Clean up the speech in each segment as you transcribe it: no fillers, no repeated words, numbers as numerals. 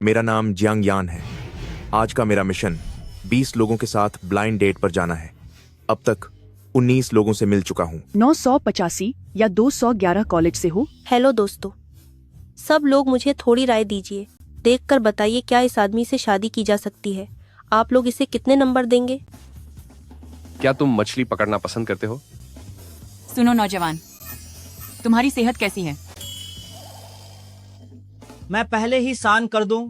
मेरा नाम जियांग यान है। आज का मेरा मिशन 20 लोगों के साथ ब्लाइंड डेट पर जाना है। अब तक 19 लोगों से मिल चुका हूँ। 985 या 211 कॉलेज से हो। हेलो दोस्तों, सब लोग मुझे थोड़ी राय दीजिए। देखकर बताइए क्या इस आदमी से शादी की जा सकती है। आप लोग इसे कितने नंबर देंगे? क्या तुम मछली पकड़ना पसंद करते हो? सुनो नौजवान, तुम्हारी सेहत कैसी है? मैं पहले ही सान कर दूं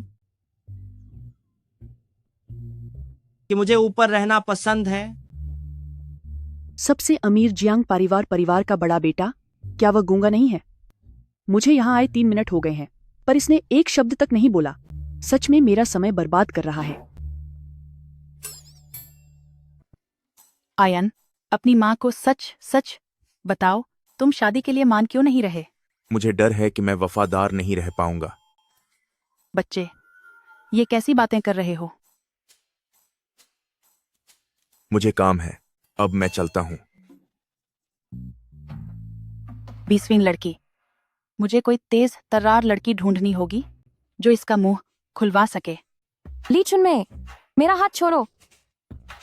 कि मुझे ऊपर रहना पसंद है। सबसे अमीर जियांग परिवार का बड़ा बेटा, क्या वह गूंगा नहीं है? मुझे यहाँ आए 3 मिनट हो गए हैं, पर इसने एक शब्द तक नहीं बोला। सच में मेरा समय बर्बाद कर रहा है। आयन, अपनी माँ को सच सच बताओ, तुम शादी के लिए मान क्यों नहीं रहे? मुझे डर है कि मैं वफादार नहीं रह पाऊंगा। बच्चे, ये कैसी बातें कर रहे हो? मुझे काम है, अब मैं चलता हूँ। 20वीं लड़की, मुझे कोई तेज तर्रार लड़की ढूंढनी होगी जो इसका मुंह खुलवा सके। ली चुनमई, मेरा हाथ छोड़ो।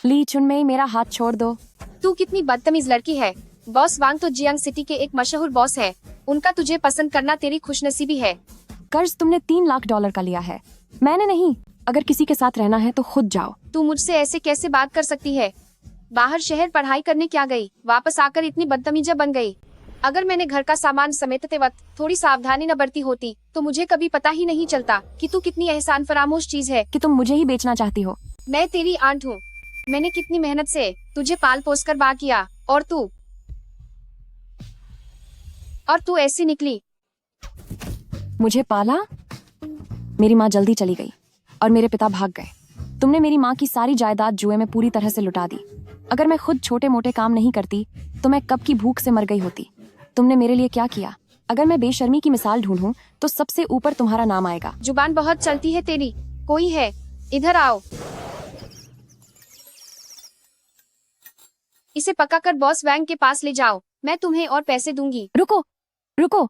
ली चुनमई, मेरा हाथ छोड़ दो। तू कितनी बदतमीज लड़की है। बॉस वांग तो जियांग सिटी के एक मशहूर बॉस है। उनका तुझे पसंद करना तेरी खुशनसीबी है। कर्ज तुमने $3 लाख का लिया है, मैंने नहीं। अगर किसी के साथ रहना है तो खुद जाओ। तू मुझसे ऐसे कैसे बात कर सकती है? बाहर शहर पढ़ाई करने क्या गई, वापस आकर इतनी बदतमीजा बन गई। अगर मैंने घर का सामान समेटते वक्त थोड़ी सावधानी न बरती होती तो मुझे कभी पता ही नहीं चलता कि तू कितनी एहसान फरामोश चीज है। कि तुम मुझे ही बेचना चाहती हो। मैं तेरी आंट हूँ। मैंने कितनी मेहनत से तुझे पाल पोस कर बड़ा किया और तू ऐसी निकली। मुझे पाला, मेरी माँ जल्दी चली गई और मेरे पिता भाग गए। तुमने मेरी माँ की सारी जायदाद जुए में पूरी तरह से लुटा दी। अगर मैं खुद छोटे मोटे काम नहीं करती तो मैं कब की भूख से मर गई होती। तुमने मेरे लिए क्या किया? अगर मैं बेशर्मी की मिसाल ढूंढूं तो सबसे ऊपर तुम्हारा नाम आएगा। जुबान बहुत चलती है तेरी। कोई है? इधर आओ। इसे पकाकर बॉस वैंग के पास ले जाओ। मैं तुम्हें और पैसे दूंगी। रुको रुको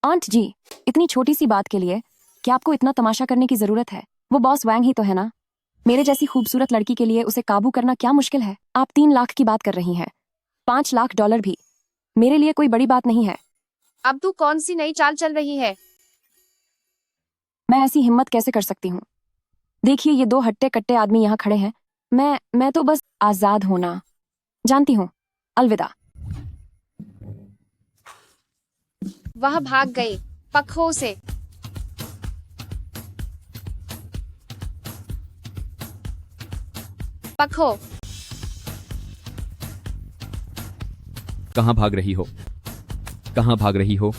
आंट जी, इतनी छोटी सी बात के लिए क्या आपको इतना तमाशा करने की जरूरत है? वो बॉस वैंग ही तो है ना। मेरे जैसी खूबसूरत लड़की के लिए उसे काबू करना क्या मुश्किल है? आप 3 लाख की बात कर रही हैं। $5 लाख भी मेरे लिए कोई बड़ी बात नहीं है। अब तू कौन सी नई चाल चल रही है? मैं ऐसी हिम्मत कैसे कर सकती हूँ? देखिए, ये 2 हट्टे कट्टे आदमी यहाँ खड़े हैं। मैं तो बस आजाद होना जानती हूँ। अलविदा। वह भाग गए पखों से। पखो, कहाँ भाग रही हो? कहाँ भाग रही हो?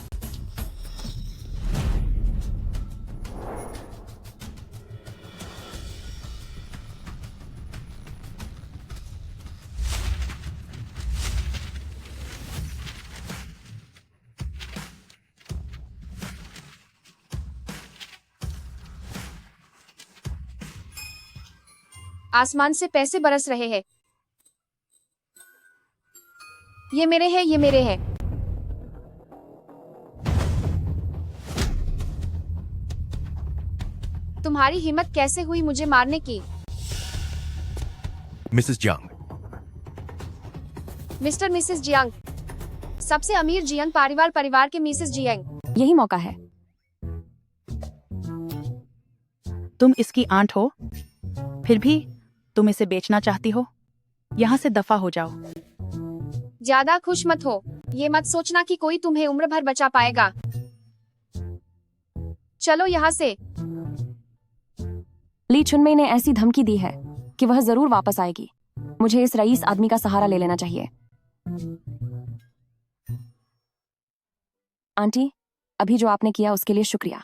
आसमान से पैसे बरस रहे हैं। ये मेरे हैं, ये मेरे हैं। तुम्हारी हिम्मत कैसे हुई मुझे मारने की? Mrs Jiang. Mister Mrs Jiang, सबसे अमीर जियांग परिवार के मिसेस जियांग। यही मौका है। तुम इसकी आंट हो, फिर भी तुम इसे बेचना चाहती हो? यहाँ से दफा हो जाओ। ज्यादा खुश मत हो। ये मत सोचना कि कोई तुम्हें उम्र भर बचा पाएगा। चलो यहाँ से। ली चुनमई ने ऐसी धमकी दी है कि वह जरूर वापस आएगी। मुझे इस रईस आदमी का सहारा ले लेना चाहिए। आंटी, अभी जो आपने किया उसके लिए शुक्रिया।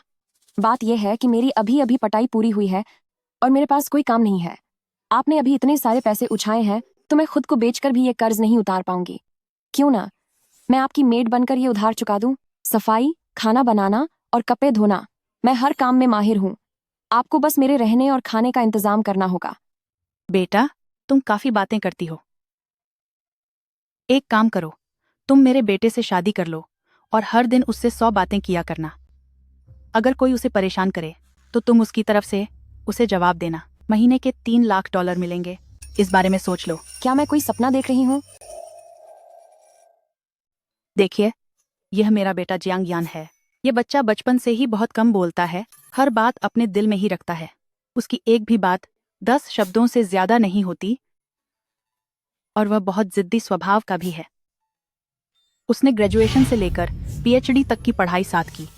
बात यह है कि मेरी अभी अभी पटाई पूरी हुई है और मेरे पास कोई काम नहीं है। आपने अभी इतने सारे पैसे उछाए हैं तो मैं खुद को बेचकर भी ये कर्ज नहीं उतार पाऊंगी। क्यों ना मैं आपकी मेड बनकर ये उधार चुका दूं? सफाई, खाना बनाना और कपड़े धोना, मैं हर काम में माहिर हूँ। आपको बस मेरे रहने और खाने का इंतजाम करना होगा। बेटा, तुम काफी बातें करती हो। एक काम करो, तुम मेरे बेटे से शादी कर लो और हर दिन उससे 100 बातें किया करना। अगर कोई उसे परेशान करे तो तुम उसकी तरफ से उसे जवाब देना। महीने के 3 लाख डॉलर मिलेंगे। इस बारे में सोच लो। क्या मैं कोई सपना देख रही हूँ? देखिए, यह मेरा बेटा जियांग यान है। ये बच्चा बचपन से ही बहुत कम बोलता है, हर बात अपने दिल में ही रखता है। उसकी एक भी बात 10 शब्दों से ज्यादा नहीं होती और वह बहुत जिद्दी स्वभाव का भी है। उसने ग्रेजुएशन से लेकर पीएचडी तक की पढ़ाई साथ की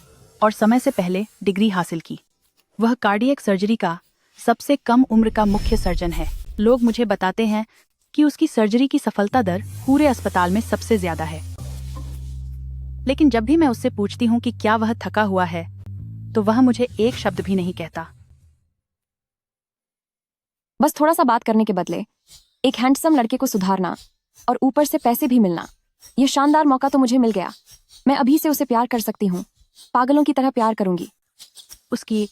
और समय से पहले डिग्री हासिल की। वह कार्डियक सर्जरी का सबसे कम उम्र का मुख्य सर्जन है। लोग मुझे बताते हैं कि उसकी सर्जरी की सफलता दर पूरे अस्पताल में सबसे ज्यादा है। लेकिन जब भी मैं उससे पूछती हूँ कि क्या वह थका हुआ है, तो वह मुझे एक शब्द भी नहीं कहता। बस थोड़ा सा बात करने के बदले एक हैंडसम लड़के को सुधारना और ऊपर से पैसे भी मिलना, यह शानदार मौका तो मुझे मिल गया। मैं अभी से उसे प्यार कर सकती हूँ, पागलों की तरह प्यार करूंगी। उसकी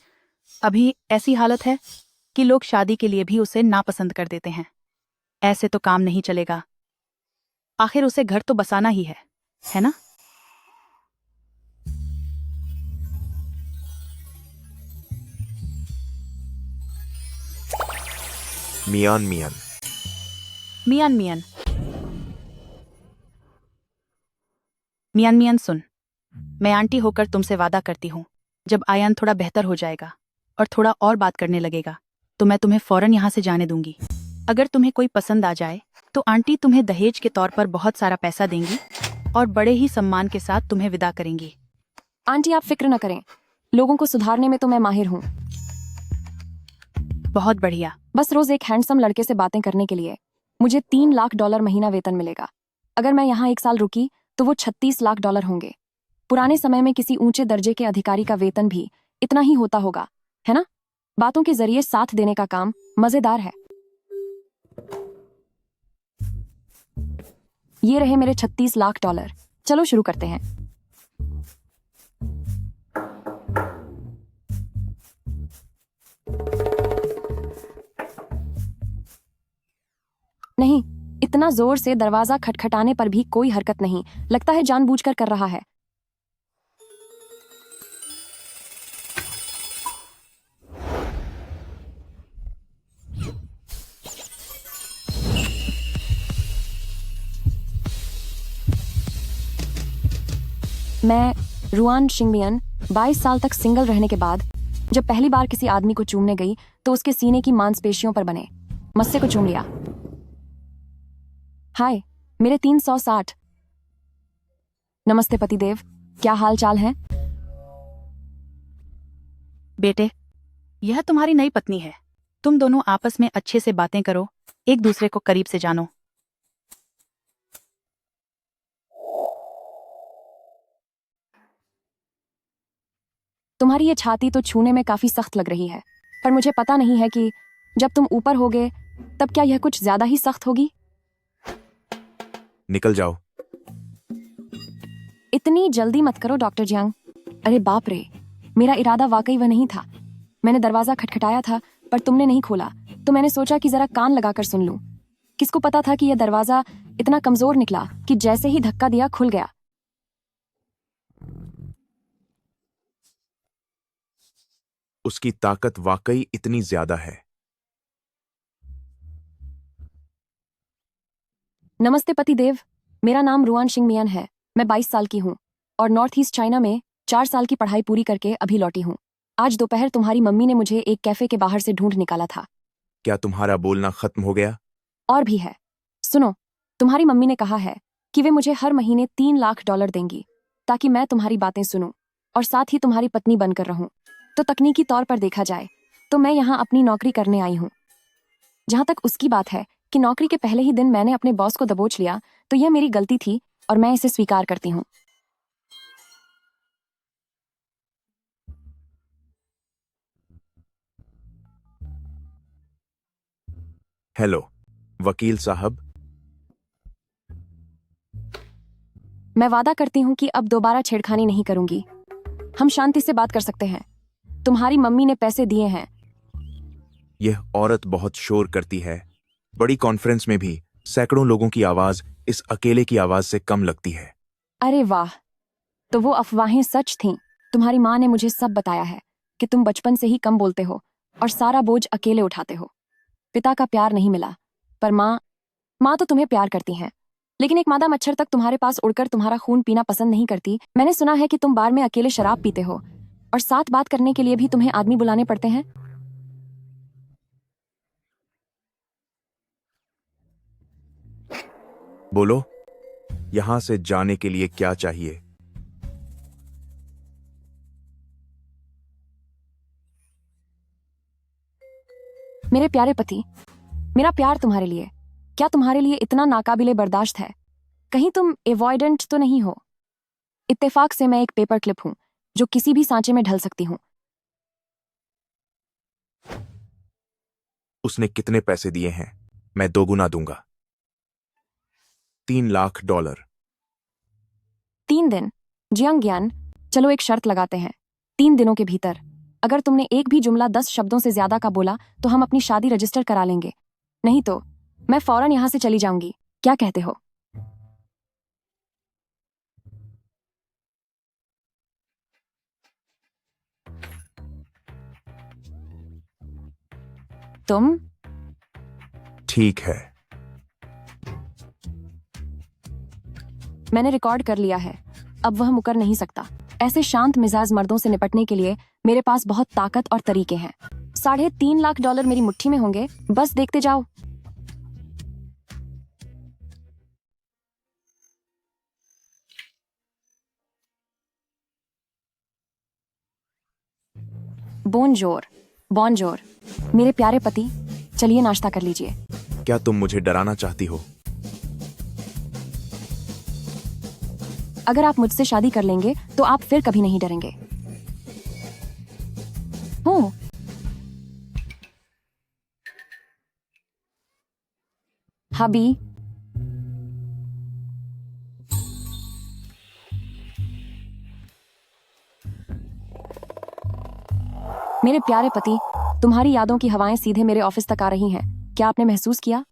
अभी ऐसी हालत है कि लोग शादी के लिए भी उसे नापसंद कर देते हैं। ऐसे तो काम नहीं चलेगा। आखिर उसे घर तो बसाना ही है ना? मियान मियान। मियान मियान मियान मियान सुन, मैं आंटी होकर तुमसे वादा करती हूँ, जब आयान थोड़ा बेहतर हो जाएगा और थोड़ा और बात करने लगेगा तो मैं तुम्हें फौरन यहाँ से जाने दूंगी। अगर तुम्हें कोई पसंद आ जाए तो आंटी तुम्हें दहेज के तौर पर बहुत सारा पैसा देंगी और बड़े ही सम्मान के साथ तुम्हें विदा करेंगी। आंटी आप फिक्र न करें, लोगों को सुधारने में तो मैं माहिर हूँ। बहुत बढ़िया। बस रोज एक हैंडसम लड़के से बातें करने के लिए मुझे 3 लाख डॉलर महीना वेतन मिलेगा। अगर मैं यहाँ 1 साल रुकी तो वो 36 लाख डॉलर होंगे। पुराने समय में किसी ऊंचे दर्जे के अधिकारी का वेतन भी इतना ही होता होगा, है ना? बातों के जरिए साथ देने का काम मजेदार है। ये रहे मेरे 36 लाख डॉलर। चलो शुरू करते हैं। नहीं, इतना जोर से दरवाजा खटखटाने पर भी कोई हरकत नहीं। लगता है जानबूझकर कर रहा है। मैं रुआन शिंगमियन 22 साल तक सिंगल रहने के बाद जब पहली बार किसी आदमी को चूमने गई तो उसके सीने की मांसपेशियों पर बने मस्से को चूम लिया। हाय, मेरे 360। नमस्ते पतिदेव, क्या हाल चाल है? बेटे, यह तुम्हारी नई पत्नी है। तुम दोनों आपस में अच्छे से बातें करो, एक दूसरे को करीब से जानो। तुम्हारी ये छाती तो छूने में काफी सख्त लग रही है, पर मुझे पता नहीं है कि जब तुम ऊपर होगे तब क्या यह कुछ ज्यादा ही सख्त होगी। निकल जाओ। इतनी जल्दी मत करो डॉक्टर जियांग। अरे बाप रे, मेरा इरादा वाकई वह नहीं था। मैंने दरवाजा खटखटाया था पर तुमने नहीं खोला, तो मैंने सोचा कि जरा कान लगाकर सुन लूं। किसको पता था कि यह दरवाजा इतना कमजोर निकला कि जैसे ही धक्का दिया खुल गया। उसकी ताकत वाकई इतनी ज्यादा है। नमस्ते पतिदेव, मेरा नाम रुआन शिंगमियन है। मैं 22 साल की हूँ और नॉर्थ ईस्ट चाइना में 4 साल की पढ़ाई पूरी करके अभी लौटी हूँ। आज दोपहर तुम्हारी मम्मी ने मुझे एक कैफे के बाहर से ढूंढ निकाला था। क्या तुम्हारा बोलना खत्म हो गया? और भी है, सुनो। तुम्हारी मम्मी ने कहा है कि वे मुझे हर महीने 3 लाख डॉलर देंगी ताकि मैं तुम्हारी बातें सुनूं और साथ ही तुम्हारी पत्नी बनकर रहूं। तो तकनीकी तौर पर देखा जाए तो मैं यहाँ अपनी नौकरी करने आई हूँ। जहां तक उसकी बात है कि नौकरी के पहले ही दिन मैंने अपने बॉस को दबोच लिया, तो यह मेरी गलती थी और मैं इसे स्वीकार करती हूँ। हेलो वकील साहब। मैं वादा करती हूँ कि अब दोबारा छेड़खानी नहीं करूंगी। हम शांति से बात कर सकते हैं। तुम्हारी मम्मी ने पैसे दिए हैं। यह औरत बहुत शोर करती है। बड़ी कॉन्फ्रेंस में भी सैकड़ों लोगों की आवाज इस अकेले की आवाज से कम लगती है। अरे वाह, तो वो अफवाहें सच थीं। तुम्हारी माँ ने मुझे सब बताया है कि तुम बचपन से ही कम बोलते हो और सारा बोझ अकेले उठाते हो। पिता का प्यार नहीं मिला, पर माँ तो तुम्हें प्यार करती हैं। लेकिन एक मादा मच्छर तक तुम्हारे पास उड़कर तुम्हारा खून पीना पसंद नहीं करती। मैंने सुना है कि तुम बार में अकेले शराब पीते हो और साथ बात करने के लिए भी तुम्हें आदमी बुलाने पड़ते हैं। बोलो, यहां से जाने के लिए क्या चाहिए? मेरे प्यारे पति, मेरा प्यार तुम्हारे लिए क्या तुम्हारे लिए इतना नाकाबिले बर्दाश्त है? कहीं तुम एवॉइडेंट तो नहीं हो? इत्तेफाक से मैं एक पेपर क्लिप हूं जो किसी भी सांचे में ढल सकती हूं। उसने कितने पैसे दिए हैं? मैं दोगुना दूंगा। $3 लाख। 3 दिन? जियांग ज्ञान, चलो एक शर्त लगाते हैं। 3 दिनों के भीतर अगर तुमने एक भी जुमला 10 शब्दों से ज्यादा का बोला तो हम अपनी शादी रजिस्टर करा लेंगे, नहीं तो मैं फौरन यहां से चली जाऊंगी। क्या कहते हो? तुम? ठीक है। मैंने रिकॉर्ड कर लिया है, अब वह मुकर नहीं सकता। ऐसे शांत मिजाज मर्दों से निपटने के लिए मेरे पास बहुत ताकत और तरीके हैं। $3.5 लाख मेरी मुट्ठी में होंगे, बस देखते जाओ। बोनजोर, बॉनजोर। मेरे प्यारे पति, चलिए नाश्ता कर लीजिए। क्या तुम मुझे डराना चाहती हो? अगर आप मुझसे शादी कर लेंगे तो आप फिर कभी नहीं डरेंगे। हो हबी, मेरे प्यारे पति, तुम्हारी यादों की हवाएं सीधे मेरे ऑफिस तक आ रही हैं। क्या आपने महसूस किया?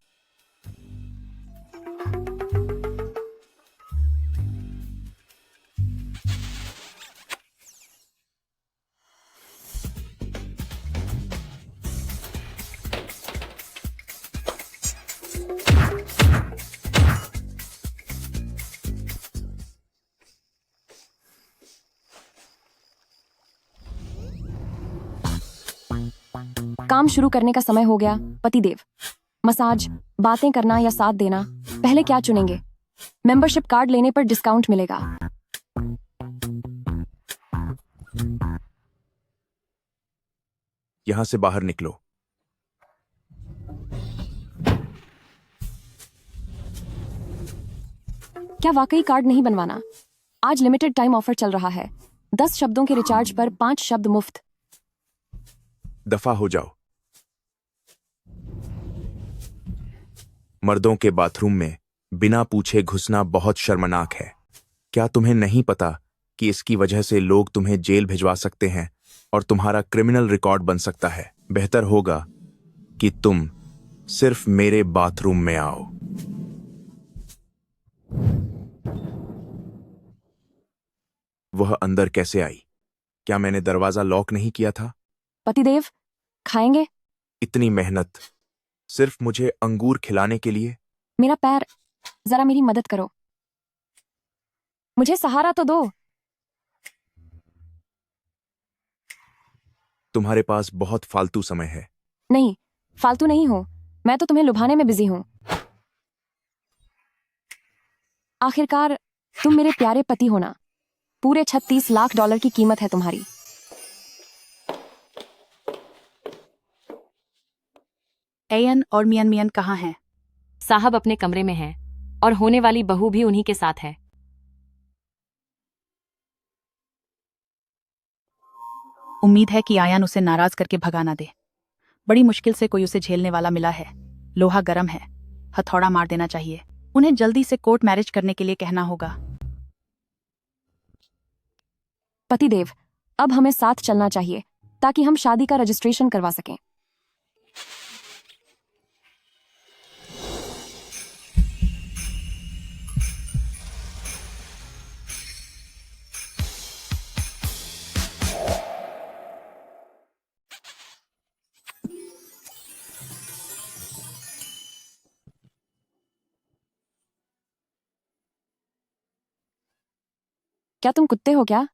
काम शुरू करने का समय हो गया। पतिदेव, मसाज, बातें करना या साथ देना, पहले क्या चुनेंगे? मेंबरशिप कार्ड लेने पर डिस्काउंट मिलेगा। यहां से बाहर निकलो। क्या वाकई कार्ड नहीं बनवाना? आज लिमिटेड टाइम ऑफर चल रहा है। 10 शब्दों के रिचार्ज पर 5 शब्द मुफ्त। दफा हो जाओ। मर्दों के बाथरूम में बिना पूछे घुसना बहुत शर्मनाक है। क्या तुम्हें नहीं पता कि इसकी वजह से लोग तुम्हें जेल भिजवा सकते हैं और तुम्हारा क्रिमिनल रिकॉर्ड बन सकता है? बेहतर होगा कि तुम सिर्फ मेरे बाथरूम में आओ। वह अंदर कैसे आई? क्या मैंने दरवाजा लॉक नहीं किया था? पतिदेव, खाएंगे? इतनी मेहनत सिर्फ मुझे अंगूर खिलाने के लिए? मेरा पैर, जरा मेरी मदद करो। मुझे सहारा तो दो। तुम्हारे पास बहुत फालतू समय है। नहीं, फालतू नहीं हो। मैं तो तुम्हें लुभाने में बिजी हूं। आखिरकार तुम मेरे प्यारे पति हो ना। पूरे $36 लाख की कीमत है तुम्हारी। एयन और मियन मियन कहाँ हैं? साहब अपने कमरे में हैं और होने वाली बहू भी उन्हीं के साथ है। उम्मीद है कि आयन उसे नाराज करके भगा ना दे। बड़ी मुश्किल से कोई उसे झेलने वाला मिला है। लोहा गर्म है, हथौड़ा मार देना चाहिए। उन्हें जल्दी से कोर्ट मैरिज करने के लिए कहना होगा। पतिदेव, अब हमें साथ चलना चाहिए ताकि हम शादी का रजिस्ट्रेशन करवा सकें। क्या तुम कुत्ते हो क्या?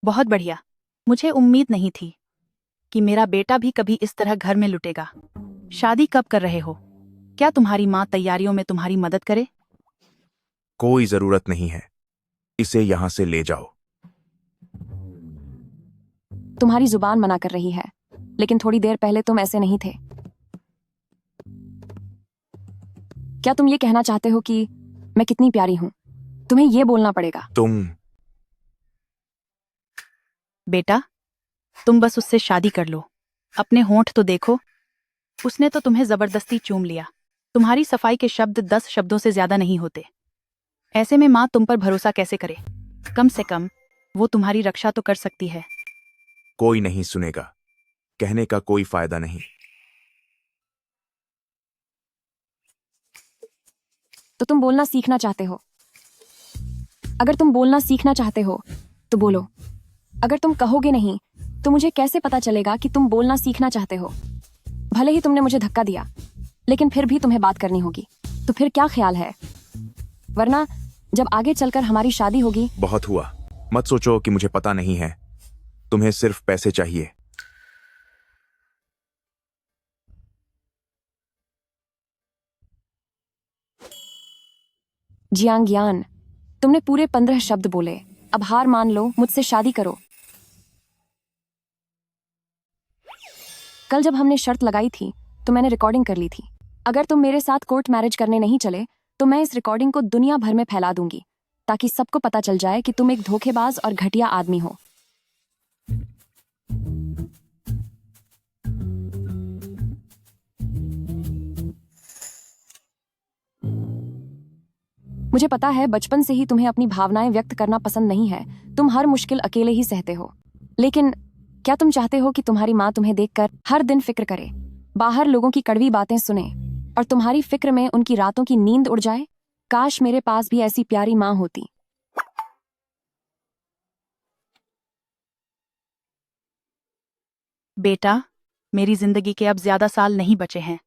बहुत बढ़िया। मुझे उम्मीद नहीं थी कि मेरा बेटा भी कभी इस तरह घर में लुटेगा। शादी कब कर रहे हो? क्या तुम्हारी माँ तैयारियों में तुम्हारी मदद करे? कोई जरूरत नहीं है, इसे यहां से ले जाओ। तुम्हारी जुबान मना कर रही है, लेकिन थोड़ी देर पहले तुम ऐसे नहीं थे। क्या तुम ये कहना चाहते हो कि मैं कितनी प्यारी हूं? तुम्हें ये बोलना पड़ेगा। तुम बेटा, तुम बस उससे शादी कर लो। अपने होंठ तो देखो। उसने तो तुम्हें जबरदस्ती चूम लिया। तुम्हारी सफाई के शब्द 10 शब्दों से ज्यादा नहीं होते। ऐसे में माँ तुम पर भरोसा कैसे करे? कम से कम वो तुम्हारी रक्षा तो कर सकती है। कोई नहीं सुनेगा, कहने का कोई फायदा नहीं। तो तुम बोलना सीखना चाहते हो? अगर तुम बोलना सीखना चाहते हो तो बोलो। अगर तुम कहोगे नहीं तो मुझे कैसे पता चलेगा कि तुम बोलना सीखना चाहते हो? भले ही तुमने मुझे धक्का दिया, लेकिन फिर भी तुम्हें बात करनी होगी। तो फिर क्या ख्याल है? वरना जब आगे चलकर हमारी शादी होगी। बहुत हुआ। मत सोचो कि मुझे पता नहीं है। तुम्हें सिर्फ पैसे चाहिए। जियांग यान, तुमने पूरे 15 शब्द बोले। अब हार मान लो, मुझसे शादी करो। कल जब हमने शर्त लगाई थी तो मैंने रिकॉर्डिंग कर ली थी। अगर तुम मेरे साथ कोर्ट मैरिज करने नहीं चले तो मैं इस रिकॉर्डिंग को दुनिया भर में फैला दूंगी, ताकि सबको पता चल जाए कि तुम एक धोखेबाज और घटिया आदमी हो। मुझे पता है बचपन से ही तुम्हें अपनी भावनाएं व्यक्त करना पसंद नहीं है। तुम हर मुश्किल अकेले ही सहते हो। लेकिन क्या तुम चाहते हो कि तुम्हारी माँ तुम्हें देखकर हर दिन फिक्र करे, बाहर लोगों की कड़वी बातें सुने और तुम्हारी फिक्र में उनकी रातों की नींद उड़ जाए? काश मेरे पास भी ऐसी प्यारी माँ होती। बेटा, मेरी जिंदगी के अब ज्यादा साल नहीं बचे हैं।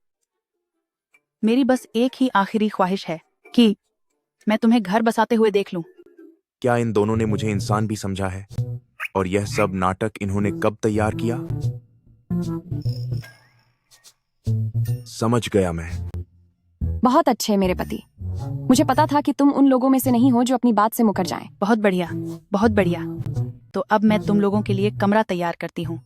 मेरी बस एक ही आखिरी ख्वाहिश है कि मैं तुम्हें घर बसाते हुए देख लूं। क्या इन दोनों ने मुझे इंसान भी समझा है? और यह सब नाटक इन्होंने कब तैयार किया? समझ गया मैं। बहुत अच्छे मेरे पति। मुझे पता था कि तुम उन लोगों में से नहीं हो जो अपनी बात से मुकर जाएं। बहुत बढ़िया, बहुत बढ़िया। तो अब मैं तुम लोगों के लिए कमरा तैयार करती हूँ।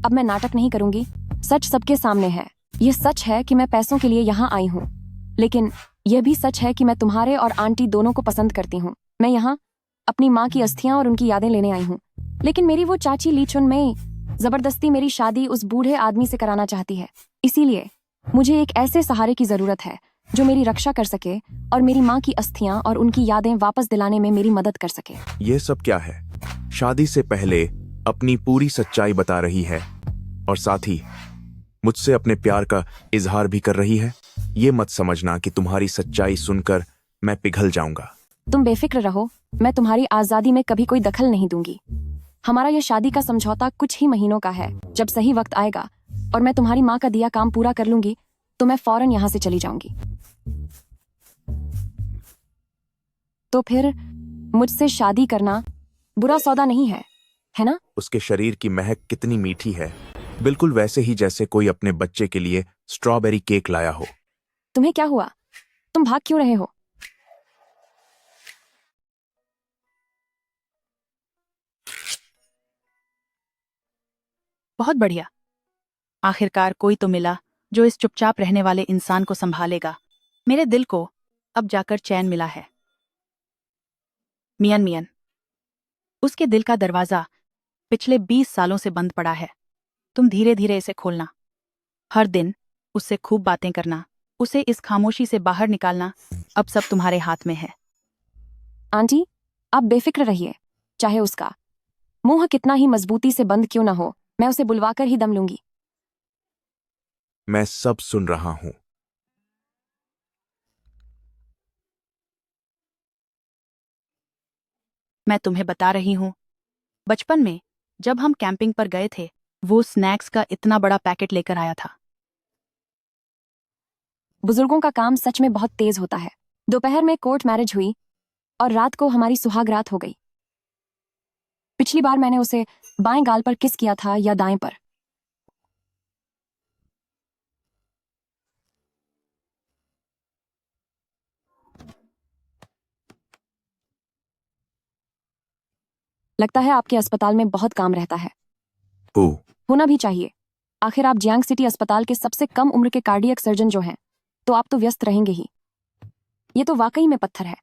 अब मैं नाटक नहीं करूंगी। सच सबके सामने है। ये सच है कि मैं पैसों के लिए यहाँ आई हूँ, लेकिन यह भी सच है कि मैं तुम्हारे और आंटी दोनों को पसंद करती हूँ। मैं यहाँ अपनी माँ की अस्थियां और उनकी यादें लेने आई हूँ, लेकिन मेरी वो चाची ली चुन में जबरदस्ती मेरी शादी उस बूढ़े आदमी से कराना चाहती है। इसीलिए मुझे एक ऐसे सहारे की जरूरत है जो मेरी रक्षा कर सके और मेरी माँ की अस्थियां और उनकी यादें वापस दिलाने में मेरी मदद कर सके। यह सब क्या है? शादी से पहले अपनी पूरी सच्चाई बता रही है और साथ ही मुझसे अपने प्यार का इजहार भी कर रही है। ये मत समझना कि तुम्हारी सच्चाई सुनकर मैं पिघल जाऊंगा। तुम बेफिक्र रहो, मैं तुम्हारी आजादी में कभी कोई दखल नहीं दूंगी। हमारा यह शादी का समझौता कुछ ही महीनों का है। जब सही वक्त आएगा और मैं तुम्हारी माँ का दिया काम पूरा कर लूंगी तो मैं फौरन यहाँ से चली जाऊंगी। तो फिर मुझसे शादी करना बुरा सौदा नहीं है, है ना? उसके शरीर की महक कितनी मीठी है, बिल्कुल वैसे ही जैसे कोई अपने बच्चे के लिए स्ट्रॉबेरी केक लाया हो। तुम्हें क्या हुआ? तुम भाग क्यों रहे हो? बहुत बढ़िया। आखिरकार कोई तो मिला जो इस चुपचाप रहने वाले इंसान को संभालेगा। मेरे दिल को अब जाकर चैन मिला है। मियन मियन, उसके दिल का दरवाजा पिछले 20 सालों से बंद पड़ा है। तुम धीरे धीरे इसे खोलना। हर दिन उससे खूब बातें करना, उसे इस खामोशी से बाहर निकालना। अब सब तुम्हारे हाथ में है। आंटी, आप बेफिक्र रहिए। चाहे उसका मुंह कितना ही मजबूती से बंद क्यों ना हो, मैं उसे बुलवाकर ही दम लूंगी। मैं सब सुन रहा हूं। मैं तुम्हें बता रही हूं, बचपन में जब हम कैंपिंग पर गए थे वो स्नैक्स का इतना बड़ा पैकेट लेकर आया था। बुजुर्गों का काम सच में बहुत तेज होता है। दोपहर में कोर्ट मैरिज हुई और रात को हमारी सुहाग रात हो गई। पिछली बार मैंने उसे बाएं गाल पर किस किया था या दाएं पर। लगता है आपके अस्पताल में बहुत काम रहता है। होना भी चाहिए, आखिर आप जियांग सिटी अस्पताल के सबसे कम उम्र के कार्डियक सर्जन जो हैं, तो आप तो व्यस्त रहेंगे ही। ये तो वाकई में पत्थर है।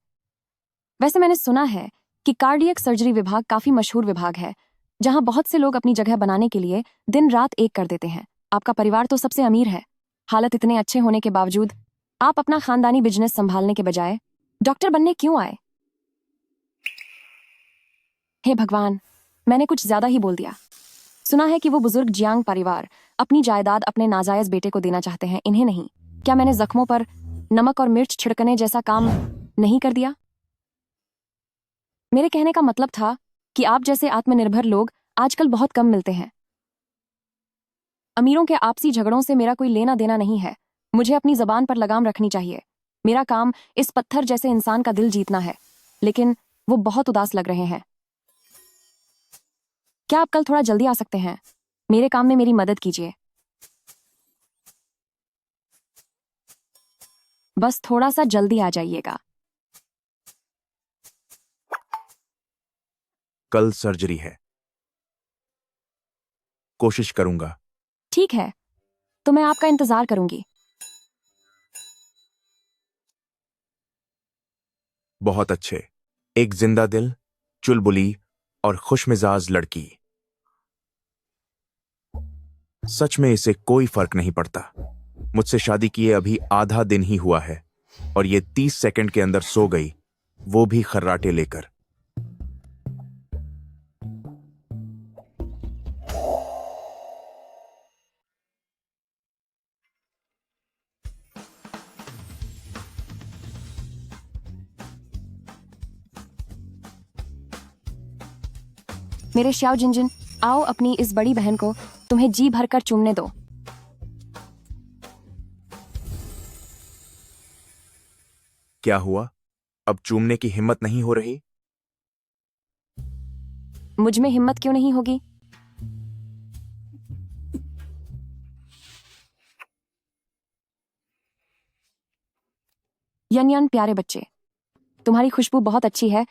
वैसे मैंने सुना है कि कार्डियक सर्जरी विभाग काफी मशहूर विभाग है, जहां बहुत से लोग अपनी जगह बनाने के लिए दिन रात एक कर देते हैं। आपका परिवार तो सबसे अमीर है। हालत इतने अच्छे होने के बावजूद आप अपना खानदानी बिजनेस संभालने के बजाय डॉक्टर बनने क्यों आए? हे भगवान, मैंने कुछ ज्यादा ही बोल दिया। सुना है कि वो बुजुर्ग जियांग परिवार अपनी जायदाद अपने नाजायज बेटे को देना चाहते हैं, इन्हें नहीं। क्या मैंने जख्मों पर नमक और मिर्च छिड़कने जैसा काम नहीं कर दिया? मेरे कहने का मतलब था कि आप जैसे आत्मनिर्भर लोग आजकल बहुत कम मिलते हैं। अमीरों के आपसी झगड़ों से मेरा कोई लेना देना नहीं है। मुझे अपनी जबान पर लगाम रखनी चाहिए। मेरा काम इस पत्थर जैसे इंसान का दिल जीतना है। लेकिन वो बहुत उदास लग रहे हैं। क्या आप कल थोड़ा जल्दी आ सकते हैं? मेरे काम में मेरी मदद कीजिए। बस थोड़ा सा जल्दी आ जाइएगा। कल सर्जरी है। कोशिश करूंगा। ठीक है, तो मैं आपका इंतजार करूंगी। बहुत अच्छे। एक जिंदा दिल, चुलबुली और खुशमिजाज लड़की। सच में इसे कोई फर्क नहीं पड़ता। मुझसे शादी किए अभी आधा दिन ही हुआ है और ये 30 सेकंड के अंदर सो गई, वो भी खर्राटे लेकर। मेरे श्याओ जिनजिन, आओ अपनी इस बड़ी बहन को तुम्हें जी भरकर चूमने दो। क्या हुआ? अब चूमने की हिम्मत नहीं हो रही? मुझ में हिम्मत क्यों नहीं होगी? यन यन प्यारे बच्चे, तुम्हारी खुशबू बहुत अच्छी है।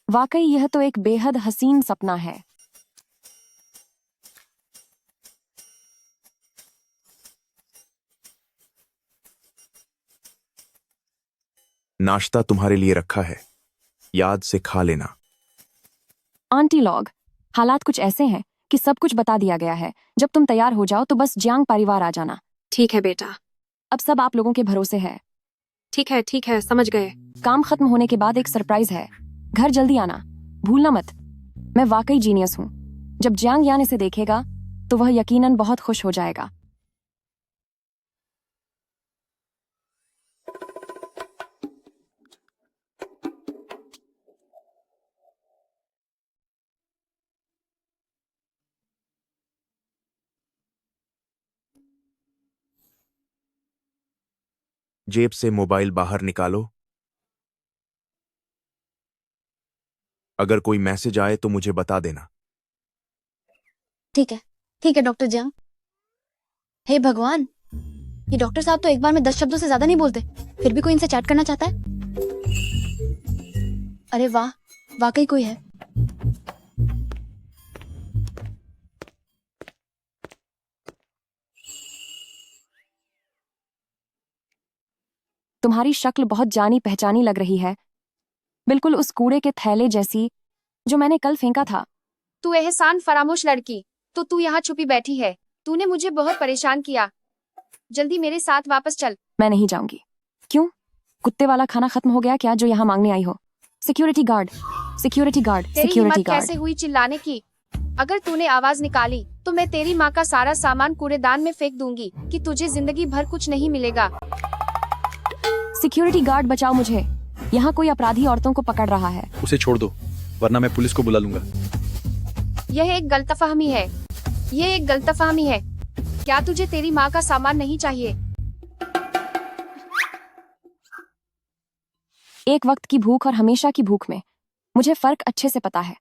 वाकई यह तो एक बेहद हसीन सपना है। नाश्ता तुम्हारे लिए रखा है, याद से खा लेना। आंटी लॉग, हालात कुछ ऐसे हैं कि सब कुछ बता दिया गया है। जब तुम तैयार हो जाओ तो बस जियांग परिवार आ जाना। ठीक है बेटा। अब सब आप लोगों के भरोसे है। ठीक है, समझ गए। काम खत्म होने के बाद एक सरप्राइज है। घर जल्दी आना, भूलना मत। मैं वाकई जीनियस हूँ। जब जियांग यान इसे देखेगा तो वह यकीनन बहुत खुश हो जाएगा। जेब से मोबाइल बाहर निकालो। अगर कोई मैसेज आए तो मुझे बता देना। ठीक है डॉक्टर जियांग। हे भगवान, ये डॉक्टर साहब तो एक बार में 10 शब्दों से ज्यादा नहीं बोलते, फिर भी कोई इनसे चैट करना चाहता है। अरे वाह, वाकई कोई है। तुम्हारी शक्ल बहुत जानी पहचानी लग रही है, बिल्कुल उस कूड़े के थैले जैसी जो मैंने कल फेंका था। तू एहसान फरामोश लड़की, तो तू यहाँ छुपी बैठी है। तूने मुझे बहुत परेशान किया। जल्दी मेरे साथ वापस चल। मैं नहीं जाऊंगी। क्यों? कुत्ते वाला खाना खत्म हो गया क्या जो यहाँ मांगने आई हो? सिक्योरिटी गार्ड, सिक्योरिटी गार्ड, तेरी सिक्योरिटी हिम्मत कैसे गार्ड। हुई चिल्लाने की? अगर तूने आवाज निकाली तो मैं तेरी माँ का सारा सामान कूड़ेदान में फेंक दूंगी कि तुझे जिंदगी भर कुछ नहीं मिलेगा। सिक्योरिटी गार्ड बचाओ मुझे, यहाँ कोई अपराधी औरतों को पकड़ रहा है। उसे छोड़ दो वरना मैं पुलिस को बुला लूंगा। यह एक गलतफहमी है, ये एक गलतफहमी है। क्या तुझे तेरी माँ का सामान नहीं चाहिए? एक वक्त की भूख और हमेशा की भूख में मुझे फर्क अच्छे से पता है।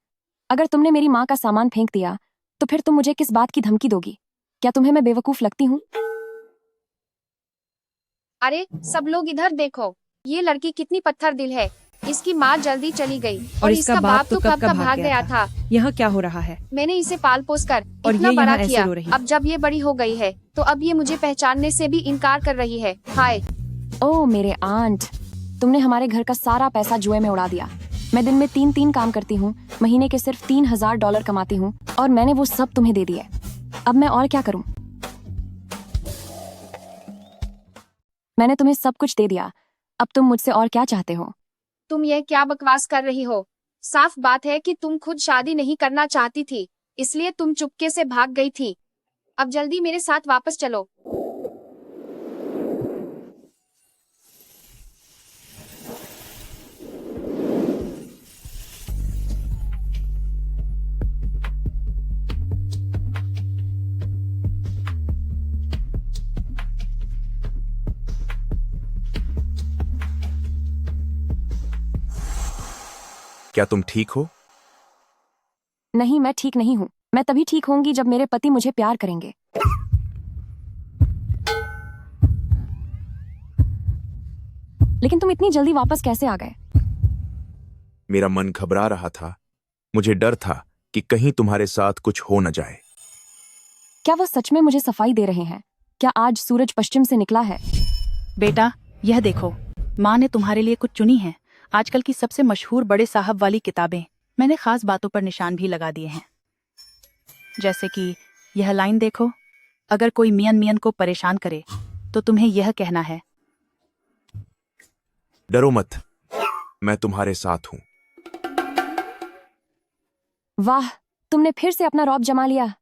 अगर तुमने मेरी माँ का सामान फेंक दिया तो फिर तुम मुझे किस बात की धमकी दोगी? क्या तुम्हें मैं बेवकूफ लगती हूँ? अरे सब लोग इधर देखो, ये लड़की कितनी पत्थर दिल है। इसकी माँ जल्दी चली गई और इसका बाप तो कब का भाग गया था। यहाँ क्या हो रहा है? मैंने इसे पाल पोस कर और इतना ये बड़ा यहाँ ऐसे किया। रो रही। अब जब ये बड़ी हो गई है तो अब ये मुझे पहचानने से भी इनकार कर रही है। हाय, ओह मेरे आंट, तुमने हमारे घर का सारा पैसा जुए में उड़ा दिया। मैं दिन में 3 काम करती हूँ, महीने के सिर्फ $3000 कमाती हूँ और मैंने वो सब तुम्हें दे दिए। अब मैं और क्या करूँ? मैंने तुम्हें सब कुछ दे दिया, अब तुम मुझसे और क्या चाहते हो? तुम ये क्या बकवास कर रही हो? साफ बात है कि तुम खुद शादी नहीं करना चाहती थी, इसलिए तुम चुपके से भाग गई थी। अब जल्दी मेरे साथ वापस चलो। क्या तुम ठीक हो? नहीं, मैं ठीक नहीं हूँ। मैं तभी ठीक होंगी जब मेरे पति मुझे प्यार करेंगे। लेकिन तुम इतनी जल्दी वापस कैसे आ गए? मेरा मन घबरा रहा था। मुझे डर था कि कहीं तुम्हारे साथ कुछ हो न जाए। क्या वो सच में मुझे सफाई दे रहे हैं? क्या आज सूरज पश्चिम से निकला है? बेटा, यह देखो, माँ ने तुम्हारे लिए कुछ चुनी है। आजकल की सबसे मशहूर बड़े साहब वाली किताबें। मैंने खास बातों पर निशान भी लगा दिए हैं, जैसे कि यह लाइन देखो, अगर कोई मियन को परेशान करे तो तुम्हें यह कहना है, डरो मत, मैं तुम्हारे साथ हूं। वाह, तुमने फिर से अपना रौब जमा लिया।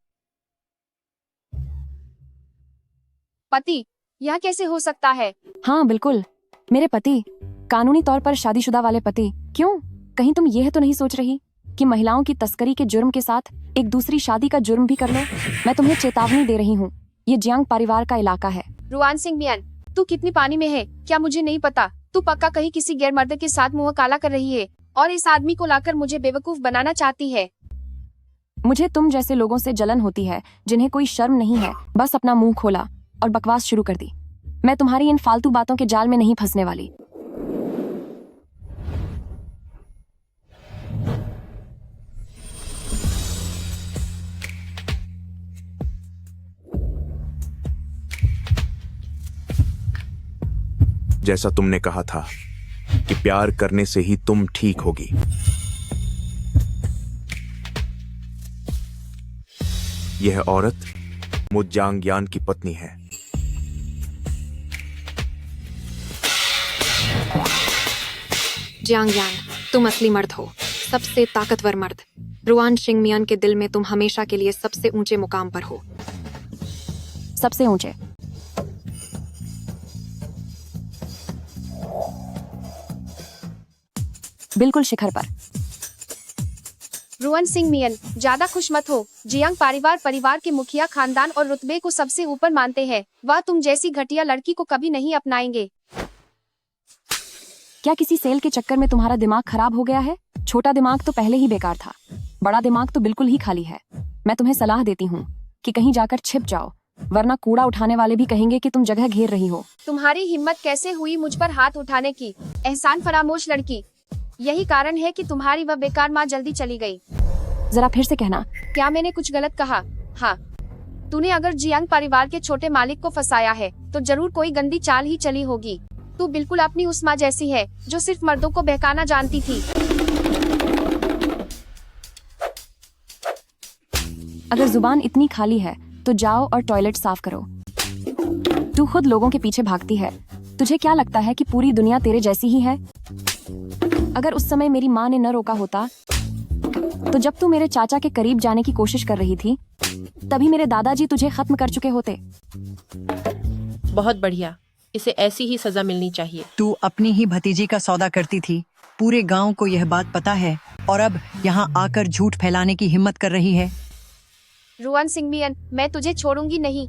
पति, यह कैसे हो सकता है? हाँ बिल्कुल, मेरे पति, कानूनी तौर पर शादीशुदा वाले पति। क्यों? कहीं तुम यह तो नहीं सोच रही कि महिलाओं की तस्करी के जुर्म के साथ एक दूसरी शादी का जुर्म भी कर लो? मैं तुम्हें चेतावनी दे रही हूँ, ये जियांग परिवार का इलाका है। रुआन सिंह मियान, तू कितनी पानी में है क्या मुझे नहीं पता? तू पक्का कहीं किसी गैर मर्द के साथ मुंह काला कर रही है और इस आदमी को लाकर मुझे बेवकूफ बनाना चाहती है। मुझे तुम जैसे लोगों से जलन होती है जिन्हें कोई शर्म नहीं है। बस अपना मुंह खोला और बकवास शुरू कर दी। मैं तुम्हारी इन फालतू बातों के जाल में नहीं फंसने वाली। जैसा तुमने कहा था कि प्यार करने से ही तुम ठीक होगी। यह औरत मु जांगयान की पत्नी है। जियांगयान, तुम असली मर्द हो, सबसे ताकतवर मर्द। रुआन सिंह मियान के दिल में तुम हमेशा के लिए सबसे ऊंचे मुकाम पर हो। सबसे ऊंचे? बिल्कुल शिखर पर। रुआन सिंह मियन, ज्यादा खुश मत हो। जियांग परिवार के मुखिया खानदान और रुतबे को सबसे ऊपर मानते हैं। वह तुम जैसी घटिया लड़की को कभी नहीं अपनाएंगे। क्या किसी सेल के चक्कर में तुम्हारा दिमाग खराब हो गया है? छोटा दिमाग तो पहले ही बेकार था, बड़ा दिमाग तो बिल्कुल ही खाली है। मैं तुम्हें सलाह देती हूँ कि कहीं जाकर छिप जाओ, वरना कूड़ा उठाने वाले भी कहेंगे कि तुम जगह घेर रही हो। तुम्हारी हिम्मत कैसे हुई मुझ पर हाथ उठाने की, एहसान फरामोश लड़की? यही कारण है कि तुम्हारी वह बेकार माँ जल्दी चली गई। जरा फिर से कहना। क्या मैंने कुछ गलत कहा? हाँ, तूने अगर जियांग परिवार के छोटे मालिक को फंसाया है तो जरूर कोई गंदी चाल ही चली होगी। तू बिल्कुल अपनी उस माँ जैसी है जो सिर्फ मर्दों को बहकाना जानती थी। अगर जुबान इतनी खाली है तो जाओ और टॉयलेट साफ करो। तू खुद लोगों के पीछे भागती है तुझे क्या लगता है कि पूरी दुनिया तेरे जैसी ही है? अगर उस समय मेरी माँ ने न रोका होता, तो जब तू मेरे चाचा के करीब जाने की कोशिश कर रही थी, तभी मेरे दादाजी तुझे खत्म कर चुके होते। बहुत बढ़िया, इसे ऐसी ही सजा मिलनी चाहिए। तू अपनी ही भतीजी का सौदा करती थी, पूरे गांव को यह बात पता है, और अब यहाँ आकर झूठ फैलाने की हिम्मत कर रही है। रुआन सिंह मियान, मैं तुझे छोड़ूंगी नहीं।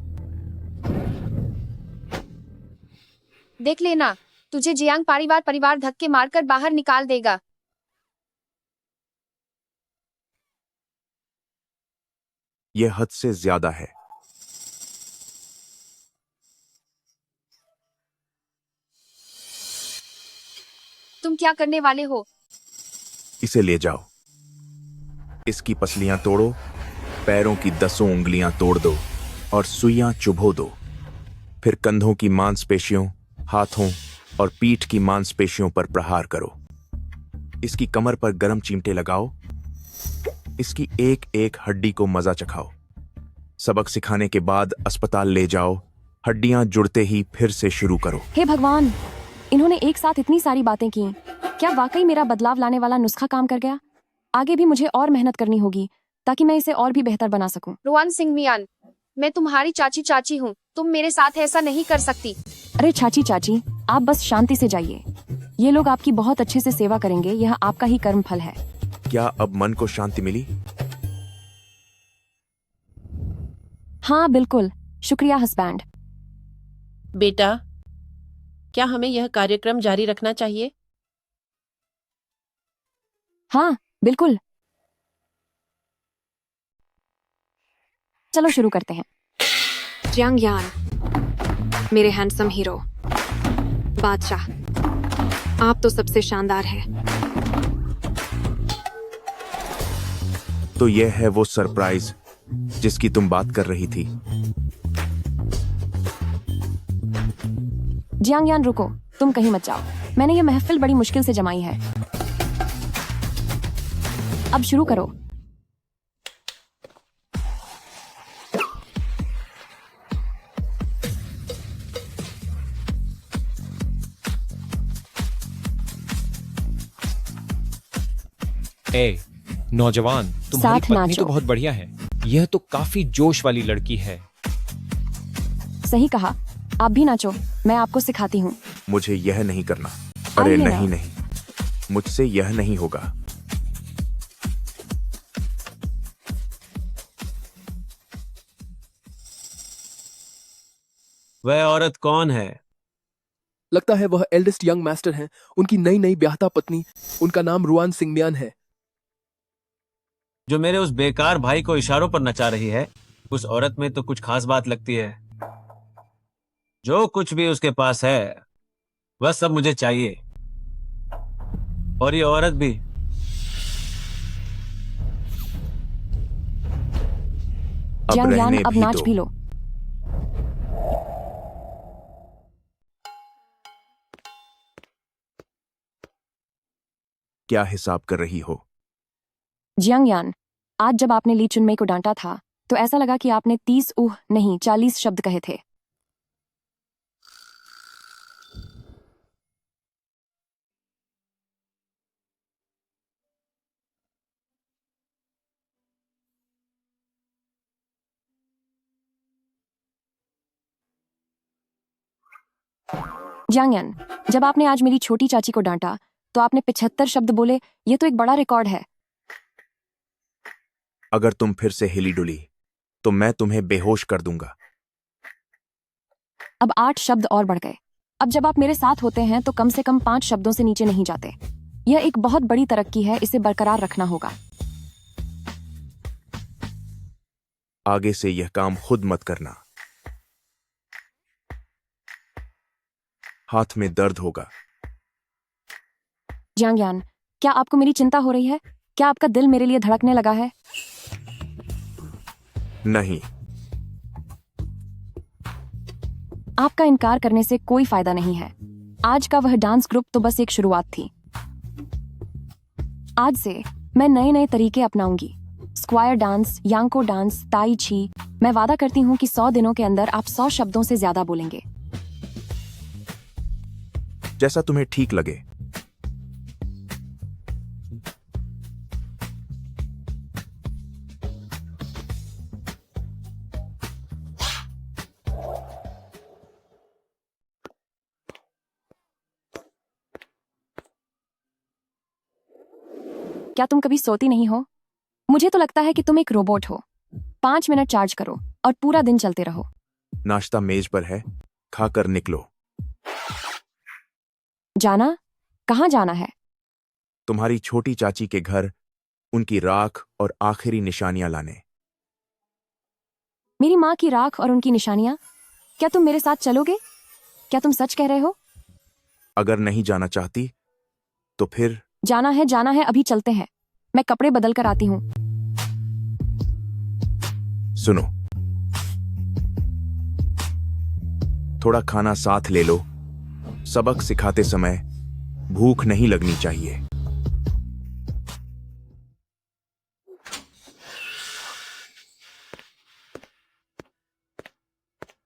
देख लेना, तुझे जियांग परिवार धक्के मारकर बाहर निकाल देगा। यह हद से ज्यादा है। तुम क्या करने वाले हो? इसे ले जाओ, इसकी पसलियां तोड़ो, पैरों की 10 उंगलियां तोड़ दो और सुइयां चुभो दो। फिर कंधों की मांसपेशियों, हाथों और पीठ की मांसपेशियों पर प्रहार करो। इसकी कमर पर गर्म चिमटे लगाओ, इसकी एक एक हड्डी को मजा चखाओ। सबक सिखाने के बाद अस्पताल ले जाओ, हड्डियां जुड़ते ही फिर से शुरू करो। हे भगवान, इन्होंने एक साथ इतनी सारी बातें की। क्या वाकई मेरा बदलाव लाने वाला नुस्खा काम कर गया? आगे भी मुझे और मेहनत करनी होगी ताकि मैं इसे और भी बेहतर बना सकूं। रुआन सिंह मियान, मैं तुम्हारी चाची हूँ, तुम मेरे साथ ऐसा नहीं कर सकती। अरे चाची, आप बस शांति से जाइए। ये लोग आपकी बहुत अच्छे से सेवा करेंगे, यह आपका ही कर्म फल है। क्या अब मन को शांति मिली? हाँ बिल्कुल, शुक्रिया हस्बैंड। बेटा, क्या हमें यह कार्यक्रम जारी रखना चाहिए? हाँ बिल्कुल, चलो शुरू करते हैं। जियांग यान, मेरे हैंडसम हीरो, बादशाह, आप तो सबसे शानदार है। तो यह है वो सरप्राइज जिसकी तुम बात कर रही थी। जियांग यान रुको, तुम कहीं मत जाओ। मैंने ये महफिल बड़ी मुश्किल से जमाई है। अब शुरू करो। ए, नौजवान, तुम्हारी साथ पत्नी नाचो। तो बहुत बढ़िया है। यह तो काफी जोश वाली लड़की है। सही कहा, आप भी नाचो, मैं आपको सिखाती हूँ। मुझे यह नहीं करना। अरे आइए ना। नहीं, मुझसे यह नहीं होगा। वह औरत कौन है? लगता है वह एल्डेस्ट यंग मास्टर हैं, उनकी नई नई ब्याहता पत्नी। उनका नाम रुआन सिंह मियान है। जो मेरे उस बेकार भाई को इशारों पर नचा रही है, उस औरत में तो कुछ खास बात लगती है। जो कुछ भी उसके पास है वह सब मुझे चाहिए, और ये औरत भी। जियांग यान, रहने अब भी नाच दो। भी लो। क्या हिसाब कर रही हो? जियांग यान, आज जब आपने ली चुनमई को डांटा था तो ऐसा लगा कि आपने 30 नहीं 40 शब्द कहे थे। जियांग यान, जब आपने आज मेरी छोटी चाची को डांटा तो आपने 75 शब्द बोले। ये तो एक बड़ा रिकॉर्ड है। अगर तुम फिर से हिली डुली तो मैं तुम्हें बेहोश कर दूंगा। अब 8 शब्द और बढ़ गए। अब जब आप मेरे साथ होते हैं तो कम से कम 5 शब्दों से नीचे नहीं जाते। यह एक बहुत बड़ी तरक्की है, इसे बरकरार रखना होगा। आगे से यह काम खुद मत करना। हाथ में दर्द होगा। जियांग यान, क्या आपको मेरी चिंता हो रही है? क्या आपका दिल मेरे लिए धड़कने लगा है? नहीं। आपका इनकार करने से कोई फायदा नहीं है। आज का वह डांस ग्रुप तो बस एक शुरुआत थी। आज से मैं नए नए तरीके अपनाऊंगी। स्क्वायर डांस, यांको डांस, ताई ची। मैं वादा करती हूँ कि 100 दिनों के अंदर आप 100 शब्दों से ज्यादा बोलेंगे। जैसा तुम्हें ठीक लगे। क्या तुम कभी सोती नहीं हो? मुझे तो लगता है कि तुम एक रोबोट हो। 5 मिनट चार्ज करो और पूरा दिन चलते रहो। नाश्ता मेज पर है, खाकर निकलो। जाना? कहाँ जाना है? तुम्हारी छोटी चाची के घर, उनकी राख और आखिरी निशानियां लाने। मेरी माँ की राख और उनकी निशानियां? क्या तुम मेरे साथ चलोगे? क्या तुम सच कह रहे हो? अगर नहीं जाना चाहती तो फिर जाना है, अभी चलते हैं। मैं कपड़े बदल कर आती हूँ। सुनो, थोड़ा खाना साथ ले लो। सबक सिखाते समय भूख नहीं लगनी चाहिए।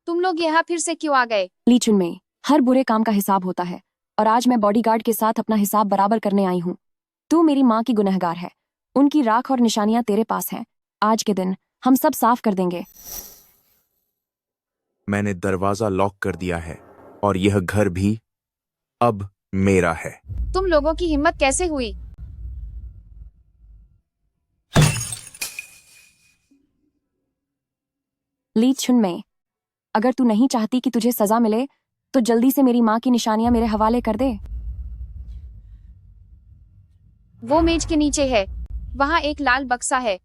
तुम लोग यहाँ फिर से क्यों आ गए? ली चुनमई, हर बुरे काम का हिसाब होता है और आज मैं बॉडीगार्ड के साथ अपना हिसाब बराबर करने आई हूँ। तू मेरी माँ की गुनहगार है। उनकी राख और निशानियां तेरे पास हैं। आज के दिन हम सब साफ कर देंगे। मैंने दरवाजा लॉक कर दिया है और यह घर भी अब मेरा है। तुम लोगों की हिम्मत कैसे हुई? ली चुनमई, अगर तू नहीं चाहती कि तुझे सजा मिले तो जल्दी से मेरी माँ की निशानियां मेरे हवाले कर दे। वो मेज के नीचे है, वहाँ एक लाल बक्सा है।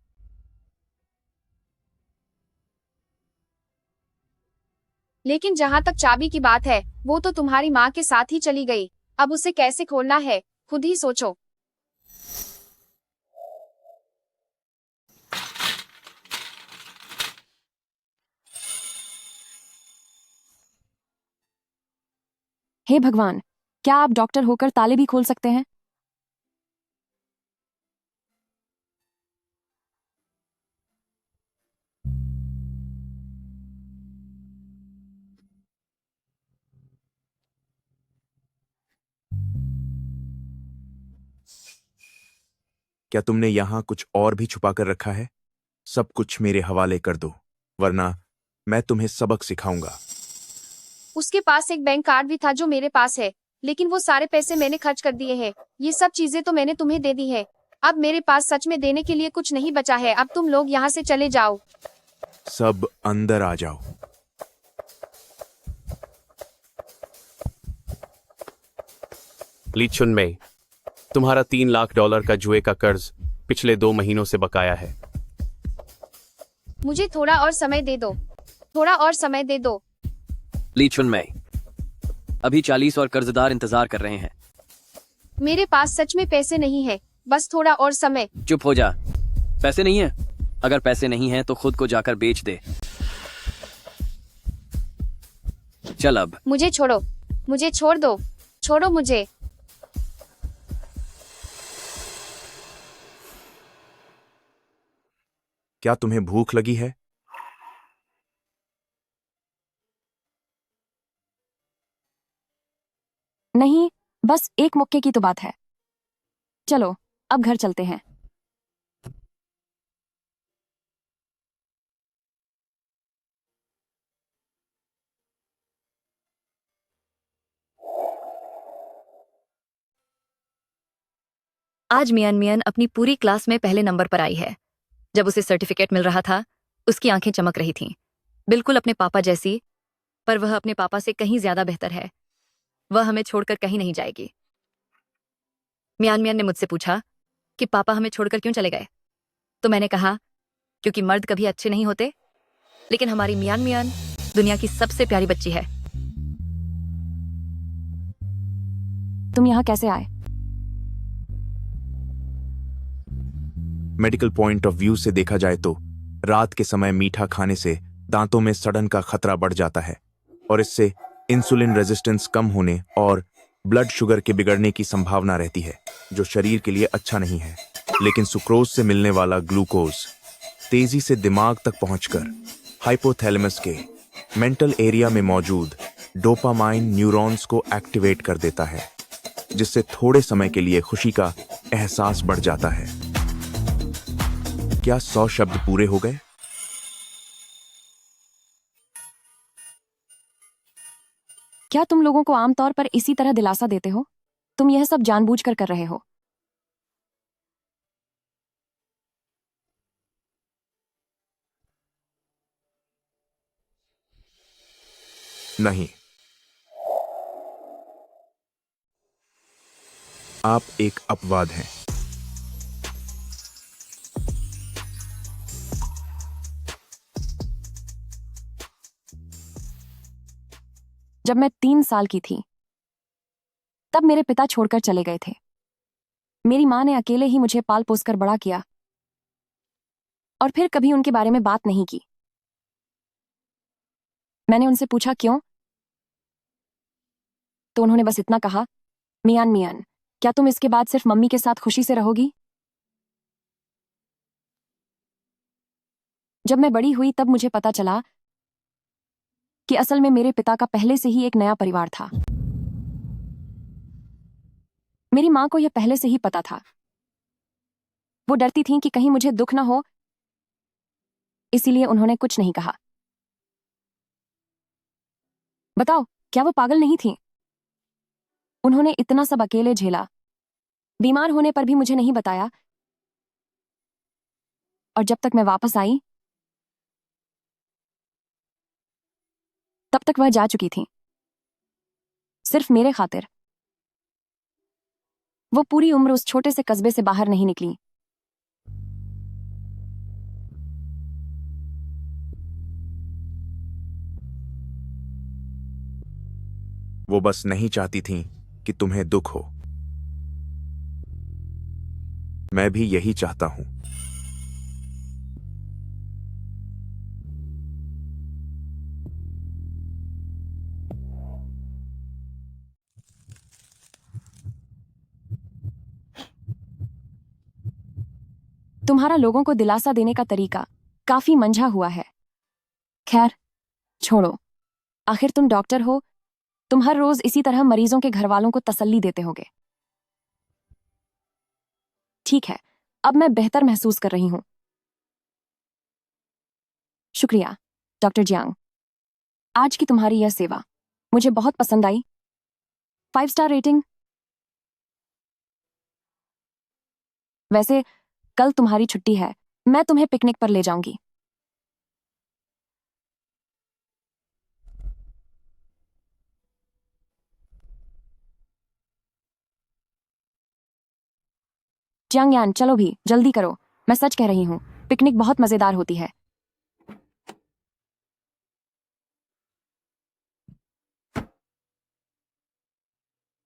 लेकिन जहाँ तक चाबी की बात है, वो तो तुम्हारी माँ के साथ ही चली गई। अब उसे कैसे खोलना है, खुद ही सोचो। हे भगवान, क्या आप डॉक्टर होकर ताले भी खोल सकते हैं? क्या तुमने यहां कुछ और भी छुपा कर रखा है? सब कुछ मेरे हवाले कर दो, वरना मैं तुम्हें सबक सिखाऊंगा। उसके पास एक बैंक कार्ड भी था जो मेरे पास है, लेकिन वो सारे पैसे मैंने खर्च कर दिए हैं। ये सब चीजें तो मैंने तुम्हें दे दी है। अब मेरे पास सच में देने के लिए कुछ नहीं बचा है। अब तुम लोग यहाँ से चले जाओ। सब अंदर आ जाओ। ली चुनमई, तुम्हारा $3 लाख का जुए का कर्ज पिछले 2 महीनों से बकाया है। मुझे थोड़ा और समय दे दो, थोड़ा और समय दे दो। ली चुनमई, अभी 40 और कर्जदार इंतजार कर रहे हैं। मेरे पास सच में पैसे नहीं है, बस थोड़ा और समय। चुप हो जा। पैसे नहीं है? अगर पैसे नहीं है तो खुद को जाकर बेच दे। चल अब। मुझे छोड़ो, मुझे छोड़ दो, छोड़ो मुझे। क्या तुम्हें भूख लगी है? नहीं, बस एक मुक्के की तो बात है। चलो अब घर चलते हैं। आज मियान मियान अपनी पूरी क्लास में पहले नंबर पर आई है। जब उसे सर्टिफिकेट मिल रहा था, उसकी आंखें चमक रही थीं, बिल्कुल अपने पापा जैसी। पर वह अपने पापा से कहीं ज्यादा बेहतर है। वह हमें छोड़कर कहीं नहीं जाएगी। मियान मियान ने मुझसे पूछा कि पापा हमें छोड़कर क्यों चले गए, तो मैंने कहा क्योंकि मर्द कभी अच्छे नहीं होते, लेकिन हमारी मियान मियान दुनिया की सबसे प्यारी बच्ची है। तुम यहाँ कैसे आए? मेडिकल पॉइंट ऑफ व्यू से देखा जाए तो रात के समय मीठा खाने से दांतों में सड़न का खतरा बढ़ जाता है और इससे इंसुलिन रेजिस्टेंस कम होने और ब्लड शुगर के बिगड़ने की संभावना रहती है, जो शरीर के लिए अच्छा नहीं है। लेकिन सुक्रोज से मिलने वाला ग्लूकोज तेजी से दिमाग तक पहुंचकर हाइपोथैलेमस के मेंटल एरिया में मौजूद डोपामाइन न्यूरॉन्स को एक्टिवेट कर देता है, जिससे थोड़े समय के लिए खुशी का एहसास बढ़ जाता है। क्या 100 शब्द पूरे हो गए? क्या तुम लोगों को आमतौर पर इसी तरह दिलासा देते हो? तुम यह सब जानबूझकर कर रहे हो। नहीं, आप एक अपवाद हैं। जब मैं 3 साल की थी तब मेरे पिता छोड़कर चले गए थे। मेरी माँ ने अकेले ही मुझे पाल पोस कर बड़ा किया और फिर कभी उनके बारे में बात नहीं की। मैंने उनसे पूछा क्यों, तो उन्होंने बस इतना कहा, मियान मियान, क्या तुम इसके बाद सिर्फ मम्मी के साथ खुशी से रहोगी? जब मैं बड़ी हुई तब मुझे पता चला कि असल में मेरे पिता का पहले से ही एक नया परिवार था। मेरी मां को यह पहले से ही पता था। वो डरती थीं कि कहीं मुझे दुख ना हो, इसीलिए उन्होंने कुछ नहीं कहा। बताओ, क्या वो पागल नहीं थीं? उन्होंने इतना सब अकेले झेला, बीमार होने पर भी मुझे नहीं बताया, और जब तक मैं वापस आई तब तक वह जा चुकी थी, सिर्फ मेरे खातिर। वो पूरी उम्र उस छोटे से कस्बे से बाहर नहीं निकली। वो बस नहीं चाहती थीं कि तुम्हें दुख हो। मैं भी यही चाहता हूं। तुम्हारा लोगों को दिलासा देने का तरीका काफी मंझा हुआ है। खैर, छोड़ो, आखिर तुम डॉक्टर हो, तुम हर रोज इसी तरह मरीजों के घर वालों को तसल्ली देते होगे। ठीक है, अब मैं बेहतर महसूस कर रही हूं। शुक्रिया, डॉक्टर जियांग। आज की तुम्हारी यह सेवा मुझे बहुत पसंद आई। 5 स्टार रेटिंग। वैसे कल तुम्हारी छुट्टी है, मैं तुम्हें पिकनिक पर ले जाऊंगी। जियांग यान, चलो भी, जल्दी करो। मैं सच कह रही हूं, पिकनिक बहुत मजेदार होती है।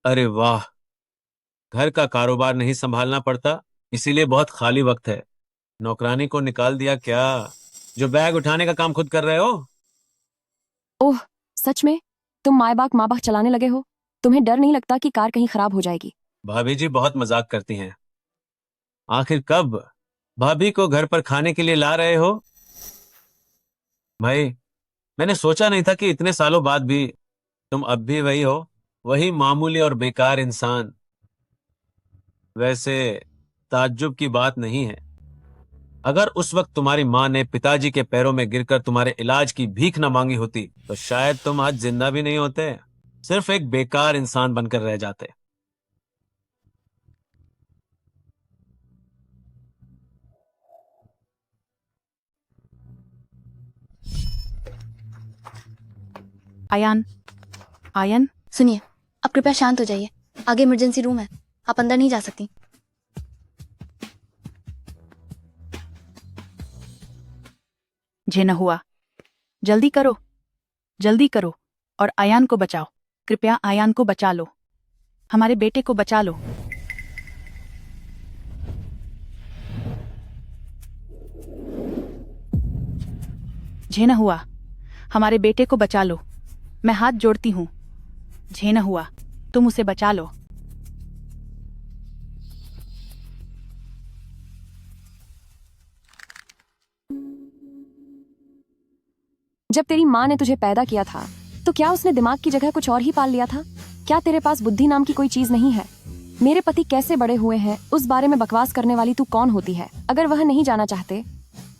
अरे वाह, घर का कारोबार नहीं संभालना पड़ता, इसीलिए बहुत खाली वक्त है। नौकरानी को निकाल दिया क्या, जो बैग उठाने का काम खुद कर रहे हो? ओह, सच में? तुम माँ बाप चलाने लगे हो? तुम्हें डर नहीं लगता कि कार कहीं खराब हो जाएगी? भाभी जी बहुत मजाक करती हैं। आखिर कब भाभी को घर पर खाने के लिए ला रहे हो? भाई, मैंने सोचा नहीं था कि इतने सालों बाद भी तुम अब भी वही हो, वही मामूली और बेकार इंसान। वैसे ताज्जुब की बात नहीं है, अगर उस वक्त तुम्हारी माँ ने पिताजी के पैरों में गिरकर तुम्हारे इलाज की भीख न मांगी होती तो शायद तुम आज जिंदा भी नहीं होते, सिर्फ एक बेकार इंसान बनकर रह जाते। आयान, आयन, सुनिए, आप कृपया शांत हो जाइए। आगे इमरजेंसी रूम है, आप अंदर नहीं जा सकती। जे न हुआ, जल्दी करो, जल्दी करो और आयान को बचाओ। कृपया आयान को बचा लो, हमारे बेटे को बचा लो। जे न हुआ, हमारे बेटे को बचा लो, मैं हाथ जोड़ती हूँ। जे न हुआ, तुम उसे बचा लो। जब तेरी माँ ने तुझे पैदा किया था तो तो क्या उसने दिमाग की जगह कुछ और ही पाल लिया था? क्या तेरे पास बुद्धि नाम की कोई चीज नहीं है? मेरे पति कैसे बड़े हुए हैं उस बारे में बकवास करने वाली तू कौन होती है? अगर वह नहीं जाना चाहते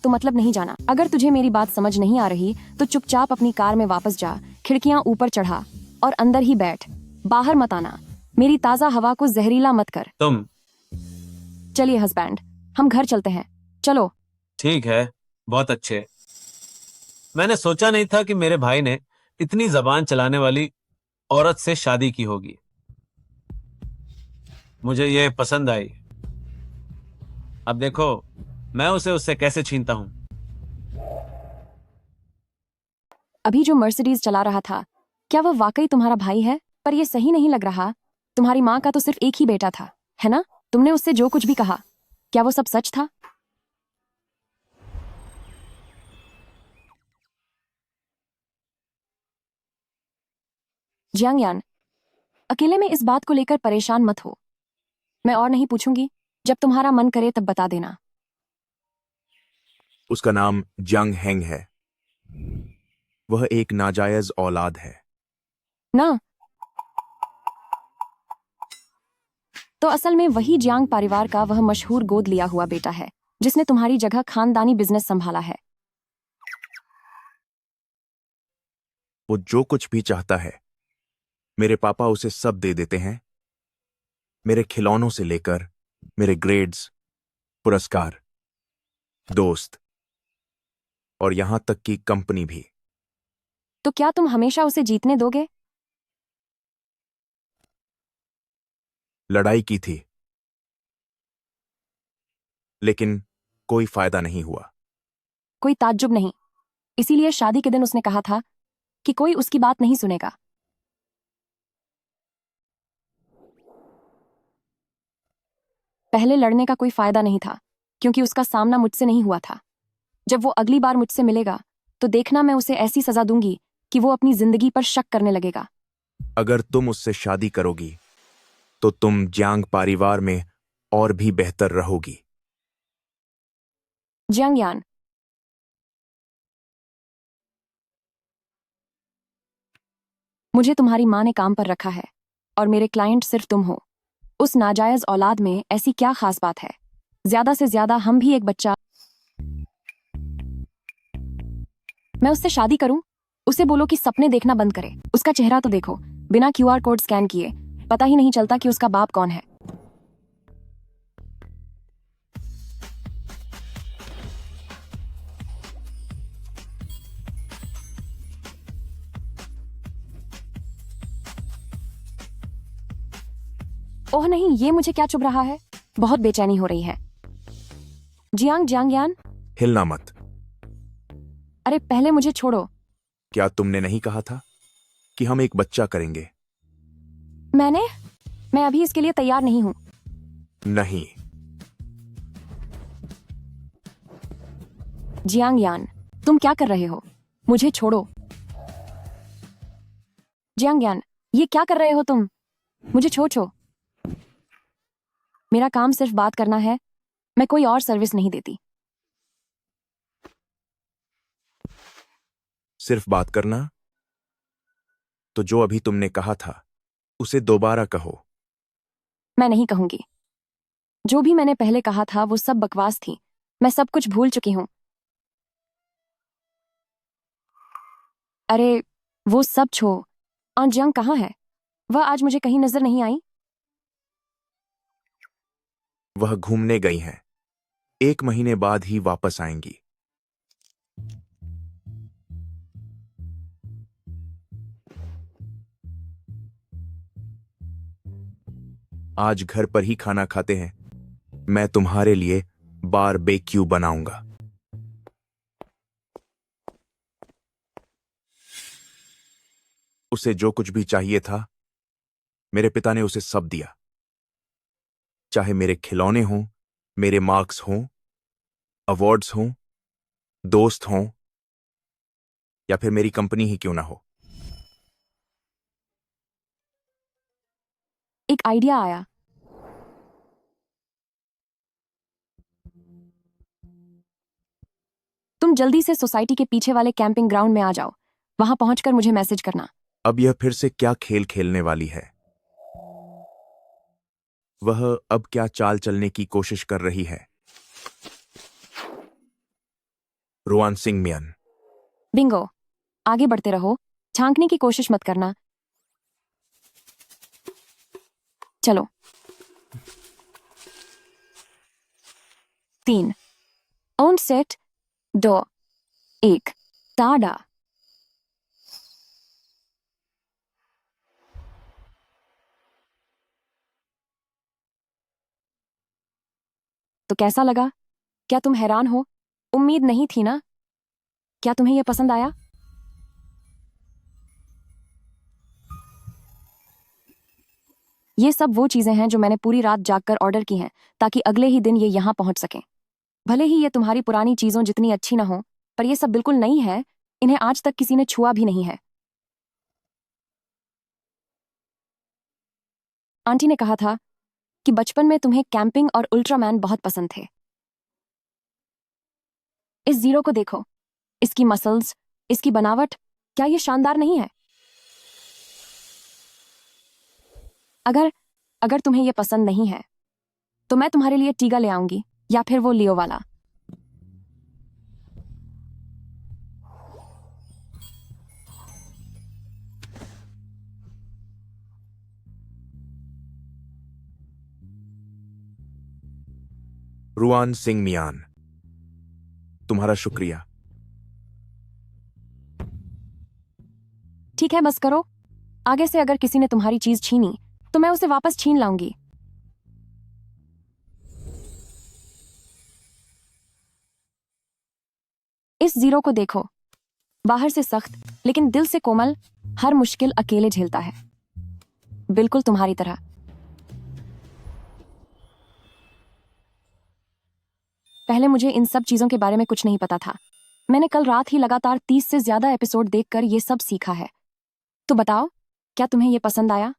तो मतलब नहीं जाना। अगर तुझे मेरी बात समझ नहीं आ रही तो चुपचाप अपनी कार में वापस जा, खिड़कियां ऊपर चढ़ा और अंदर ही बैठ, बाहर मत आना। मेरी ताजा हवा को जहरीला मत कर। तुम चलिए हस्बैंड, हम घर चलते हैं, चलो। ठीक है, बहुत अच्छे। मैंने सोचा नहीं था कि मेरे भाई ने इतनी जबान चलाने वाली औरत से शादी की होगी। मुझे ये पसंद आई। अब देखो मैं उसे उससे कैसे छीनता हूं। अभी जो मर्सिडीज चला रहा था, क्या वह वाकई तुम्हारा भाई है? पर यह सही नहीं लग रहा। तुम्हारी माँ का तो सिर्फ एक ही बेटा था, है ना? तुमने उससे जो कुछ भी कहा, क्या वो सब सच था? जियांगयान, अकेले में इस बात को लेकर परेशान मत हो। मैं और नहीं पूछूंगी, जब तुम्हारा मन करे तब बता देना। उसका नाम जंग हेंग है। वह एक नाजायज औलाद है ना? तो असल में वही जियांग परिवार का वह मशहूर गोद लिया हुआ बेटा है जिसने तुम्हारी जगह खानदानी बिजनेस संभाला है। वो जो कुछ भी चाहता है मेरे पापा उसे सब दे देते हैं। मेरे खिलौनों से लेकर मेरे ग्रेड्स, पुरस्कार, दोस्त और यहां तक कि कंपनी भी। तो क्या तुम हमेशा उसे जीतने दोगे? लड़ाई की थी लेकिन कोई फायदा नहीं हुआ। कोई ताज्जुब नहीं, इसीलिए शादी के दिन उसने कहा था कि कोई उसकी बात नहीं सुनेगा। पहले लड़ने का कोई फायदा नहीं था क्योंकि उसका सामना मुझसे नहीं हुआ था। जब वो अगली बार मुझसे मिलेगा तो देखना मैं उसे ऐसी सजा दूंगी कि वो अपनी जिंदगी पर शक करने लगेगा। अगर तुम उससे शादी करोगी तो तुम जियांग परिवार में और भी बेहतर रहोगी। जियांगयान, मुझे तुम्हारी माँ ने काम पर रखा है और मेरे क्लाइंट सिर्फ तुम हो। उस नाजायज औलाद में ऐसी क्या खास बात है? ज्यादा से ज्यादा हम भी एक बच्चा। मैं उससे शादी करूं? उसे बोलो कि सपने देखना बंद करे। उसका चेहरा तो देखो, बिना क्यूआर कोड स्कैन किए पता ही नहीं चलता कि उसका बाप कौन है। ओह नहीं, ये मुझे क्या चुभ रहा है? बहुत बेचैनी हो रही है। जियांगयान, हिलना मत। अरे पहले मुझे छोड़ो। क्या तुमने नहीं कहा था कि हम एक बच्चा करेंगे? मैं अभी इसके लिए तैयार नहीं हूं। नहीं। जियांगयान, तुम क्या कर रहे हो? मुझे छोड़ो। जियांगयान, ये क्या कर रहे हो तुम? मुझे छोड़ो। मेरा काम सिर्फ बात करना है, मैं कोई और सर्विस नहीं देती। सिर्फ बात करना? तो जो अभी तुमने कहा था उसे दोबारा कहो। मैं नहीं कहूंगी। जो भी मैंने पहले कहा था वो सब बकवास थी। मैं सब कुछ भूल चुकी हूं। अरे वो सब छोड़ो। और जियांग कहाँ है? वह आज मुझे कहीं नजर नहीं आई। वह घूमने गई हैं। 1 महीने बाद ही वापस आएंगी। आज घर पर ही खाना खाते हैं। मैं तुम्हारे लिए बारबेक्यू बनाऊंगा। उसे जो कुछ भी चाहिए था मेरे पिता ने उसे सब दिया। चाहे मेरे खिलौने हों, मेरे मार्क्स हों, अवार्ड्स हों, दोस्त हों या फिर मेरी कंपनी ही क्यों ना हो। एक आइडिया आया। तुम जल्दी से सोसाइटी के पीछे वाले कैंपिंग ग्राउंड में आ जाओ। वहां पहुंचकर मुझे मैसेज करना। अब यह फिर से क्या खेल खेलने वाली है? वह अब क्या चाल चलने की कोशिश कर रही है? रुआन सिंह मियान। बिंगो, आगे बढ़ते रहो, झांकने की कोशिश मत करना। चलो। 3 ओन सेट 2 1 टाडा। तो कैसा लगा? क्या तुम हैरान हो? उम्मीद नहीं थी ना? क्या तुम्हें यह पसंद आया? ये सब वो चीजें हैं जो मैंने पूरी रात जागकर ऑर्डर की हैं ताकि अगले ही दिन ये यहाँ पहुंच सकें। भले ही ये तुम्हारी पुरानी चीजों जितनी अच्छी ना हो, पर ये सब बिल्कुल नई है। इन्हें आज तक किसी ने छुआ भी नहीं है। आंटी ने कहा था कि बचपन में तुम्हें कैंपिंग और अल्ट्रामैन बहुत पसंद थे। इस जीरो को देखो, इसकी मसल्स, इसकी बनावट, क्या ये शानदार नहीं है? अगर तुम्हें यह पसंद नहीं है तो मैं तुम्हारे लिए टीगा ले आऊंगी, या फिर वो लियो वाला। रुआन सिंह मियान, तुम्हारा शुक्रिया। ठीक है, बस करो। आगे से अगर किसी ने तुम्हारी चीज छीनी तो मैं उसे वापस छीन लाऊंगी। इस जीरो को देखो, बाहर से सख्त लेकिन दिल से कोमल, हर मुश्किल अकेले झेलता है, बिल्कुल तुम्हारी तरह। पहले मुझे इन सब चीजों के बारे में कुछ नहीं पता था। मैंने कल रात ही लगातार 30 से ज्यादा एपिसोड देखकर ये सब सीखा है। तो बताओ, क्या तुम्हें ये पसंद आया?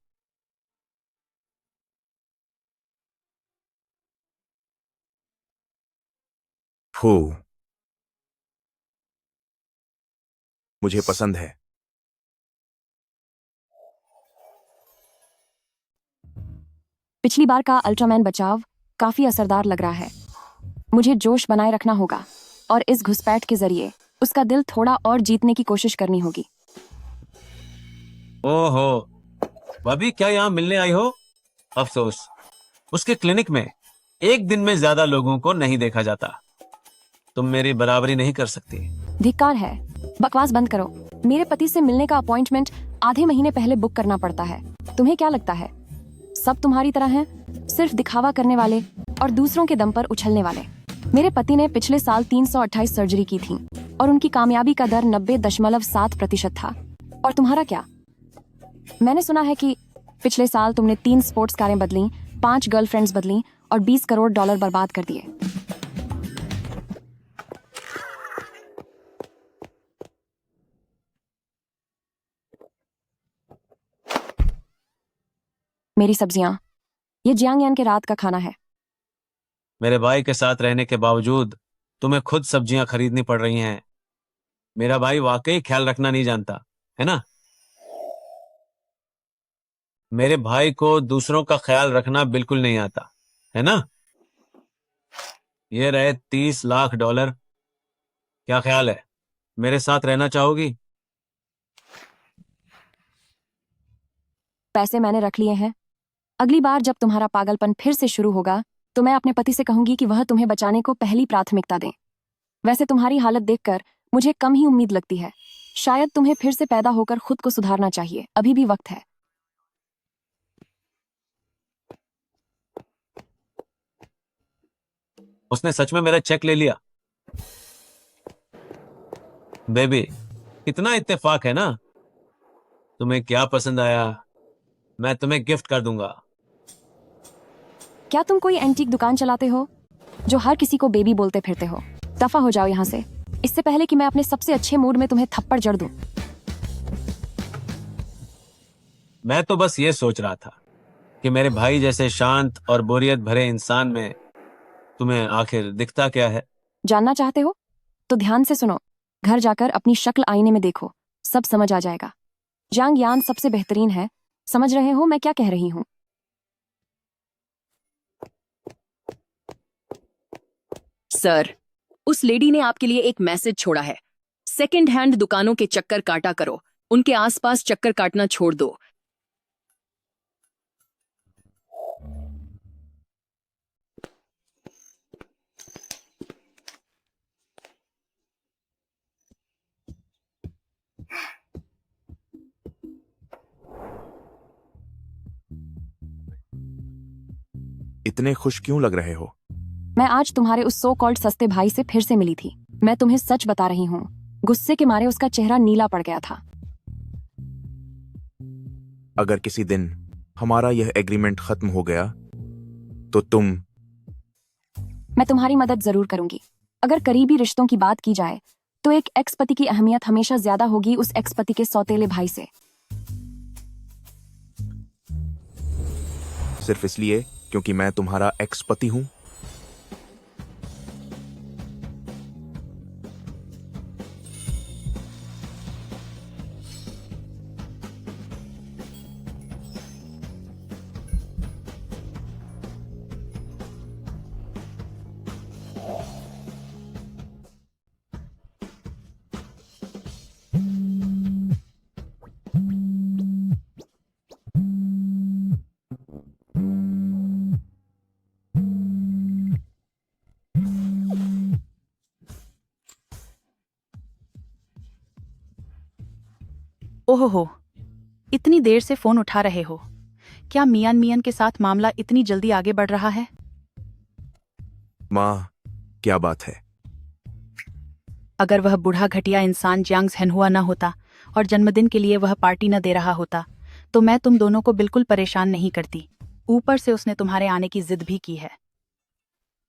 हो, मुझे पसंद है। पिछली बार का अल्ट्रामैन बचाव काफी असरदार लग रहा है। मुझे जोश बनाए रखना होगा और इस घुसपैठ के जरिए उसका दिल थोड़ा और जीतने की कोशिश करनी होगी। ओहो, भाभी क्या यहाँ मिलने आई हो? अफसोस, उसके क्लिनिक में एक दिन में ज्यादा लोगों को नहीं देखा जाता। तुम मेरी बराबरी नहीं कर सकती। धिक्कार है, बकवास बंद करो। मेरे पति से मिलने का अपॉइंटमेंट आधे महीने पहले बुक करना पड़ता है। तुम्हें क्या लगता है सब तुम्हारी तरह हैं, सिर्फ दिखावा करने वाले और दूसरों के दम पर उछलने वाले? मेरे पति ने पिछले साल 328 सर्जरी की थी और उनकी कामयाबी का दर 90.7% था। और तुम्हारा क्या? मैंने सुना है कि पिछले साल तुमने 3 स्पोर्ट्स कारें बदली, 5 गर्लफ्रेंड्स बदली और $20 करोड़ बर्बाद कर दिए। मेरी सब्जियां, ये जियांगयान के रात का खाना है। मेरे भाई के साथ रहने के बावजूद तुम्हें खुद सब्जियां खरीदनी पड़ रही हैं। मेरा भाई वाकई ख्याल रखना नहीं जानता, है ना? मेरे भाई को दूसरों का ख्याल रखना बिल्कुल नहीं आता, है ना? ये रहे $30 लाख। क्या ख्याल है, मेरे साथ रहना चाहोगी? पैसे मैंने रख लिए हैं। अगली बार जब तुम्हारा पागलपन फिर से शुरू होगा तो मैं अपने पति से कहूंगी कि वह तुम्हें बचाने को पहली प्राथमिकता दें। वैसे तुम्हारी हालत देखकर मुझे कम ही उम्मीद लगती है। शायद तुम्हें फिर से पैदा होकर खुद को सुधारना चाहिए, अभी भी वक्त है। उसने सच में मेरा चेक ले लिया। बेबी, कितना इत्तेफाक है ना? तुम्हें क्या पसंद आया, मैं तुम्हें गिफ्ट कर दूंगा। क्या तुम कोई एंटीक दुकान चलाते हो जो हर किसी को बेबी बोलते फिरते हो? दफा हो जाओ यहाँ से, इससे पहले कि मैं अपने सबसे अच्छे मूड में तुम्हें थप्पड़ जड़ दूं। मैं तो बस ये सोच रहा था कि मेरे भाई जैसे शांत और बोरियत भरे इंसान में तुम्हें आखिर दिखता क्या है? जानना चाहते हो तो ध्यान से सुनो। घर जाकर अपनी शक्ल आईने में देखो, सब समझ आ जाएगा। जियांग यान सबसे बेहतरीन है। समझ रहे हो मैं क्या कह रही हूँ? सर, उस लेडी ने आपके लिए एक मैसेज छोड़ा है। सेकंड हैंड दुकानों के चक्कर काटा करो, उनके आसपास चक्कर काटना छोड़ दो। इतने खुश क्यों लग रहे हो? मैं आज तुम्हारे उस सो कॉल्ड सस्ते भाई से फिर से मिली थी। मैं तुम्हें सच बता रही हूँ, गुस्से के मारे उसका चेहरा नीला पड़ गया था। अगर किसी दिन हमारा यह एग्रीमेंट खत्म हो गया तो तुम। मैं तुम्हारी मदद जरूर करूंगी। अगर करीबी रिश्तों की बात की जाए तो एक एक्स पति की अहमियत हमेशा ज्यादा होगी उस एक्स पति के सौतेले भाई से। सिर्फ इसलिए क्योंकि मैं तुम्हारा एक्स पति हूं? ओहो, इतनी देर से फोन उठा रहे हो। क्या मियान मियान के साथ मामला इतनी जल्दी आगे बढ़ रहा है? माँ, क्या बात है? अगर वह बूढ़ा घटिया इंसान जियांग झेनहुआ न होता और जन्मदिन के लिए वह पार्टी न दे रहा होता तो मैं तुम दोनों को बिल्कुल परेशान नहीं करती। ऊपर से उसने तुम्हारे आने की जिद भी की है,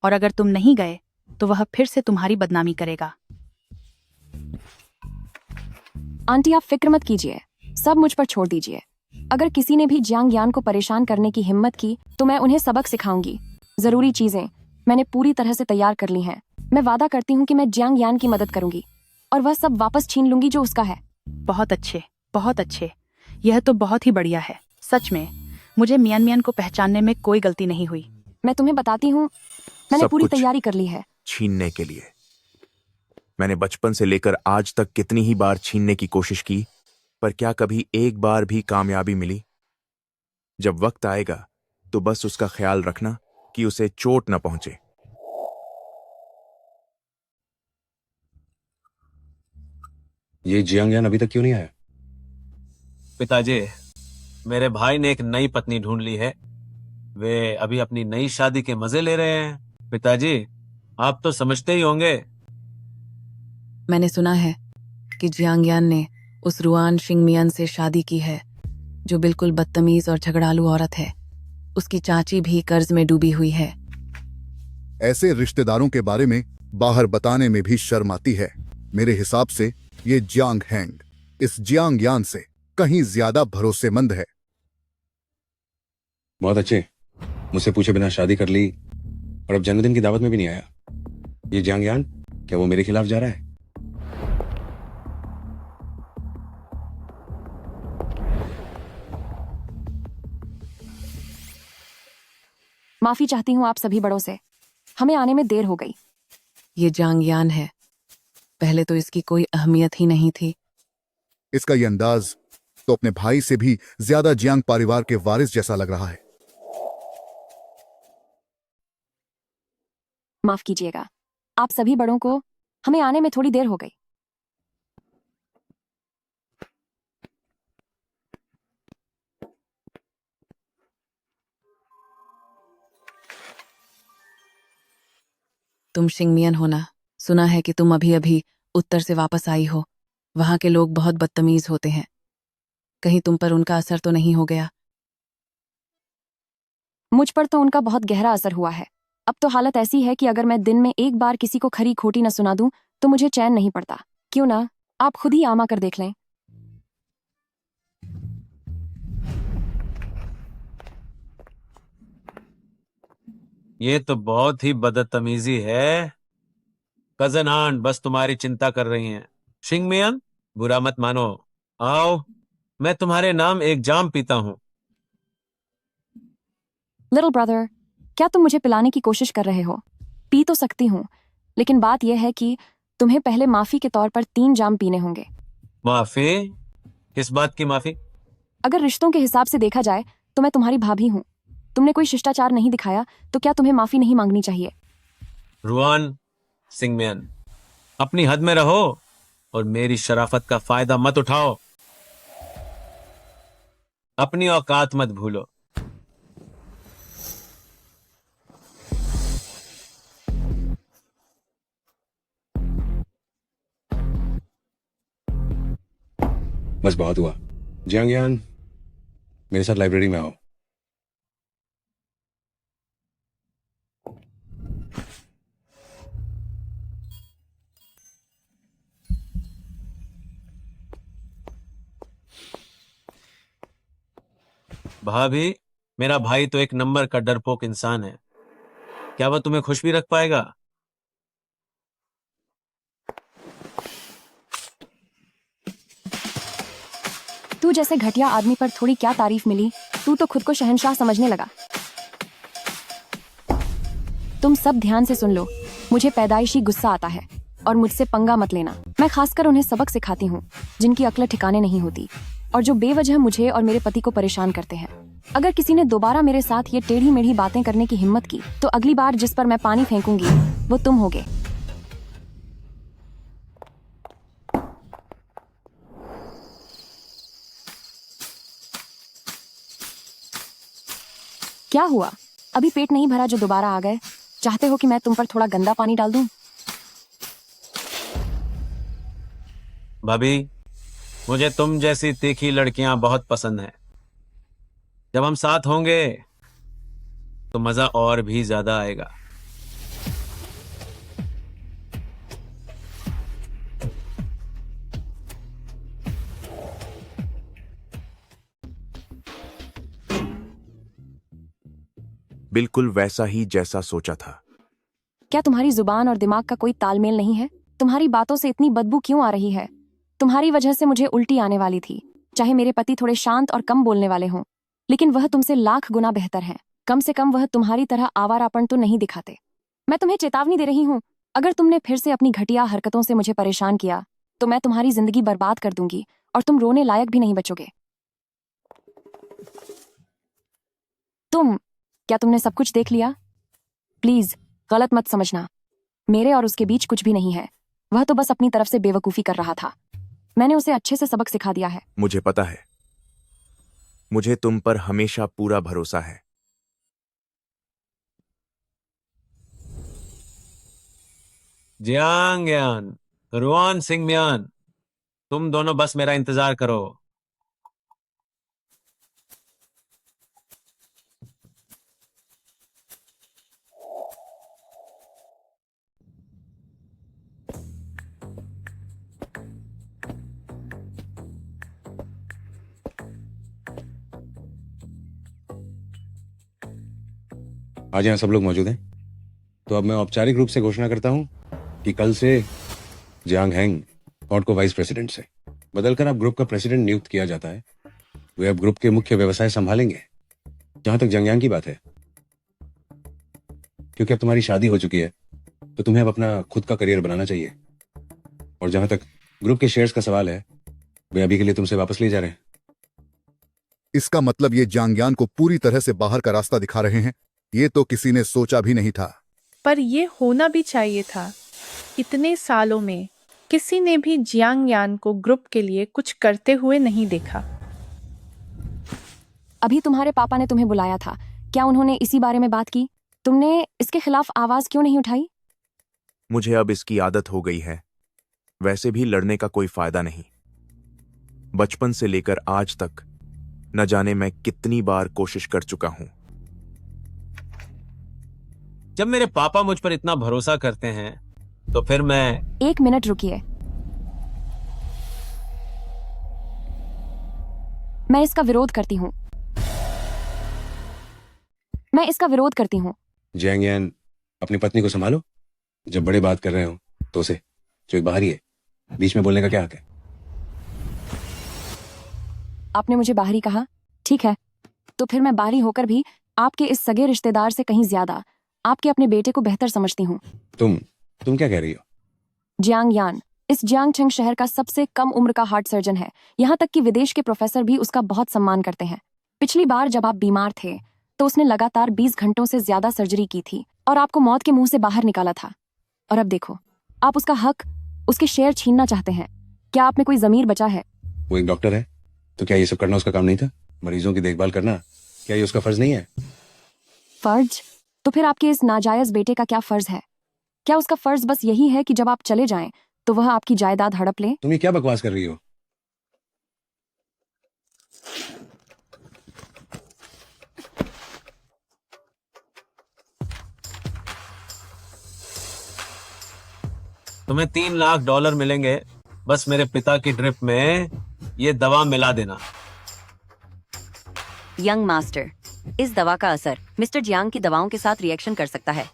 और अगर तुम नहीं गए तो वह फिर से तुम्हारी बदनामी करेगा। आंटी आप फिक्र मत कीजिए, सब मुझ पर छोड़ दीजिए। अगर किसी ने भी जियांग यान को परेशान करने की हिम्मत की तो मैं उन्हें सबक सिखाऊंगी। जरूरी चीजें मैंने पूरी तरह से तैयार कर ली हैं। मैं वादा करती हूँ कि मैं जियांग यान की मदद करूंगी और वह सब वापस छीन लूंगी जो उसका है। बहुत अच्छे, बहुत अच्छे। यह तो बहुत ही बढ़िया है। सच में मुझे मियान मियान को पहचानने में कोई गलती नहीं हुई। मैं तुम्हें बताती हूँ, मैंने सब पूरी कुछ तैयारी कर ली है। छीनने के लिए मैंने बचपन से लेकर आज तक कितनी ही बार छीनने की कोशिश की, पर क्या कभी एक बार भी कामयाबी मिली? जब वक्त आएगा तो बस उसका ख्याल रखना कि उसे चोट न पहुंचे। ये जियांग यान अभी तक क्यों नहीं आया? पिताजी, मेरे भाई ने एक नई पत्नी ढूंढ ली है। वे अभी अपनी नई शादी के मजे ले रहे हैं। पिताजी, आप तो समझते ही होंगे। मैंने सुना है कि जियांग यान ने उस रुआन शिंगमियन से शादी की है, जो बिल्कुल बदतमीज और झगड़ालू औरत है। उसकी चाची भी कर्ज में डूबी हुई है। ऐसे रिश्तेदारों के बारे में बाहर बताने में भी शर्म आती है। मेरे हिसाब से ये जियांग हैंग इस जियांग यान से कहीं ज्यादा भरोसेमंद है। बहुत अच्छे, मुझसे पूछे बिना शादी कर ली और अब जन्मदिन की दावत में भी नहीं आया। ये जियांग यान, क्या वो मेरे खिलाफ जा रहा है? माफी चाहती हूँ आप सभी बड़ों से, हमें आने में देर हो गई। ये जियांग यान है, पहले तो इसकी कोई अहमियत ही नहीं थी। इसका ये अंदाज तो अपने भाई से भी ज्यादा जियांग परिवार के वारिस जैसा लग रहा है। माफ कीजिएगा आप सभी बड़ों को, हमें आने में थोड़ी देर हो गई। तुम शिंगमियन हो ना? सुना है कि तुम अभी अभी उत्तर से वापस आई हो। वहां के लोग बहुत बदतमीज होते हैं। कहीं तुम पर उनका असर तो नहीं हो गया? मुझ पर तो उनका बहुत गहरा असर हुआ है। अब तो हालत ऐसी है कि अगर मैं दिन में एक बार किसी को खरी खोटी न सुना दूं तो मुझे चैन नहीं पड़ता। क्यों ना आप खुद ही आमा कर देख लें। ये तो बहुत ही बदतमीजी है। कजन आंट बस तुम्हारी चिंता कर रही हैं। शिंगमियन, बुरा मत मानो। आओ, मैं तुम्हारे नाम एक जाम पीता हूँ। लिटिल ब्रदर, क्या तुम मुझे पिलाने की कोशिश कर रहे हो? पी तो सकती हूँ, लेकिन बात यह है कि तुम्हें पहले माफी के तौर पर 3 जाम पीने होंगे। माफी? किस बात की माफी? अगर रिश्तों के हिसाब से देखा जाए तो मैं तुम्हारी भाभी हूँ। तुमने कोई शिष्टाचार नहीं दिखाया तो क्या तुम्हें माफी नहीं मांगनी चाहिए? रुआन सिंगमियन, अपनी हद में रहो और मेरी शराफत का फायदा मत उठाओ। अपनी औकात मत भूलो। बस बहुत हुआ। जियांग, मेरे साथ लाइब्रेरी में आओ। भाभी, मेरा भाई तो एक नंबर का डरपोक इंसान है। क्या वह तुम्हें खुश भी रख पाएगा? तू जैसे घटिया आदमी पर थोड़ी क्या तारीफ मिली, तू तो खुद को शहंशाह समझने लगा। तुम सब ध्यान से सुन लो, मुझे पैदाइशी गुस्सा आता है और मुझसे पंगा मत लेना। मैं खासकर उन्हें सबक सिखाती हूँ जिनकी अक्ल ठिकाने नहीं होती और जो बेवजह मुझे और मेरे पति को परेशान करते हैं। अगर किसी ने दोबारा मेरे साथ ये टेढ़ी मेढ़ी बातें करने की हिम्मत की तो अगली बार जिस पर मैं पानी फेंकूंगी वो तुम होगे। क्या हुआ? अभी पेट नहीं भरा जो दोबारा आ गए? चाहते हो कि मैं तुम पर थोड़ा गंदा पानी डाल दूं? भाभी, मुझे तुम जैसी तीखी लड़कियां बहुत पसंद हैं। जब हम साथ होंगे तो मजा और भी ज्यादा आएगा। बिल्कुल वैसा ही जैसा सोचा था। क्या तुम्हारी जुबान और दिमाग का कोई तालमेल नहीं है? तुम्हारी बातों से इतनी बदबू क्यों आ रही है? तुम्हारी वजह से मुझे उल्टी आने वाली थी। चाहे मेरे पति थोड़े शांत और कम बोलने वाले हों, लेकिन वह तुमसे लाख गुना बेहतर हैं। कम से कम वह तुम्हारी तरह आवारापन तो नहीं दिखाते। मैं तुम्हें चेतावनी दे रही हूँ, अगर तुमने फिर से अपनी घटिया हरकतों से मुझे परेशान किया तो मैं तुम्हारी जिंदगी बर्बाद कर दूंगी और तुम रोने लायक भी नहीं बचोगे। क्या तुमने सब कुछ देख लिया? प्लीज गलत मत समझना, मेरे और उसके बीच कुछ भी नहीं है। वह तो बस अपनी तरफ से बेवकूफी कर रहा था। मैंने उसे अच्छे से सबक सिखा दिया है। मुझे पता है, मुझे तुम पर हमेशा पूरा भरोसा है। जियांग, रुआन सिंगमियन, तुम दोनों बस मेरा इंतजार करो। आज यहाँ सब लोग मौजूद हैं, तो अब मैं औपचारिक रूप से घोषणा करता हूँ कि कल से जियांग हैंग कोर्ट को वाइस प्रेसिडेंट से बदलकर अब ग्रुप का प्रेसिडेंट नियुक्त किया जाता है। वे अब ग्रुप के मुख्य व्यवसाय संभालेंगे। जहां तक जंगयांग की बात है, क्योंकि अब तुम्हारी शादी हो चुकी है तो तुम्हें अब अपना खुद का करियर बनाना चाहिए। और जहां तक ग्रुप के शेयर्स का सवाल है, वे अभी के लिए तुमसे वापस लिए जा रहे हैं। इसका मतलब ये जांगयान को पूरी तरह से बाहर का रास्ता दिखा रहे हैं। ये तो किसी ने सोचा भी नहीं था। पर ये होना भी चाहिए था। इतने सालों में किसी ने भी जियांग यान को ग्रुप के लिए कुछ करते हुए नहीं देखा। अभी तुम्हारे पापा ने तुम्हें बुलाया था, क्या उन्होंने इसी बारे में बात की? तुमने इसके खिलाफ आवाज क्यों नहीं उठाई? मुझे अब इसकी आदत हो गई है। वैसे भी लड़ने का कोई फायदा नहीं। बचपन से लेकर आज तक न जाने मैं कितनी बार कोशिश कर चुका हूं। जब मेरे पापा मुझ पर इतना भरोसा करते हैं तो फिर मैं... 1 मिनट रुकिए। मैं इसका विरोध करती हूँ। मैं इसका विरोध करती हूँ। जियांग, अपनी पत्नी को संभालो। जब बड़े बात कर रहे हो तो उसे जो बाहर ही है, बीच में बोलने का क्या हक है? आपने मुझे बाहरी कहा? ठीक है, तो फिर मैं बाहरी होकर भी आपके इस सगे रिश्तेदार से कहीं ज्यादा आपके अपने बेटे को बेहतर समझती हूँ। तुम क्या कह रही हो? जियांग यान इस जियांगछेंग शहर का सबसे कम उम्र का हार्ट सर्जन है। यहाँ तक कि विदेश के प्रोफेसर भी उसका बहुत सम्मान करते हैं। पिछली बार जब आप बीमार थे तो उसने लगातार 20 घंटों से ज्यादा सर्जरी की थी और आपको मौत के मुंह से बाहर निकाला था। और अब देखो, आप उसका हक, उसके शेयर छीनना चाहते हैं। क्या आप में कोई जमीर बचा है? वो एक डॉक्टर है, तो क्या ये सब करना उसका काम नहीं था? मरीजों की देखभाल करना क्या ये उसका फर्ज नहीं है? फर्ज? तो फिर आपके इस नाजायज बेटे का क्या फर्ज है? क्या उसका फर्ज बस यही है कि जब आप चले जाएं तो वह आपकी जायदाद हड़प ले? तुम ये क्या बकवास कर रही हो? तुम्हें $3 लाख मिलेंगे, बस मेरे पिता की ड्रिप में ये दवा मिला देना। यंग मास्टर, इस दवा का असर मिस्टर जियांग की दवाओं के साथ रिएक्शन कर सकता है।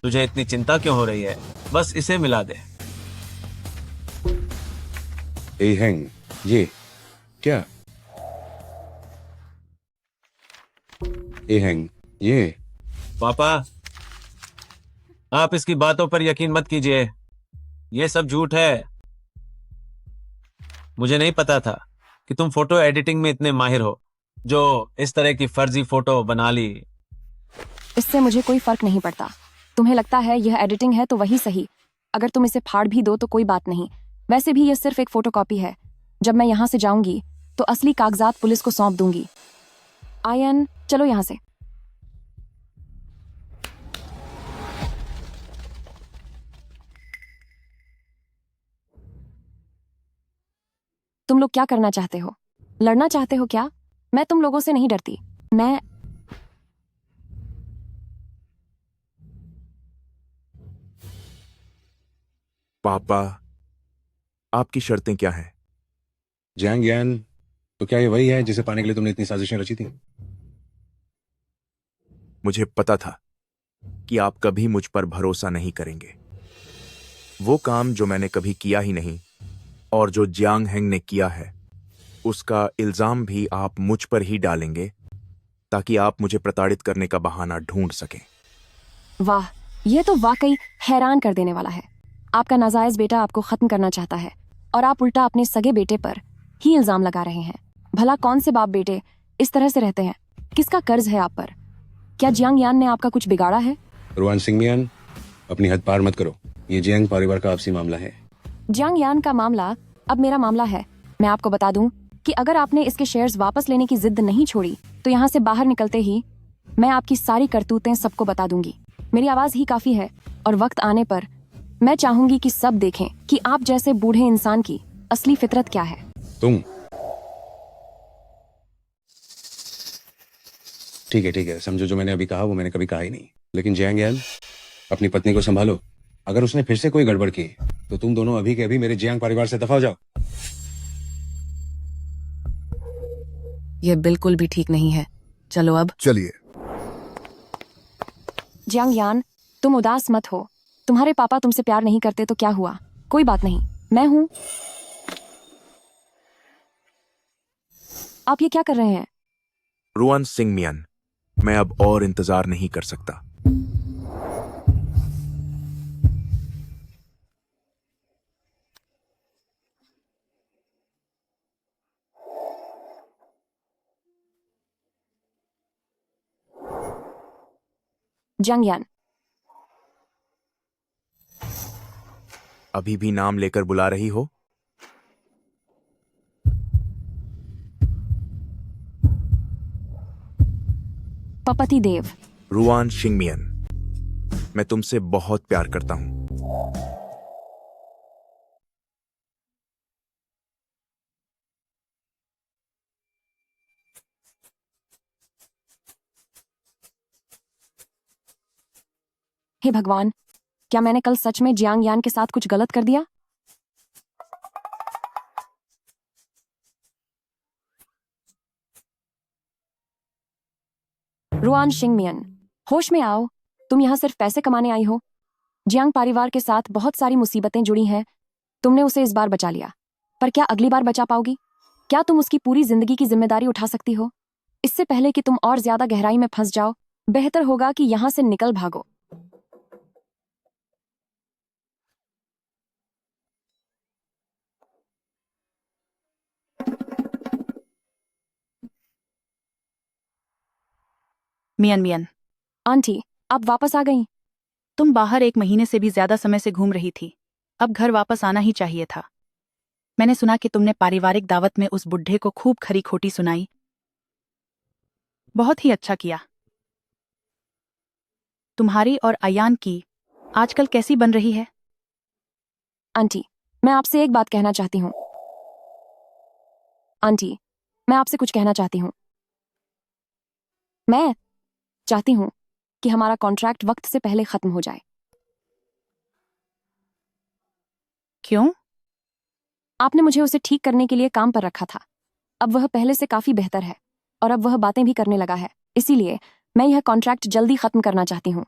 तुझे इतनी चिंता क्यों हो रही है? बस इसे मिला दे। ए हैंग, ये क्या? ए हैंग, ये पापा, आप इसकी बातों पर यकीन मत कीजिए, ये सब झूठ है। मुझे नहीं पता था कि तुम फोटो एडिटिंग में इतने माहिर हो, जो इस तरह की फर्जी फोटो बना ली। इससे मुझे कोई फर्क नहीं पड़ता। तुम्हें लगता है यह एडिटिंग है तो वही सही। अगर तुम इसे फाड़ भी दो तो कोई बात नहीं। वैसे भी यह सिर्फ एक फोटोकॉपी है। जब मैं यहाँ से जाऊंगी तो असली कागजात पुलिस को सौंप दूंगी। आयन, चलो यहाँ से। तुम लोग क्या करना चाहते हो? लड़ना चाहते हो क्या? मैं तुम लोगों से नहीं डरती। मैं पापा, आपकी शर्तें क्या हैं? जियांग यान, तो क्या ये वही है जिसे पाने के लिए तुमने इतनी साजिशें रची थी? मुझे पता था कि आप कभी मुझ पर भरोसा नहीं करेंगे। वो काम जो मैंने कभी किया ही नहीं और जो जियांग हेंग ने किया है, उसका इल्जाम भी आप मुझ पर ही डालेंगे ताकि आप मुझे प्रताड़ित करने का बहाना ढूंढ सकें। वाह, यह तो वाकई हैरान कर देने वाला है। आपका नाजायज बेटा आपको खत्म करना चाहता है और आप उल्टा अपने सगे बेटे पर ही इल्जाम लगा रहे हैं। भला कौन से बाप बेटे इस तरह से रहते हैं? किसका कर्ज है आप पर? क्या जियांग यान ने आपका कुछ बिगाड़ा है? रुआन सिंह मियान, अपनी हद पार मत करो। ये जियांग परिवार का आपसी मामला है। जियांग यान का मामला अब मेरा मामला है। मैं आपको बता दूं कि अगर आपने इसके शेयर्स वापस लेने की जिद नहीं छोड़ी तो यहाँ से बाहर निकलते ही मैं आपकी सारी करतूतें सबको बता दूंगी। मेरी आवाज ही काफी है और वक्त आने पर मैं चाहूंगी कि सब देखें कि आप जैसे बूढ़े इंसान की असली फितरत क्या है। तुम ठीक है, समझो जो मैंने अभी कहा वो मैंने कभी कहा ही नहीं। लेकिन जियांग यान, अपनी पत्नी को संभालो। अगर उसने फिर से कोई गड़बड़ की तो तुम दोनों अभी के अभी मेरे जियांग परिवार से दफा हो जाओ। यह बिल्कुल भी ठीक नहीं है। चलो अब चलिए। जियांग यान, तुम उदास मत हो। तुम्हारे पापा तुमसे प्यार नहीं करते तो क्या हुआ? कोई बात नहीं, मैं हूं। आप ये क्या कर रहे हैं? रुआन सिंह मियान, मैं अब और इंतजार नहीं कर सकता। जियांग यान, अभी भी नाम लेकर बुला रही हो? पपति देव। रुआन शिंगमियन, मैं तुमसे बहुत प्यार करता हूं। हे भगवान, क्या मैंने कल सच में जियांग यान के साथ कुछ गलत कर दिया? रुआन शिंगमियन, होश में आओ। तुम यहाँ सिर्फ पैसे कमाने आई हो। जियांग परिवार के साथ बहुत सारी मुसीबतें जुड़ी हैं। तुमने उसे इस बार बचा लिया, पर क्या अगली बार बचा पाओगी? क्या तुम उसकी पूरी जिंदगी की जिम्मेदारी उठा सकती हो? इससे पहले कि तुम और ज्यादा गहराई में फंस जाओ, बेहतर होगा कि यहां से निकल भागो। मियन मियन, आंटी, आप वापस आ गई? तुम बाहर 1 महीने से भी ज्यादा समय से घूम रही थी। अब घर वापस आना ही चाहिए था। मैंने सुना कि तुमने पारिवारिक दावत में उस बुढ़े को खूब खरी खोटी सुनाई। बहुत ही अच्छा किया। तुम्हारी और अयान की आजकल कैसी बन रही है? आंटी, मैं आपसे एक बात कहना चाहती हूँ। आंटी, मैं आपसे कुछ कहना चाहती हूँ। मैं चाहती हूँ कि हमारा कॉन्ट्रैक्ट वक्त से पहले खत्म हो जाए। क्यों? आपने मुझे उसे ठीक करने के लिए काम पर रखा था। अब वह पहले से काफी बेहतर है और अब वह बातें भी करने लगा है। इसीलिए मैं यह कॉन्ट्रैक्ट जल्दी खत्म करना चाहती हूँ।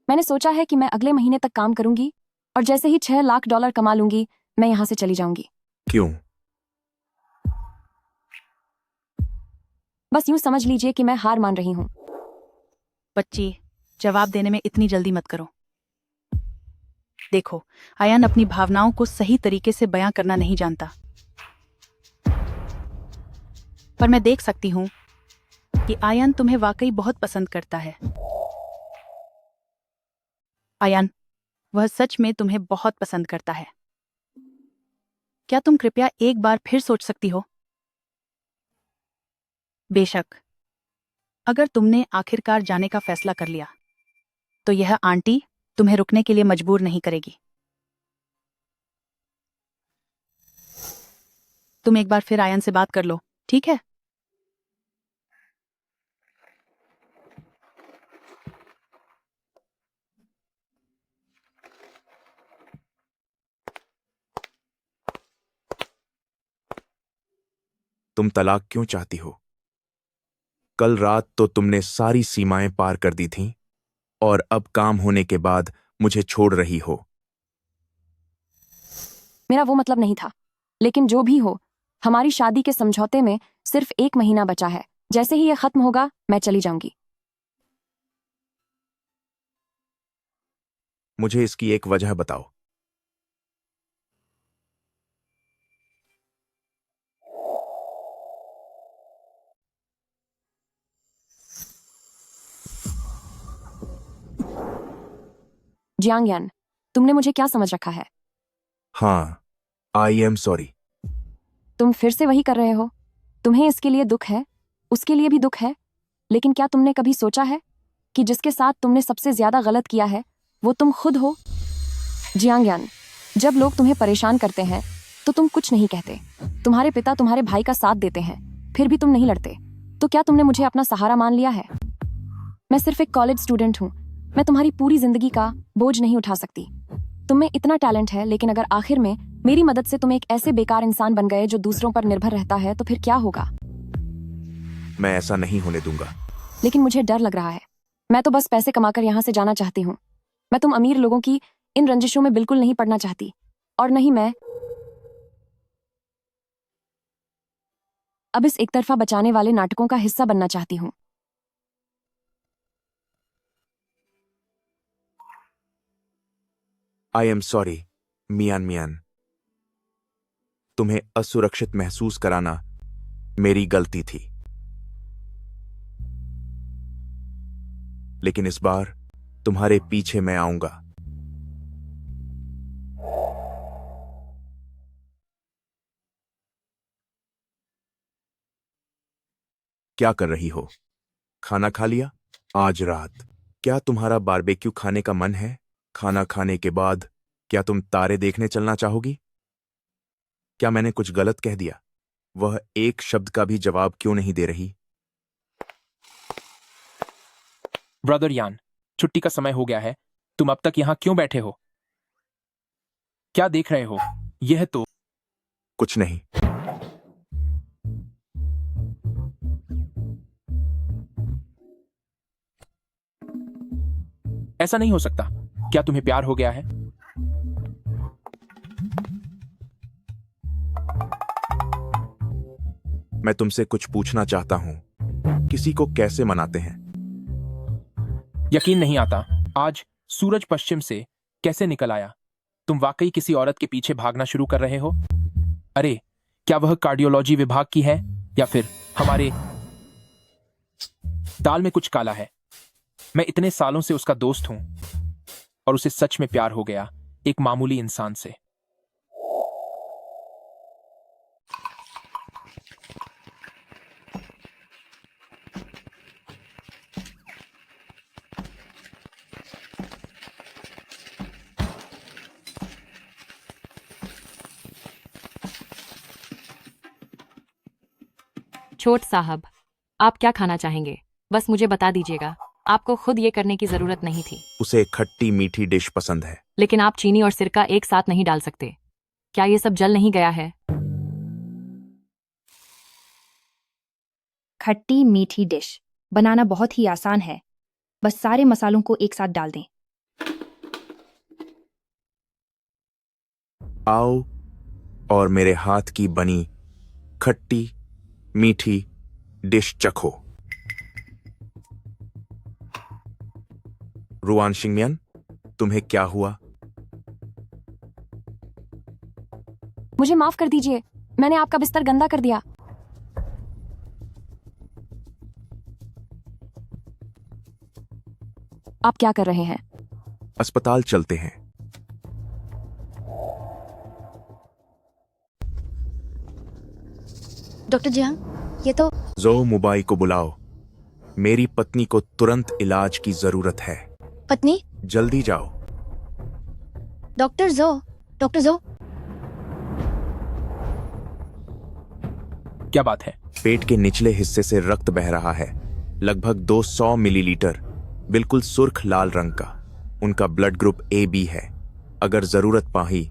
मैंने सोचा है कि मैं अगले महीने तक काम करूंगी और जैसे ही $6 लाख कमा लूंगी, मैं यहां से चली जाऊंगी। क्यों? बस यूं समझ लीजिए कि मैं हार मान रही हूँ। बच्ची, जवाब देने में इतनी जल्दी मत करो। देखो, आयान अपनी भावनाओं को सही तरीके से बयां करना नहीं जानता, पर मैं देख सकती हूं कि आयान तुम्हें वाकई बहुत पसंद करता है। आयान, वह सच में तुम्हें बहुत पसंद करता है। क्या तुम कृपया एक बार फिर सोच सकती हो? बेशक, अगर तुमने आखिरकार जाने का फैसला कर लिया, तो यह आंटी तुम्हें रुकने के लिए मजबूर नहीं करेगी। तुम एक बार फिर आयन से बात कर लो, ठीक है? तुम तलाक क्यों चाहती हो? कल रात तो तुमने सारी सीमाएं पार कर दी थीं और अब काम होने के बाद मुझे छोड़ रही हो। मेरा वो मतलब नहीं था, लेकिन जो भी हो, हमारी शादी के समझौते में सिर्फ 1 महीना बचा है। जैसे ही यह खत्म होगा, मैं चली जाऊंगी। मुझे इसकी एक वजह बताओ। जियांग, तुमने मुझे क्या समझ रखा है? हाँ, आई एम सॉरी। तुम फिर से वही कर रहे हो। तुम्हें इसके लिए दुख है, उसके लिए भी दुख है, लेकिन क्या तुमने कभी सोचा है कि जिसके साथ तुमने सबसे ज्यादा गलत किया है, वो तुम खुद हो? जियांग, जब लोग तुम्हें परेशान करते हैं तो तुम कुछ नहीं कहते। तुम्हारे पिता तुम्हारे भाई का साथ देते हैं, फिर भी तुम नहीं लड़ते। तो क्या तुमने मुझे अपना सहारा मान लिया है? मैं सिर्फ एक कॉलेज स्टूडेंट हूँ। मैं तुम्हारी पूरी जिंदगी का बोझ नहीं उठा सकती। तुम में इतना टैलेंट है, लेकिन अगर आखिर में मेरी मदद से तुम एक ऐसे बेकार इंसान बन गए जो दूसरों पर निर्भर रहता है, तो फिर क्या होगा? मैं ऐसा नहीं होने दूंगा। लेकिन मुझे डर लग रहा है। मैं तो बस पैसे कमाकर यहाँ से जाना चाहती हूँ। मैं तुम अमीर लोगों की इन रंजिशों में बिल्कुल नहीं पड़ना चाहती, और नहीं मैं अब इस एक तरफा बचाने वाले नाटकों का हिस्सा बनना चाहती हूँ। I am sorry Mian. तुम्हें असुरक्षित महसूस कराना मेरी गलती थी, लेकिन इस बार तुम्हारे पीछे मैं आऊंगा। क्या कर रही हो? खाना खा लिया? आज रात क्या तुम्हारा बारबेक्यू खाने का मन है? खाना खाने के बाद क्या तुम तारे देखने चलना चाहोगी? क्या मैंने कुछ गलत कह दिया? वह एक शब्द का भी जवाब क्यों नहीं दे रही? ब्रदर यान, छुट्टी का समय हो गया है। तुम अब तक यहाँ क्यों बैठे हो? क्या देख रहे हो? यह तो कुछ नहीं। ऐसा नहीं हो सकता। क्या तुम्हें प्यार हो गया है? मैं तुमसे कुछ पूछना चाहता हूँ। किसी को कैसे मनाते हैं? यकीन नहीं आता, आज सूरज पश्चिम से कैसे निकल आया। तुम वाकई किसी औरत के पीछे भागना शुरू कर रहे हो? अरे, क्या वह कार्डियोलॉजी विभाग की है या फिर हमारे दाल में कुछ काला है? मैं इतने सालों से उसका दोस्त हूं और उसे सच में प्यार हो गया एक मामूली इंसान से। छोट साहब, आप क्या खाना चाहेंगे? बस मुझे बता दीजिएगा। आपको खुद ये करने की जरूरत नहीं थी। उसे खट्टी मीठी डिश पसंद है। लेकिन आप चीनी और सिरका एक साथ नहीं डाल सकते। क्या ये सब जल नहीं गया है? खट्टी मीठी डिश बनाना बहुत ही आसान है। बस सारे मसालों को एक साथ डाल दें। आओ और मेरे हाथ की बनी खट्टी मीठी डिश चखो। रुआन शिंगमियान, तुम्हें क्या हुआ? मुझे माफ कर दीजिए, मैंने आपका बिस्तर गंदा कर दिया। आप क्या कर रहे हैं? अस्पताल चलते हैं। डॉक्टर जियांग, ये तो जो मुबाई को बुलाओ। मेरी पत्नी को तुरंत इलाज की जरूरत है। पत्नी? जल्दी जाओ। डॉक्टर जो क्या बात है? पेट के निचले हिस्से से रक्त बह रहा है, लगभग 200 मिलीलीटर, बिल्कुल सुर्ख लाल रंग का। उनका ब्लड ग्रुप AB है। अगर जरूरत पाही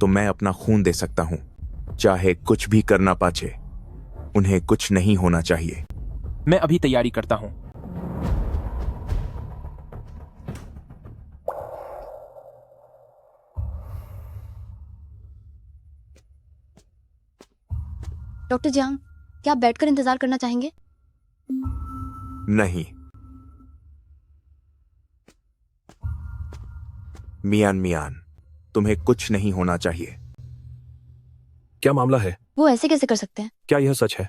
तो मैं अपना खून दे सकता हूं। चाहे कुछ भी करना पाचे, उन्हें कुछ नहीं होना चाहिए। मैं अभी तैयारी करता हूं। डॉक्टर जियांग, क्या आप बैठकर इंतजार करना चाहेंगे? नहीं। मियान, तुम्हें कुछ नहीं होना चाहिए। क्या मामला है? वो ऐसे कैसे कर सकते हैं? क्या यह सच है?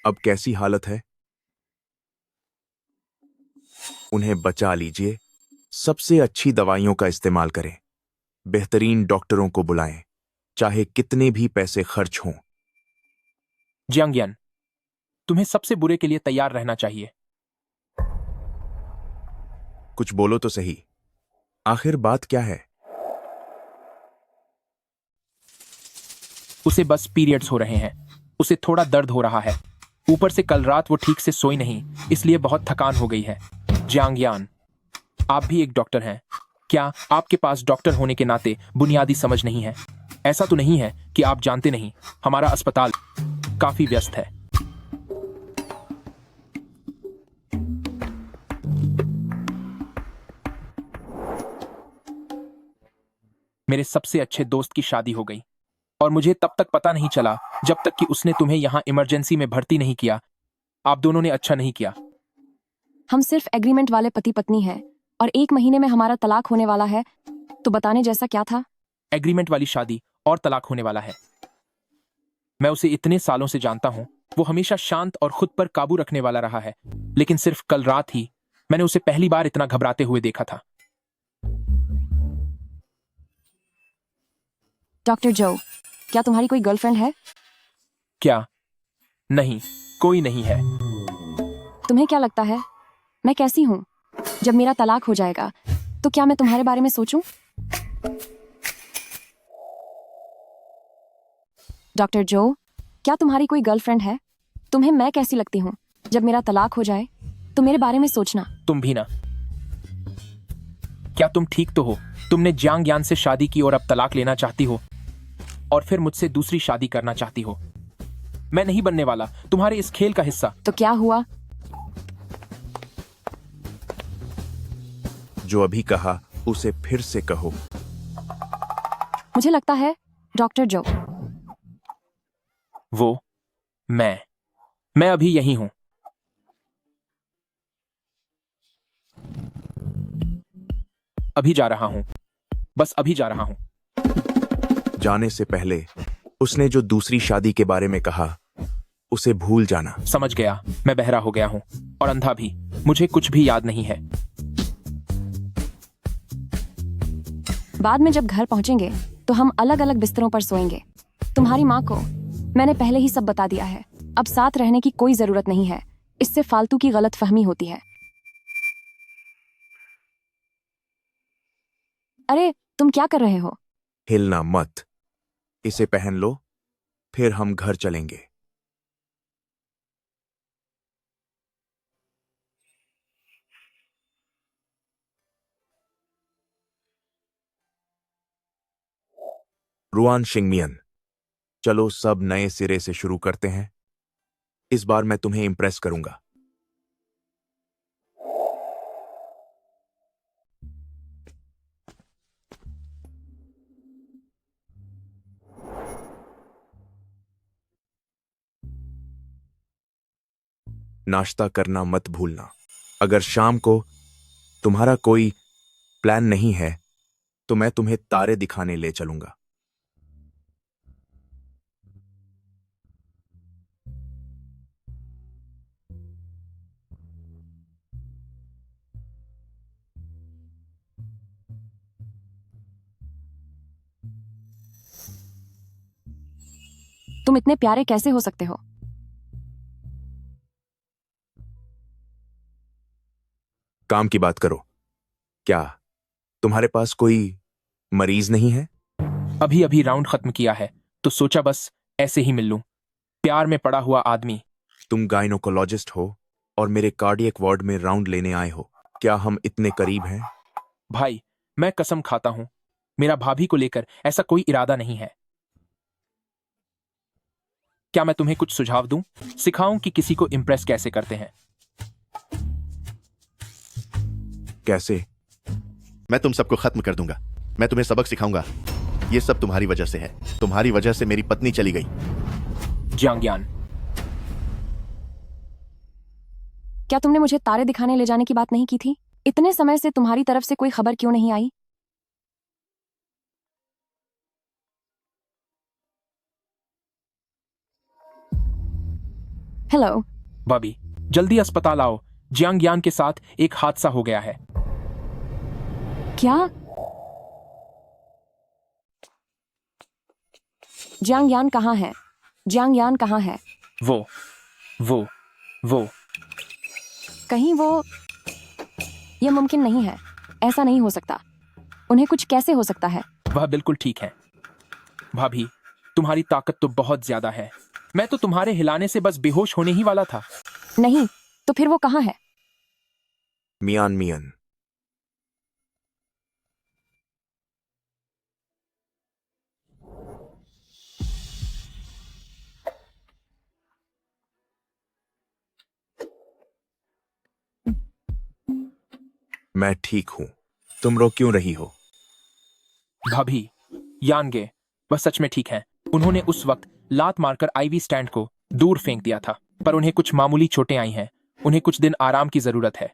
अब कैसी हालत है? उन्हें बचा लीजिए। सबसे अच्छी दवाइयों का इस्तेमाल करें। बेहतरीन डॉक्टरों को बुलाएं, चाहे कितने भी पैसे खर्च हों। जियांगयान, तुम्हें सबसे बुरे के लिए तैयार रहना चाहिए। कुछ बोलो तो सही। आखिर बात क्या है? उसे बस पीरियड्स हो रहे हैं। उसे थोड़ा दर्द हो रहा है। ऊपर से कल रात वो ठीक से सोई नहीं, इसलिए बहुत थकान हो गई है। जियांगयान, आप भी एक डॉक्टर हैं। क्या आपके पास डॉक्टर होने के नाते बुनियादी समझ नहीं है? ऐसा तो नहीं है कि आप जानते नहीं, हमारा अस्पताल काफी व्यस्त है। मेरे सबसे अच्छे दोस्त की शादी हो गई और मुझे तब तक पता नहीं चला जब तक कि उसने तुम्हें यहां इमरजेंसी में भर्ती नहीं किया। आप दोनों ने अच्छा नहीं किया। हम सिर्फ एग्रीमेंट वाले पति पत्नी हैं और 1 महीने में हमारा तलाक होने वाला है, तो बताने जैसा क्या था? एग्रीमेंट वाली शादी और तलाक होने वाला है। मैं उसे इतने सालों से जानता हूं। वो हमेशा शांत और खुद पर काबू रखने वाला रहा है, लेकिन सिर्फ कल रात ही मैंने उसे पहली बार इतना घबराते हुए देखा था। डॉक्टर जो, क्या तुम्हारी कोई गर्लफ्रेंड है? क्या? नहीं, कोई नहीं है। तुम्हें क्या लगता है मैं कैसी हूं? जब मेरा तलाक हो जाएगा तो क्या मैं तुम्हारे बारे में सोचूं? डॉक्टर जो, क्या तुम्हारी कोई गर्लफ्रेंड है? तुम्हें मैं कैसी लगती हूं? जब मेरा तलाक हो जाए तो मेरे बारे में सोचना। तुम भी ना। क्या तुम ठीक तो हो? तुमने जियांगयान से शादी की और अब तलाक लेना चाहती हो और फिर मुझसे दूसरी शादी करना चाहती हो। मैं नहीं बनने वाला तुम्हारे इस खेल का हिस्सा। तो क्या हुआ? जो अभी कहा उसे फिर से कहो। मुझे लगता है डॉक्टर जो। वो मैं अभी यही हूं। अभी जा रहा हूं, बस अभी जा रहा हूं। जाने से पहले उसने जो दूसरी शादी के बारे में कहा उसे भूल जाना। समझ गया, मैं बहरा हो गया हूं और अंधा भी। मुझे कुछ भी याद नहीं है। बाद में जब घर पहुंचेंगे तो हम अलग अलग बिस्तरों पर सोएंगे। तुम्हारी माँ को मैंने पहले ही सब बता दिया है। अब साथ रहने की कोई जरूरत नहीं है, इससे फालतू की गलतफहमी होती है। अरे तुम क्या कर रहे हो? हिलना मत। इसे पहन लो, फिर हम घर चलेंगे। रुआन शिंगमियन, चलो सब नए सिरे से शुरू करते हैं। इस बार मैं तुम्हें इंप्रेस करूंगा। नाश्ता करना मत भूलना। अगर शाम को तुम्हारा कोई प्लान नहीं है तो मैं तुम्हें तारे दिखाने ले चलूंगा। तुम इतने प्यारे कैसे हो सकते हो? काम की बात करो। क्या तुम्हारे पास कोई मरीज नहीं है? अभी अभी राउंड खत्म किया है तो सोचा बस ऐसे ही मिल लूं। प्यार में पड़ा हुआ आदमी। तुम गायनोकोलॉजिस्ट हो और मेरे कार्डियक वार्ड में राउंड लेने आए हो। क्या हम इतने करीब हैं? भाई मैं कसम खाता हूं, मेरा भाभी को लेकर ऐसा कोई इरादा नहीं है। क्या मैं तुम्हें कुछ सुझाव दूं? सिखाऊं कि किसी को इम्प्रेस कैसे करते हैं? कैसे? मैं तुम सबको खत्म कर दूंगा। मैं तुम्हें सबक सिखाऊंगा। ये सब तुम्हारी वजह से है। तुम्हारी वजह से मेरी पत्नी चली गई। जियांगयान, क्या तुमने मुझे तारे दिखाने ले जाने की बात नहीं की थी? इतने समय से तुम्हारी तरफ से कोई खबर क्यों नहीं आई? हेलो भाभी जल्दी अस्पताल आओ। जियांगयान के साथ एक हादसा हो गया है। क्या? जियांगयान कहाँ है? जियांगयान कहाँ है? वो कहीं वो। यह मुमकिन नहीं है। ऐसा नहीं हो सकता। उन्हें कुछ कैसे हो सकता है? वह बिल्कुल ठीक है। भाभी तुम्हारी ताकत तो बहुत ज्यादा है। मैं तो तुम्हारे हिलाने से बस बेहोश होने ही वाला था। नहीं तो फिर वो कहाँ है? मियान मियन। मैं ठीक हूं। तुम रो क्यों रही हो? भाभी यानगे, वह सच में ठीक है। उन्होंने उस वक्त लात मारकर आईवी स्टैंड को दूर फेंक दिया था, पर उन्हें कुछ मामूली चोटें आई हैं। उन्हें कुछ दिन आराम की जरूरत है।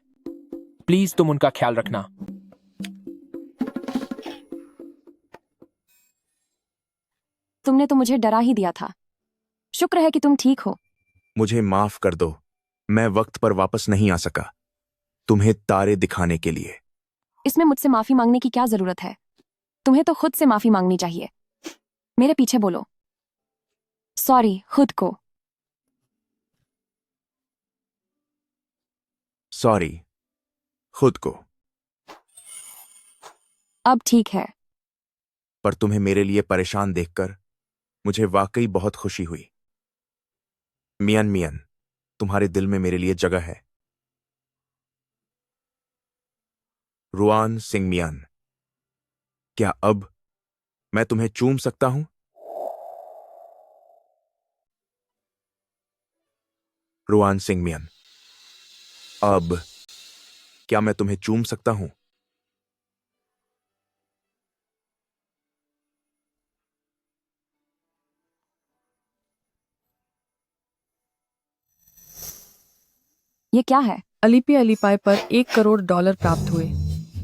प्लीज तुम उनका ख्याल रखना। तुमने तो मुझे डरा ही दिया था। शुक्र है कि तुम ठीक हो। मुझे माफ कर दो, मैं वक्त पर वापस नहीं आ सका तुम्हें तारे दिखाने के लिए। इसमें मुझसे माफी मांगने की क्या जरूरत है? तुम्हें तो खुद से माफी मांगनी चाहिए। मेरे पीछे बोलो सॉरी खुद को। सॉरी खुद को। अब ठीक है। पर तुम्हें मेरे लिए परेशान देखकर मुझे वाकई बहुत खुशी हुई। मियन मियन, तुम्हारे दिल में मेरे लिए जगह है। रुआन सिंगमियन, क्या अब मैं तुम्हें चूम सकता हूं? रुआन सिंगमियन, अब क्या मैं तुम्हें चूम सकता हूं? ये क्या है? अलीपी अलीपाई पर $1 करोड़ प्राप्त हुए।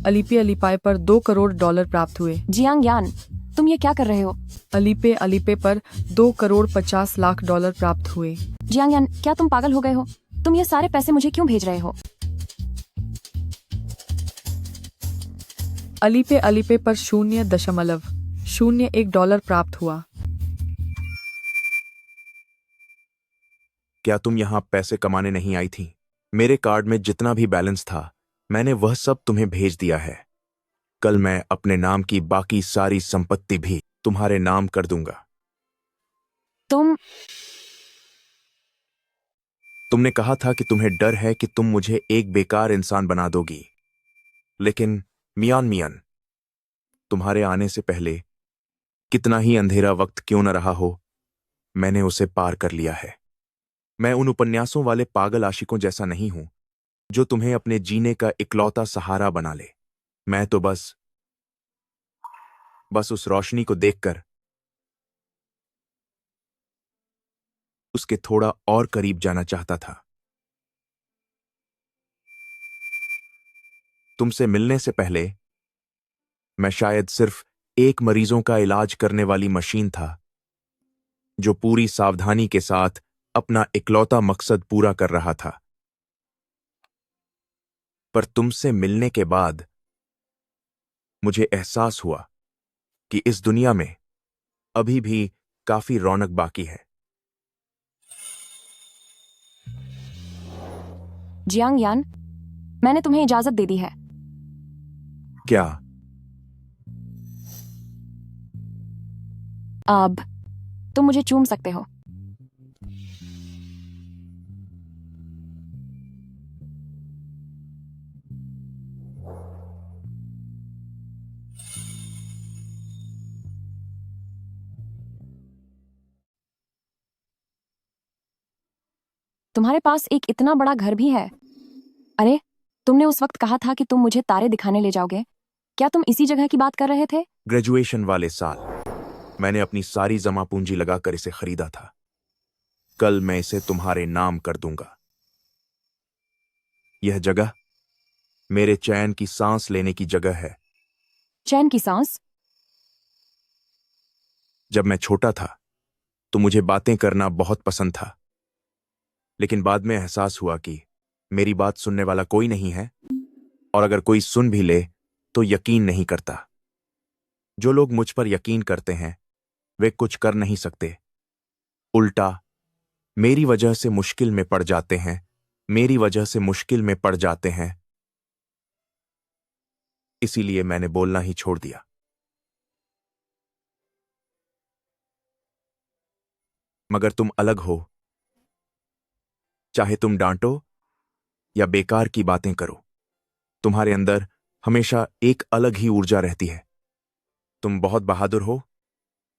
अलीपी अलीपाई पर $2 करोड़ प्राप्त हुए। जियांग यान, तुम ये क्या कर रहे हो? अलीपे अलीपे पर $2,50,00,000 प्राप्त हुए। जियांग यान, क्या तुम पागल हो गए हो? तुम ये सारे पैसे मुझे क्यों भेज रहे हो? अलीपे अलीपे पर $0.01 प्राप्त हुआ। क्या तुम यहाँ पैसे कमाने नहीं आई थी? मेरे कार्ड में जितना भी बैलेंस था मैंने वह सब तुम्हें भेज दिया है। कल मैं अपने नाम की बाकी सारी संपत्ति भी तुम्हारे नाम कर दूंगा। तुमने कहा था कि तुम्हें डर है कि तुम मुझे एक बेकार इंसान बना दोगी, लेकिन मियान, तुम्हारे आने से पहले कितना ही अंधेरा वक्त क्यों न रहा हो, मैंने उसे पार कर लिया है। मैं उन उपन्यासों वाले पागल आशिकों जैसा नहीं हूं जो तुम्हें अपने जीने का इकलौता सहारा बना ले। मैं तो बस उस रोशनी को देखकर उसके थोड़ा और करीब जाना चाहता था। तुमसे मिलने से पहले मैं शायद सिर्फ एक मरीजों का इलाज करने वाली मशीन था जो पूरी सावधानी के साथ अपना इकलौता मकसद पूरा कर रहा था। पर तुमसे मिलने के बाद मुझे एहसास हुआ कि इस दुनिया में अभी भी काफी रौनक बाकी है। जियांग यान, मैंने तुम्हें इजाजत दे दी है। क्या? अब तुम मुझे चूम सकते हो। तुम्हारे पास एक इतना बड़ा घर भी है। अरे, तुमने उस वक्त कहा था कि तुम मुझे तारे दिखाने ले जाओगे। क्या तुम इसी जगह की बात कर रहे थे? ग्रेजुएशन वाले साल मैंने अपनी सारी जमा पूंजी लगाकर इसे खरीदा था। कल मैं इसे तुम्हारे नाम कर दूंगा। यह जगह मेरे चैन की सांस लेने की जगह है। चैन की सांस? जब मैं छोटा था तो मुझे बातें करना बहुत पसंद था, लेकिन बाद में एहसास हुआ कि मेरी बात सुनने वाला कोई नहीं है, और अगर कोई सुन भी ले तो यकीन नहीं करता। जो लोग मुझ पर यकीन करते हैं वे कुछ कर नहीं सकते, उल्टा मेरी वजह से मुश्किल में पड़ जाते हैं, मेरी वजह से मुश्किल में पड़ जाते हैं। इसीलिए मैंने बोलना ही छोड़ दिया। मगर तुम अलग हो। चाहे तुम डांटो या बेकार की बातें करो, तुम्हारे अंदर हमेशा एक अलग ही ऊर्जा रहती है। तुम बहुत बहादुर हो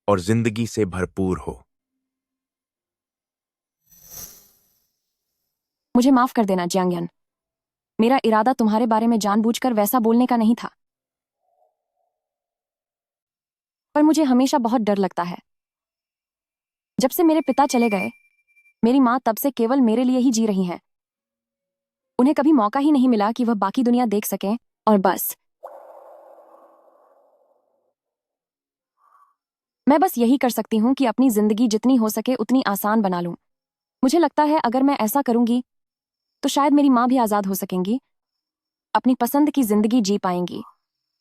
और जिंदगी से भरपूर हो। मुझे माफ कर देना जियांग यान। मेरा इरादा तुम्हारे बारे में जानबूझकर वैसा बोलने का नहीं था, पर मुझे हमेशा बहुत डर लगता है। जब से मेरे पिता चले गए, मेरी माँ तब से केवल मेरे लिए ही जी रही हैं। उन्हें कभी मौका ही नहीं मिला कि वह बाकी दुनिया देख सकें, और बस मैं बस यही कर सकती हूँ कि अपनी जिंदगी जितनी हो सके उतनी आसान बना लूं। मुझे लगता है अगर मैं ऐसा करूंगी तो शायद मेरी माँ भी आजाद हो सकेंगी, अपनी पसंद की जिंदगी जी पाएंगी,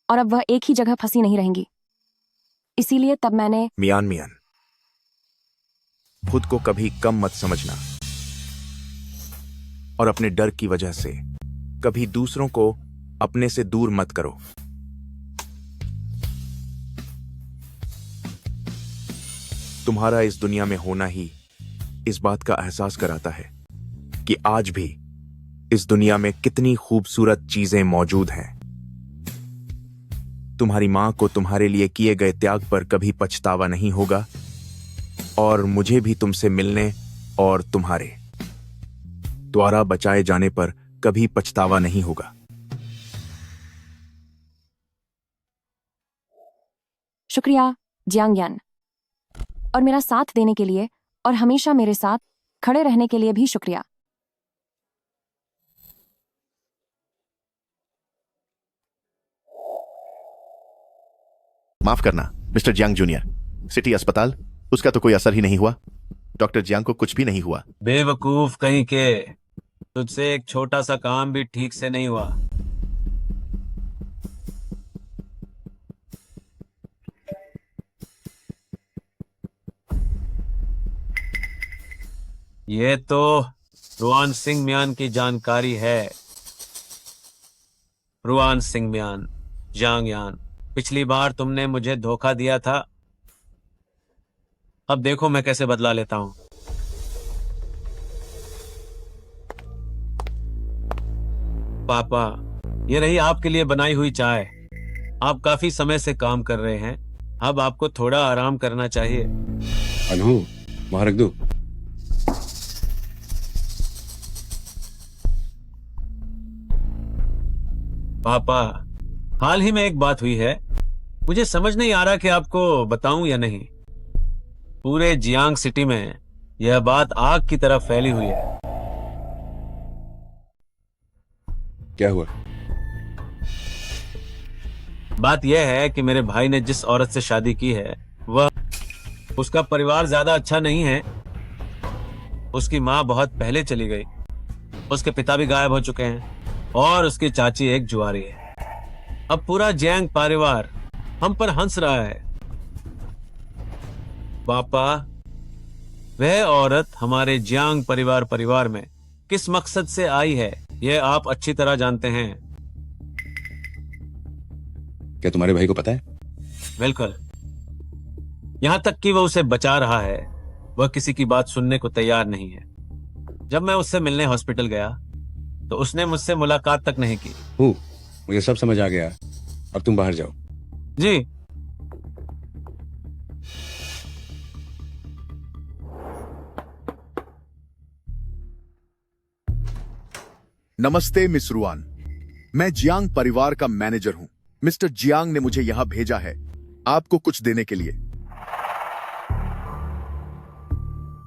और अब वह एक ही जगह फंसी नहीं रहेंगी। इसीलिए तब मैंने मियान, खुद को कभी कम मत समझना, और अपने डर की वजह से कभी दूसरों को अपने से दूर मत करो। तुम्हारा इस दुनिया में होना ही इस बात का एहसास कराता है कि आज भी इस दुनिया में कितनी खूबसूरत चीजें मौजूद हैं। तुम्हारी मां को तुम्हारे लिए किए गए त्याग पर कभी पछतावा नहीं होगा, और मुझे भी तुमसे मिलने और तुम्हारे द्वारा बचाए जाने पर कभी पछतावा नहीं होगा। शुक्रिया जियांग यान, और मेरा साथ देने के लिए और हमेशा मेरे साथ खड़े रहने के लिए भी शुक्रिया। माफ करना मिस्टर जियांग जूनियर। सिटी अस्पताल, उसका तो कोई असर ही नहीं हुआ। डॉक्टर जियांग को कुछ भी नहीं हुआ। बेवकूफ कहीं के, तुझसे एक छोटा सा काम भी ठीक से नहीं हुआ। ये तो रुआन सिंह मियान की जानकारी है। रुआन सिंह मियान, जियांग यान, पिछली बार तुमने मुझे धोखा दिया था, अब देखो मैं कैसे बदला लेता हूं। पापा, ये रही आपके लिए बनाई हुई चाय। आप काफी समय से काम कर रहे हैं, अब आपको थोड़ा आराम करना चाहिए। अनु, वहां रख दो। पापा, हाल ही में एक बात हुई है, मुझे समझ नहीं आ रहा कि आपको बताऊं या नहीं। पूरे जियांग सिटी में यह बात आग की तरह फैली हुई है। क्या हुआ? बात यह है कि मेरे भाई ने जिस औरत से शादी की है, वह उसका परिवार ज्यादा अच्छा नहीं है। उसकी माँ बहुत पहले चली गई, उसके पिता भी गायब हो चुके हैं और उसकी चाची एक जुआरी है। अब पूरा जियांग परिवार हम पर हंस रहा है। पापा, वह औरत हमारे जियांग परिवार में किस मकसद से आई है, यह आप अच्छी तरह जानते हैं। क्या तुम्हारे भाई को पता है? बिल्कुल, यहां तक कि वह उसे बचा रहा है। वह किसी की बात सुनने को तैयार नहीं है। जब मैं उससे मिलने हॉस्पिटल गया तो उसने मुझसे मुलाकात तक नहीं की। मुझे सब समझ आ गया, अब तुम बाहर जाओ। जी। नमस्ते मिस रुआन, मैं जियांग परिवार का मैनेजर हूं। मिस्टर जियांग ने मुझे यहां भेजा है आपको कुछ देने के लिए।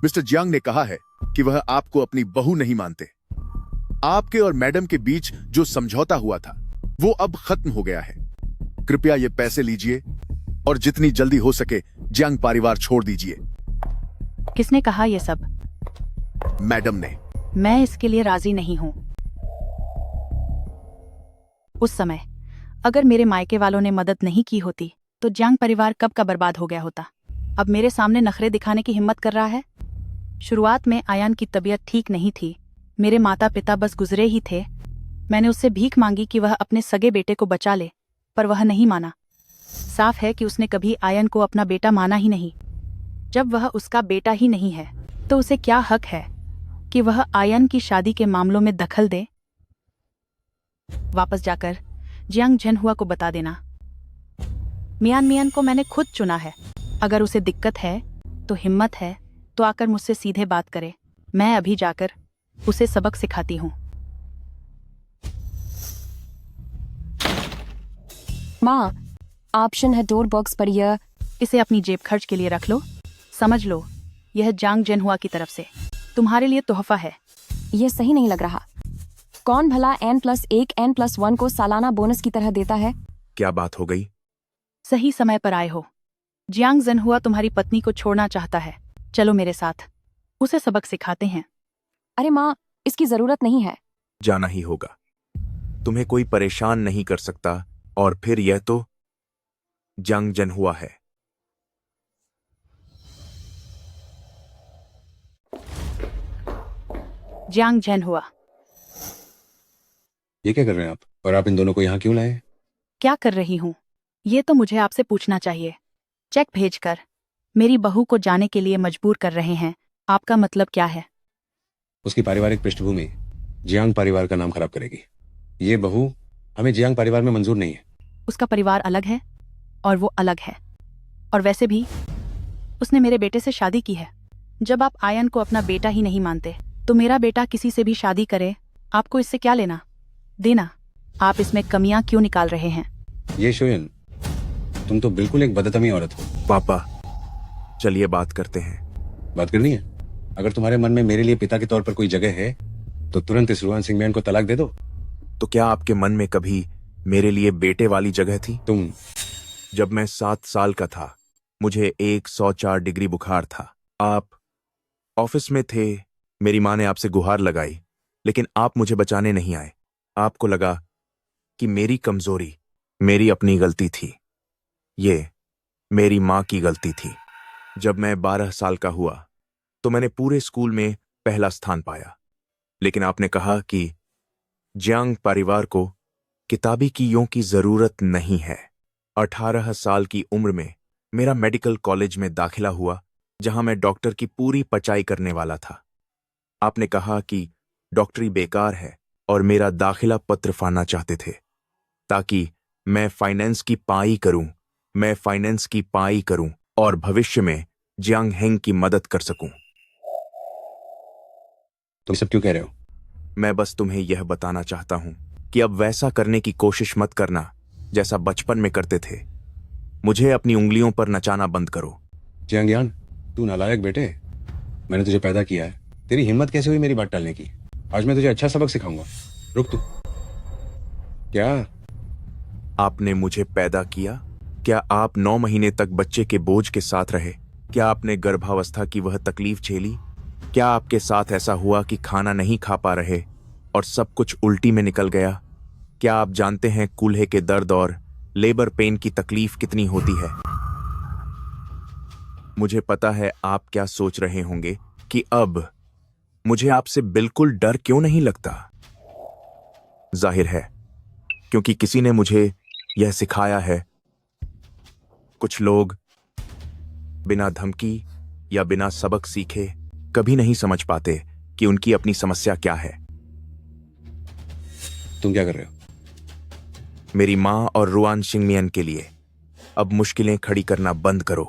मिस्टर जियांग ने कहा है कि वह आपको अपनी बहू नहीं मानते। आपके और मैडम के बीच जो समझौता हुआ था वो अब खत्म हो गया है। कृपया ये पैसे लीजिए और जितनी जल्दी हो सके जियांग परिवार छोड़ दीजिए। किसने कहा ये सब? मैडम ने। मैं इसके लिए राजी नहीं हूं। उस समय अगर मेरे मायके वालों ने मदद नहीं की होती तो जियांग परिवार कब का बर्बाद हो गया होता। अब मेरे सामने नखरे दिखाने की हिम्मत कर रहा है। शुरुआत में आयान की तबीयत ठीक नहीं थी, मेरे माता पिता बस गुजरे ही थे। मैंने उससे भीख मांगी कि वह अपने सगे बेटे को बचा ले, पर वह नहीं माना। साफ है कि उसने कभी आयन को अपना बेटा माना ही नहीं। जब वह उसका बेटा ही नहीं है तो उसे क्या हक है कि वह आयन की शादी के मामलों में दखल दे? वापस जाकर जियांग झनहुआ को बता देना, मियान को मैंने खुद चुना है। अगर उसे दिक्कत है तो हिम्मत है तो आकर मुझसे सीधे बात करे। मैं अभी जाकर उसे सबक सिखाती हूँ। माँ, ऑप्शन है डोर बॉक्स पर यह। इसे अपनी जेब खर्च के लिए रख लो। समझ लो, यह जियांग झनहुआ की तरफ से तुम्हारे लिए तोहफा है। यह सही नहीं लग रहा। कौन भला N+1 N+1 को सालाना बोनस की तरह देता है? क्या बात हो गई? सही समय पर आए हो। जियांग झनहुआ तुम्हारी पत्नी को छोड़ना चाहता है। चलो मेरे साथ, उसे सबक सिखाते हैं। अरे माँ, इसकी जरूरत नहीं है। जाना ही होगा। तुम्हें कोई परेशान नहीं कर सकता, और फिर यह तो जियांग झनहुआ है। जियांग झनहुआ, ये क्या कर रहे हैं आप? और आप इन दोनों को यहाँ क्यों लाए? क्या कर रही हूँ ये तो मुझे आपसे पूछना चाहिए। चेक भेजकर मेरी बहू को जाने के लिए मजबूर कर रहे हैं। आपका मतलब क्या है? उसकी पारिवारिक पृष्ठभूमि जियांग परिवार का नाम खराब करेगी। ये बहू हमें जियांग परिवार में मंजूर नहीं है। उसका परिवार अलग है और वो अलग है। और वैसे भी उसने मेरे बेटे से शादी की है। जब आप आयन को अपना बेटा ही नहीं मानते तो मेरा बेटा किसी से भी शादी करे, आपको इससे क्या लेना देना? आप इसमें कमियां क्यों निकाल रहे हैं? ये शोयन, तुम तो बिल्कुल एक बदतमी औरत हो। पापा, चलिए बात करते हैं। बात करनी है? अगर तुम्हारे मन में मेरे लिए पिता के तौर पर कोई जगह है तो तुरंत इस रुआन सिंह मियान को तलाक दे दो। तो क्या आपके मन में कभी मेरे लिए बेटे वाली जगह थी? तुम जब मैं 7 साल का था मुझे 104 डिग्री बुखार था। आप ऑफिस में थे, मेरी माँ ने आपसे गुहार लगाई, लेकिन आप मुझे बचाने नहीं आए। आपको लगा कि मेरी कमजोरी मेरी अपनी गलती थी, ये मेरी माँ की गलती थी। जब मैं 12 साल का हुआ तो मैंने पूरे स्कूल में पहला स्थान पाया, लेकिन आपने कहा कि जियांग परिवार को किताबी कीयों की जरूरत नहीं है। 18 साल की उम्र में मेरा मेडिकल कॉलेज में दाखिला हुआ, जहां मैं डॉक्टर की पूरी पचाई करने वाला था। आपने कहा कि डॉक्टरी बेकार है और मेरा दाखिला पत्र फाड़ना चाहते थे, ताकि मैं फाइनेंस की पाई करूं और भविष्य में जियांग हेंग की मदद कर सकूं। तुम सब क्यों कह रहे हो? मैं बस तुम्हें यह बताना चाहता हूं कि अब वैसा करने की कोशिश मत करना जैसा बचपन में करते थे। मुझे अपनी उंगलियों पर नचाना बंद करो। जियांग, तू नालायक बेटे, मैंने तुझे पैदा किया है, तेरी हिम्मत कैसे हुई मेरी बात टालने की? आज मैं तुझे अच्छा सबक सिखाऊंगा। रुक तू। क्या आपने मुझे पैदा किया? क्या आप 9 महीने तक बच्चे के बोझ के साथ रहे? क्या आपने गर्भावस्था की वह तकलीफ झेली? क्या आपके साथ ऐसा हुआ कि खाना नहीं खा पा रहे और सब कुछ उल्टी में निकल गया? क्या आप जानते हैं कूल्हे के दर्द और लेबर पेन की तकलीफ कितनी होती है? मुझे पता है आप क्या सोच रहे होंगे कि अब मुझे आपसे बिल्कुल डर क्यों नहीं लगता। जाहिर है, क्योंकि किसी ने मुझे यह सिखाया है। कुछ लोग बिना धमकी या बिना सबक सीखे कभी नहीं समझ पाते कि उनकी अपनी समस्या क्या है। तुम क्या कर रहे हो? मेरी मां और रुआन शिंगमियन के लिए अब मुश्किलें खड़ी करना बंद करो,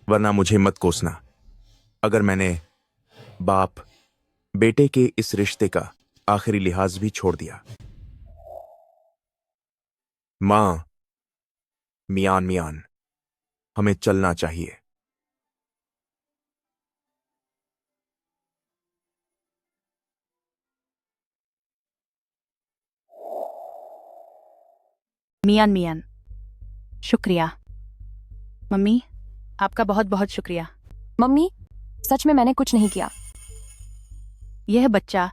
वरना मुझे मत कोसना। अगर मैंने बाप बेटे के इस रिश्ते का आखिरी लिहाज भी छोड़ दिया। मां, मियान, हमें चलना चाहिए। मियान, शुक्रिया। मम्मी, आपका बहुत बहुत शुक्रिया। मम्मी, सच में मैंने कुछ नहीं किया। यह बच्चा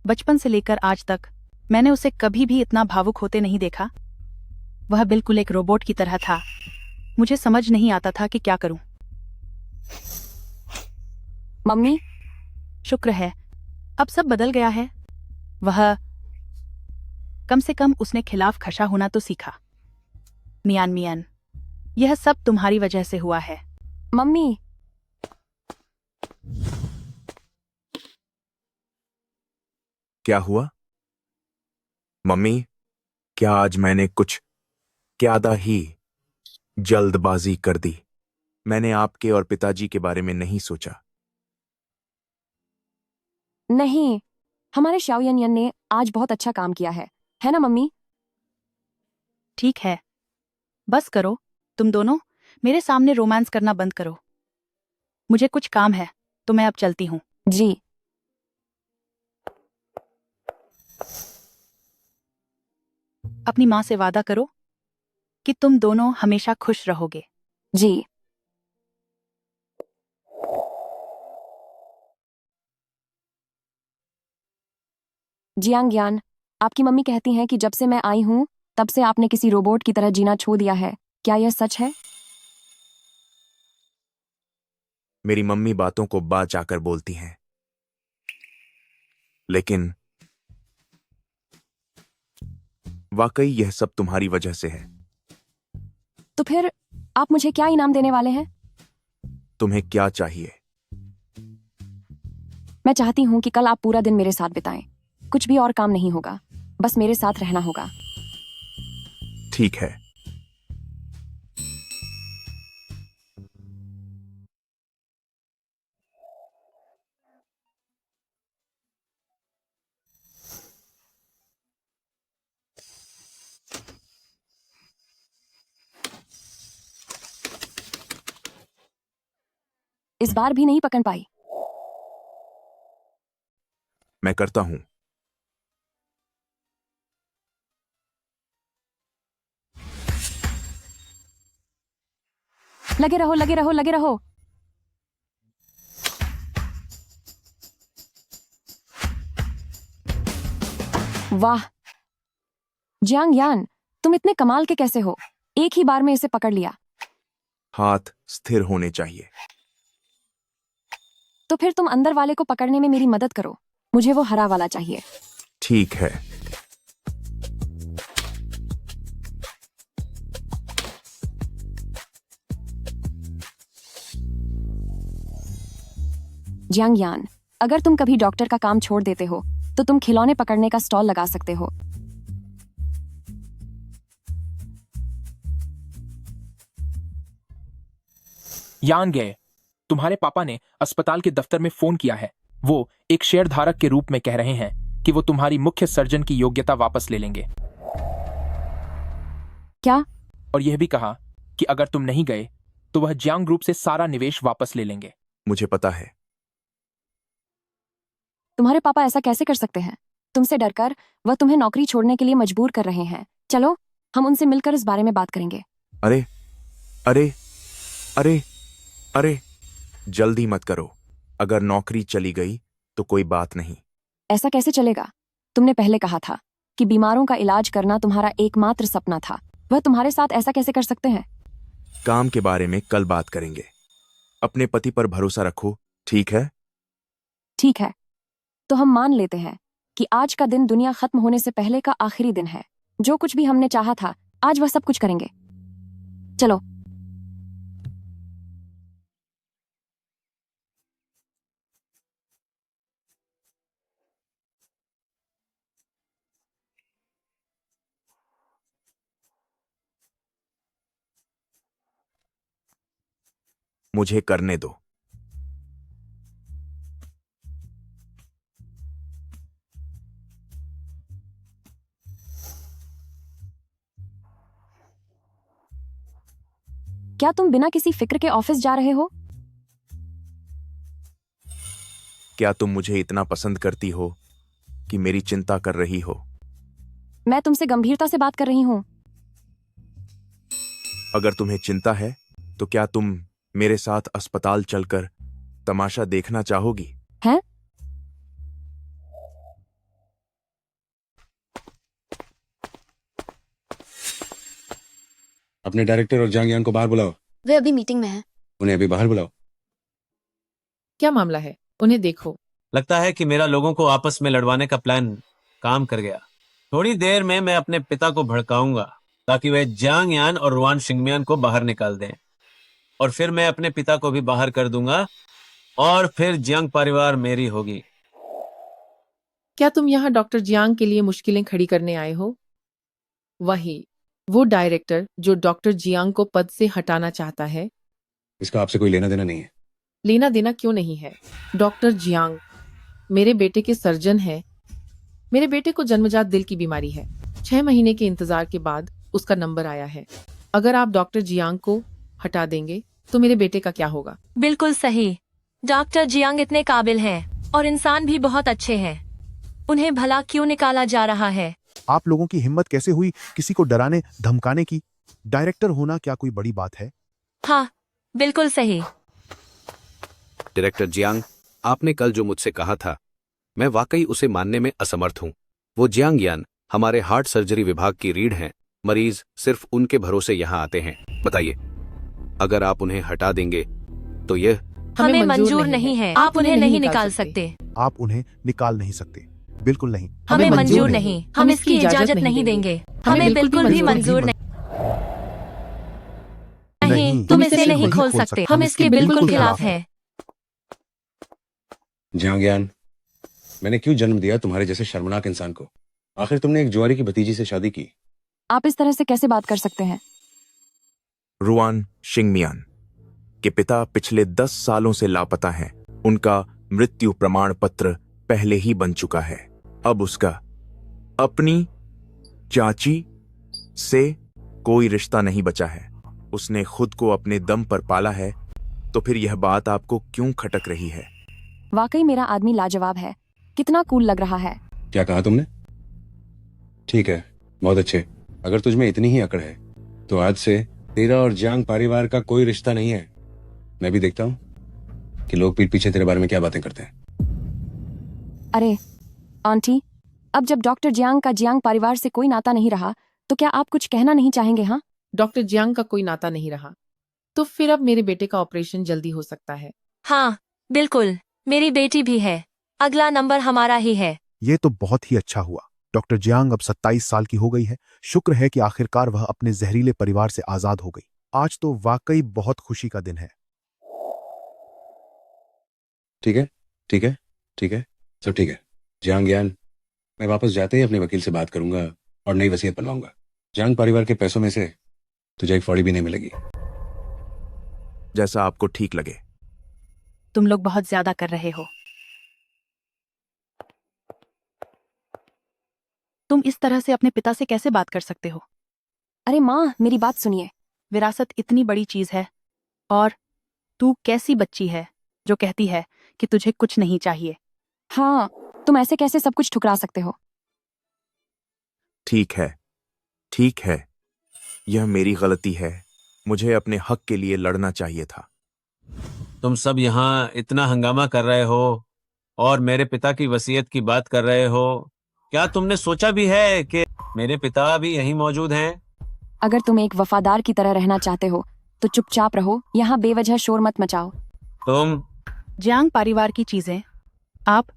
बचपन से लेकर आज तक मैंने उसे कभी भी इतना भावुक होते नहीं देखा। वह बिल्कुल एक रोबोट की तरह था। मुझे समझ नहीं आता था कि क्या करूं। मम्मी, शुक्र है अब सब बदल गया है। वह कम से कम उसने खिलाफ खशा होना तो सीखा। मियान, यह सब तुम्हारी वजह से हुआ है। मम्मी, क्या हुआ? मम्मी, क्या आज मैंने कुछ ज्यादा ही जल्दबाजी कर दी? मैंने आपके और पिताजी के बारे में नहीं सोचा। नहीं, हमारे शाओयन ने आज बहुत अच्छा काम किया है ना मम्मी? ठीक है, बस करो। तुम दोनों मेरे सामने रोमांस करना बंद करो। मुझे कुछ काम है तो मैं अब चलती हूँ। जी। अपनी माँ से वादा करो कि तुम दोनों हमेशा खुश रहोगे। जी। जियांग, आपकी मम्मी कहती हैं कि जब से मैं आई हूं तब से आपने किसी रोबोट की तरह जीना छोड़ दिया है। क्या यह सच है? मेरी मम्मी बातों को बात आकर बोलती हैं, लेकिन वाकई यह सब तुम्हारी वजह से है। तो फिर आप मुझे क्या इनाम देने वाले हैं? तुम्हें क्या चाहिए? मैं चाहती हूं कि कल आप पूरा दिन मेरे साथ बिताएं। कुछ भी और काम नहीं होगा, बस मेरे साथ रहना होगा। ठीक है। इस बार भी नहीं पकड़ पाई। मैं करता हूं। लगे रहो, लगे रहो, लगे रहो। वाह जियांग यान, तुम इतने कमाल के कैसे हो? एक ही बार में इसे पकड़ लिया। हाथ स्थिर होने चाहिए। तो फिर तुम अंदर वाले को पकड़ने में मेरी मदद करो। मुझे वो हरा वाला चाहिए। ठीक है। जियांग यान, अगर तुम कभी डॉक्टर का काम छोड़ देते हो तो तुम खिलौने पकड़ने का स्टॉल लगा सकते हो। यान गए, तुम्हारे पापा ने अस्पताल के दफ्तर में फोन किया है। वो एक शेयर धारक के रूप में कह रहे हैं कि वो तुम्हारी मुख्य सर्जन की योग्यता वापस ले लेंगे। क्या? और यह भी कहा कि अगर तुम नहीं गए तो वह जियांग ग्रुप से सारा निवेश वापस ले लेंगे। मुझे पता है। तुम्हारे पापा ऐसा कैसे कर सकते हैं? तुमसे डरकर वह तुम्हें नौकरी छोड़ने के लिए मजबूर कर रहे हैं। चलो हम उनसे मिलकर इस बारे में बात करेंगे। अरे अरे अरे अरे, जल्दी मत करो। अगर नौकरी चली गई तो कोई बात नहीं। ऐसा कैसे चलेगा? तुमने पहले कहा था कि बीमारों का इलाज करना तुम्हारा एकमात्र सपना था। वह तुम्हारे साथ ऐसा कैसे कर सकते हैं? काम के बारे में कल बात करेंगे। अपने पति पर भरोसा रखो, ठीक है? ठीक है, तो हम मान लेते हैं कि आज का दिन दुनिया खत्म होने से पहले का आखिरी दिन है। जो कुछ भी हमने चाहा था, आज वह सब कुछ करेंगे। चलो। मुझे करने दो। क्या तुम बिना किसी फिक्र के ऑफिस जा रहे हो? क्या तुम मुझे इतना पसंद करती हो कि मेरी चिंता कर रही हो? मैं तुमसे गंभीरता से बात कर रही हूं। अगर तुम्हें चिंता है तो क्या तुम मेरे साथ अस्पताल चलकर तमाशा देखना चाहोगी? हैं? अपने डायरेक्टर और जियांग यान को बाहर बुलाओ। वे अभी मीटिंग में हैं। उन्हें अभी बाहर बुलाओ। क्या मामला है? उन्हें देखो। लगता है कि मेरा लोगों को आपस में लड़वाने का प्लान काम कर गया। थोड़ी देर में मैं अपने पिता को भड़काऊंगा ताकि वे जियांग यान और रुआन शिंगमियान को बाहर निकाल दें, और फिर मैं अपने पिता को भी बाहर कर दूंगा, और फिर जियांग परिवार मेरी होगी। क्या तुम यहाँ डॉक्टर जियांग के लिए मुश्किलें खड़ी करने आए हो? वही वो डायरेक्टर जो डॉक्टर जियांग को पद से हटाना चाहता है। इसका आपसे कोई लेना देना नहीं है। लेना देना क्यों नहीं है? डॉक्टर जियांग मेरे बेटे के सर्जन है। मेरे बेटे को जन्मजात दिल की बीमारी है। 6 महीने के इंतजार के बाद उसका नंबर आया है। अगर आप डॉक्टर जियांग को हटा देंगे तो मेरे बेटे का क्या होगा? बिल्कुल सही। डॉक्टर जियांग इतने काबिल हैं और इंसान भी बहुत अच्छे हैं। उन्हें भला क्यों निकाला जा रहा है? आप लोगों की हिम्मत कैसे हुई किसी को डराने धमकाने की? डायरेक्टर होना क्या कोई बड़ी बात है? हाँ, बिल्कुल सही। डायरेक्टर जियांग, आपने कल जो मुझसे कहा था, मैं वाकई उसे मानने में असमर्थ हूँ। वो जियांग यान हमारे हार्ट सर्जरी विभाग की रीढ़ हैं। मरीज सिर्फ उनके भरोसे यहाँ आते हैं। बताइए, अगर आप उन्हें हटा देंगे तो यह हमें मंजूर नहीं है। आप उन्हें नहीं निकाल सकते। आप उन्हें निकाल नहीं सकते। बिल्कुल नहीं। हमें मंजूर नहीं। हम इसकी इजाजत नहीं देंगे। हमें बिल्कुल भी मंजूर नहीं। नहीं, तुम इसे नहीं खोल सकते। हम इसके बिल्कुल खिलाफ हैं। जियांग यान, मैंने क्यों जन्म दिया तुम्हारे जैसे शर्मनाक इंसान को? आखिर तुमने एक जुआरी की भतीजी से शादी की। आप इस तरह से कैसे बात कर सकते हैं? रुआन शिंगमियान के पिता पिछले 10 सालों से लापता हैं। उनका मृत्यु प्रमाण पत्र पहले ही बन चुका है। अब उसका अपनी चाची से कोई रिश्ता नहीं बचा है। उसने खुद को अपने दम पर पाला है। तो फिर यह बात आपको क्यों खटक रही है? वाकई मेरा आदमी लाजवाब है। कितना कूल लग रहा है। क्या कहा तुमने? ठीक है, बहुत अच्छे। अगर तुझमें इतनी ही अकड़ है तो आज से तेरा और जियांग परिवार का कोई रिश्ता नहीं है। मैं भी देखता हूँ कि लोग पीठ पीछे तेरे बारे में क्या बातें करते हैं। अरे आंटी, अब जब डॉक्टर जियांग का जियांग परिवार से कोई नाता नहीं रहा तो क्या आप कुछ कहना नहीं चाहेंगे? हाँ, डॉक्टर जियांग का कोई नाता नहीं रहा तो फिर अब मेरे बेटे का ऑपरेशन जल्दी हो सकता है। हाँ बिल्कुल, मेरी बेटी भी है। अगला नंबर हमारा ही है। ये तो बहुत ही अच्छा हुआ। डॉक्टर जियांग अब 27 साल की हो गई है। शुक्र है कि आखिरकार वह अपने जहरीले परिवार से आजाद हो गई। आज तो वाकई बहुत खुशी का दिन है। ठीक है, ठीक है, ठीक है, सब ठीक है। जियांग यान, मैं वापस जाते ही अपने वकील से बात करूंगा और नई वसीयत बनवाऊंगा। जियांग परिवार के पैसों में से तुझे एक फौड़ी भी नहीं मिलेगी। जैसा आपको ठीक लगे। तुम लोग बहुत ज्यादा कर रहे हो। तुम इस तरह से अपने पिता से कैसे बात कर सकते हो? अरे माँ, मेरी बात सुनिए। विरासत इतनी बड़ी चीज है और तू कैसी बच्ची है जो कहती है कि तुझे कुछ नहीं चाहिए? हाँ, तुम ऐसे कैसे सब कुछ ठुकरा सकते हो? ठीक है, ठीक है, यह मेरी गलती है। मुझे अपने हक के लिए लड़ना चाहिए था। तुम सब यहाँ इतना हंगामा कर रहे हो और मेरे पिता की वसीयत की बात कर रहे हो। क्या तुमने सोचा भी है कि मेरे पिता भी यहीं मौजूद हैं? अगर तुम एक वफादार की तरह रहना चाहते हो तो चुपचाप रहो, यहाँ बेवजह शोर मत मचाओ। तुम जियांग परिवार की चीजें आप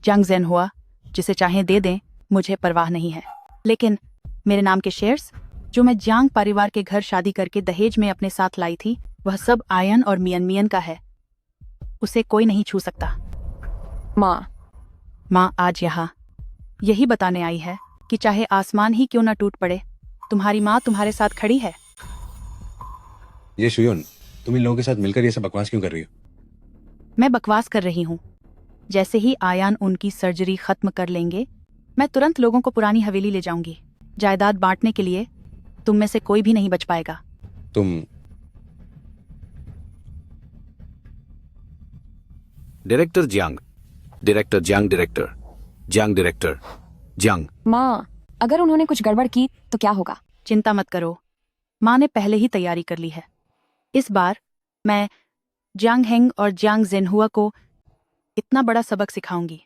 जियांग ज़ेनहुआ जिसे चाहें दे दें, मुझे परवाह नहीं है। लेकिन मेरे नाम के शेयर्स जो मैं जियांग परिवार के घर शादी करके दहेज में अपने साथ लाई थी, वह सब आयन और मियन मियन का है। उसे कोई नहीं छू सकता। माँ आज यहाँ यही बताने आई है कि चाहे आसमान ही क्यों न टूट पड़े, तुम्हारी माँ तुम्हारे साथ खड़ी है। ये शुयोन, तुम इन लोगों के साथ मिलकर ये सब बकवास क्यों कर रही हो? मैं बकवास कर रही हूँ। जैसे ही आयान उनकी सर्जरी खत्म कर लेंगे, मैं तुरंत लोगों को पुरानी हवेली ले जाऊंगी। जायदाद बांटने के लिए तुम में से कोई भी नहीं बच पाएगा। तुम director Jiang, director Jiang, director Jiang, director Jiang. माँ, अगर उन्होंने कुछ गड़बड़ की तो क्या होगा? चिंता मत करो, माँ ने पहले ही तैयारी कर ली है। इस बार मैं जियांग हेंग और जियांग ज़ेनहुआ को इतना बड़ा सबक सिखाऊंगी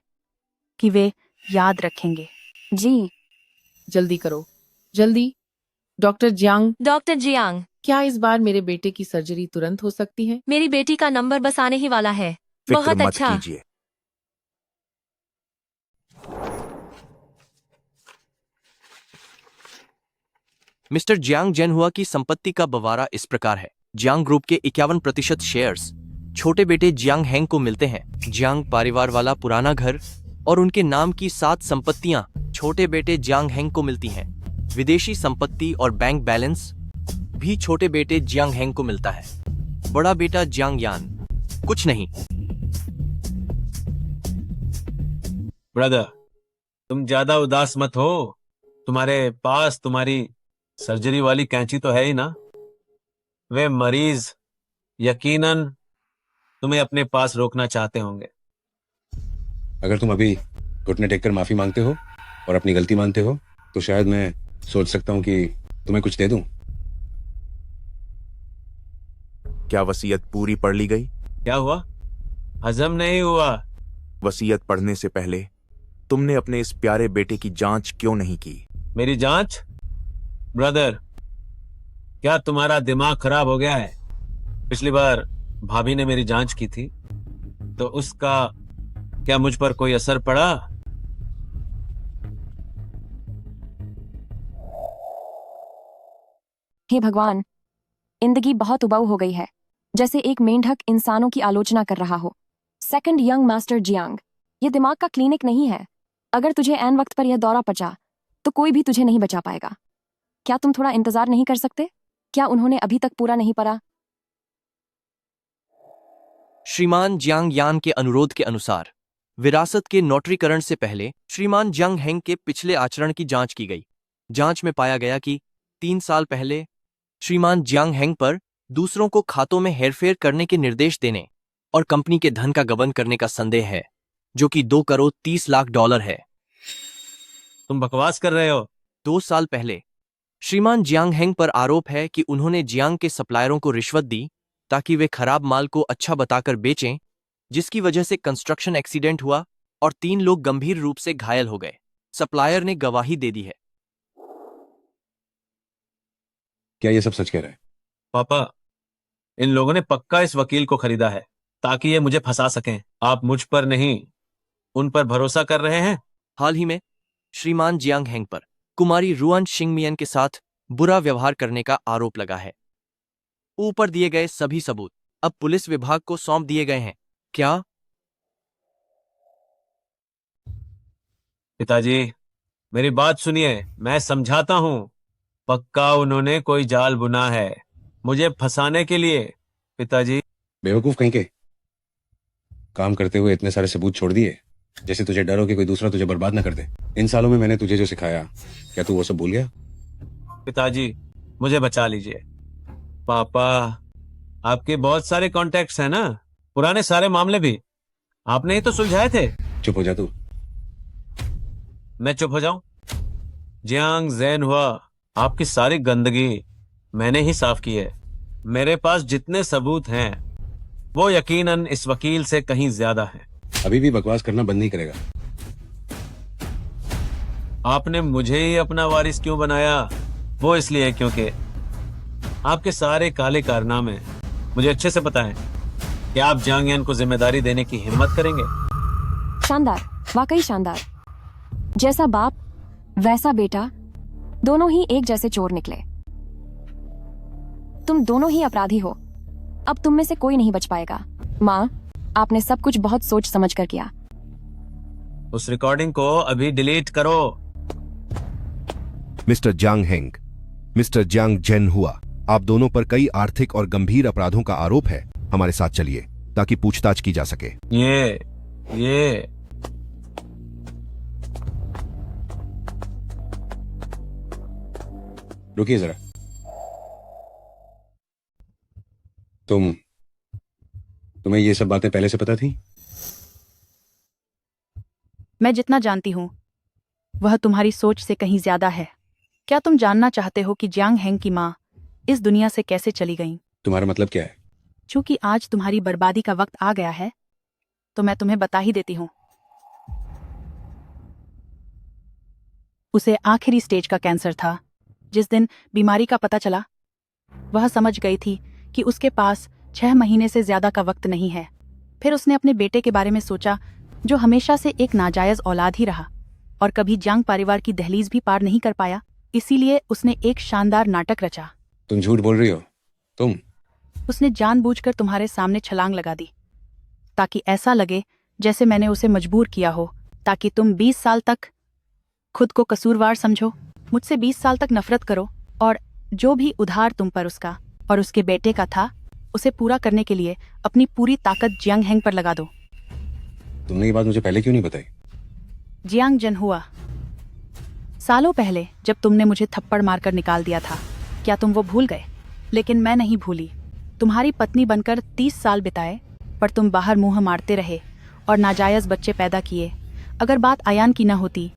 कि वे याद रखेंगे। जी, जल्दी करो, जल्दी। डॉक्टर जियांग, डॉक्टर जियांग, क्या इस बार मेरे बेटे की सर्जरी तुरंत हो सकती है? मेरी बेटी का नंबर बस आने ही वाला है। फिक्र बहुत मत अच्छा। कीजिए। मिस्टर जियांग ज़ेनहुआ की संपत्ति का बवारा इस प्रकार है। जियांग ग्रुप के 51% शेयर्स छोटे बेटे जियांग हेंग को मिलते हैं। जियांग परिवार वाला पुराना घर और उनके नाम की 7 संपत्तियां छोटे बेटे जियांग हेंग को मिलती हैं। विदेशी संपत्ति और बैंक बैलेंस भी छोटे बेटे जियांग हेंग को मिलता है। बड़ा बेटा जियांग यान कुछ नहीं। ब्रदर, तुम ज्यादा उदास मत हो। तुम्हारे पास तुम्हारी सर्जरी वाली कैंची तो है ही ना। वे मरीज यकीनन तुम्हें अपने पास रोकना चाहते होंगे। अगर तुम अभी घुटने टेककर माफी मांगते हो और अपनी गलती मानते हो तो शायद मैं सोच सकता हूं कि तुम्हें कुछ दे दूं। क्या वसीयत पूरी पढ़ ली गई? क्या हुआ? हजम नहीं हुआ। वसीयत पढ़ने से पहले तुमने अपने इस प्यारे बेटे की जांच क्यों नहीं की? मेरी जांच? ब्रदर, क्या तुम्हारा दिमाग खराब हो गया है? पिछली बार भाभी ने मेरी जांच की थी तो उसका क्या मुझ पर कोई असर पड़ा? हे भगवान, जिंदगी बहुत उबाऊ हो गई है, जैसे एक मेंढक इंसानों की आलोचना कर रहा हो। सेकंड यंग मास्टर जियांग, ये दिमाग का क्लिनिक नहीं है। अगर तुझे ऐन वक्त पर यह दौरा पचा तो कोई भी तुझे नहीं बचा पाएगा। क्या तुम थोड़ा इंतजार नहीं कर सकते? क्या उन्होंने अभी तक पूरा नहीं पढ़ा? श्रीमान जियांग यान के अनुरोध के अनुसार विरासत के नोटरीकरण से पहले श्रीमान जियांग हेंग के पिछले आचरण की जांच की गई। जांच में पाया गया कि 3 साल पहले श्रीमान जियांग हेंग पर दूसरों को खातों में हेरफेर करने के निर्देश देने और कंपनी के धन का गबन करने का संदेह है, जो कि $2,30,00,000 है। तुम बकवास कर रहे हो। 2 साल पहले श्रीमान जियांग हेंग पर आरोप है कि उन्होंने जियांग के सप्लायरों को रिश्वत दी ताकि वे खराब माल को अच्छा बताकर बेचें, जिसकी वजह से कंस्ट्रक्शन एक्सीडेंट हुआ और 3 लोग गंभीर रूप से घायल हो गए। सप्लायर ने गवाही दे दी है। क्या ये सब सच कह रहा है? पापा, इन लोगों ने पक्का इस वकील को खरीदा है ताकि ये मुझे फंसा सकें। आप मुझ पर नहीं, उन पर भरोसा कर रहे हैं। हाल ही में श्रीमान जियांग हेंग पर कुमारी रुआन शिंगमियन के साथ बुरा व्यवहार करने का आरोप लगा है। ऊपर दिए गए सभी सबूत अब पुलिस विभाग को सौंप दिए गए हैं। क्या? पिताजी, मेरी बात सुनिए, मैं समझाता हूं। पक्का उन्होंने कोई जाल बुना है मुझे फंसाने के लिए। पिताजी, बेवकूफ कहीं के। काम करते हुए इतने सारे सबूत छोड़ दिए, जैसे तुझे डर हो कि कोई दूसरा तुझे बर्बाद ना कर दे। इन सालों में मैंने तुझे जो सिखाया, क्या तू वो सब भूल गया? पिताजी, मुझे बचा लीजिए। पापा, आपके बहुत सारे कॉन्टैक्ट्स हैं ना, पुराने सारे मामले भी आपने ही तो सुलझाए थे। चुप हो जा तू। मैं चुप हो जाऊं? जियांग ज़ैन हुआ, आपकी सारी गंदगी मैंने ही साफ की है। मेरे पास जितने सबूत हैं वो यकीनन इस वकील से कहीं ज्यादा हैं। अभी भी बकवास करना बंद नहीं करेगा? आपने मुझे ही अपना वारिस क्यों बनाया? वो इसलिए क्योंकि आपके सारे काले कारनामे मुझे अच्छे से पता है कि आप जियांग यान को जिम्मेदारी देने की हिम्मत करेंगे। शानदार, वाकई शानदार। जैसा बाप वैसा बेटा, दोनों ही एक जैसे चोर निकले। तुम दोनों ही अपराधी हो। अब तुम में से कोई नहीं बच पाएगा। माँ, आपने सब कुछ बहुत सोच समझ कर किया। उस रिकॉर्डिंग को अभी डिलीट करो। मिस्टर जियांग हेंग, मिस्टर जियांग जेन हुआ, आप दोनों पर कई आर्थिक और गंभीर अपराधों का आरोप है। हमारे साथ चलिए ताकि पूछताछ की जा सके। ये रुकिए जरा। तुम्हें ये सब बातें पहले से पता थी? मैं जितना जानती हूँ वह तुम्हारी सोच से कहीं ज्यादा है। क्या तुम जानना चाहते हो कि जियांग हेंग की माँ इस दुनिया से कैसे चली गईं? तुम्हारा मतलब क्या है? चूंकि आज तुम्हारी बर्बादी का वक्त आ गया है तो मैं तुम्हें बता ही देती हूँ। उसे आखिरी स्टेज का कैंसर था। जिस दिन बीमारी का पता चला वह समझ गई थी कि उसके पास 6 महीने से ज्यादा का वक्त नहीं है। फिर उसने अपने बेटे के बारे में सोचा, जो हमेशा से एक नाजायज औलाद ही रहा और कभी जियांग परिवार की दहलीज भी पार नहीं कर पाया। इसीलिए उसने एक शानदार नाटक रचा। तुम झूठ बोल रही हो। उसने जानबूझकर तुम्हारे सामने छलांग लगा दी ताकि ऐसा लगे जैसे मैंने उसे मजबूर किया हो, ताकि तुम 20 साल तक खुद को कसूरवार समझो, मुझसे 20 साल तक नफरत करो और जो भी उधार तुम पर उसका और उसके बेटे का था उसे पूरा करने के लिए अपनी पूरी ताकत जियांग हेंग पर लगा दो। तुमने ये बात मुझे पहले क्यों नहीं बताई? जियांग जेन हुआ, सालों पहले जब तुमने मुझे थप्पड़ मारकर निकाल दिया था, क्या तुम वो भूल गए? लेकिन मैं नहीं भूली। तुम्हारी पत्नी बनकर 30 साल बिताए पर तुम बाहर मुंह मारते रहे और नाजायज बच्चे पैदा किए। अगर बात आयान की न होती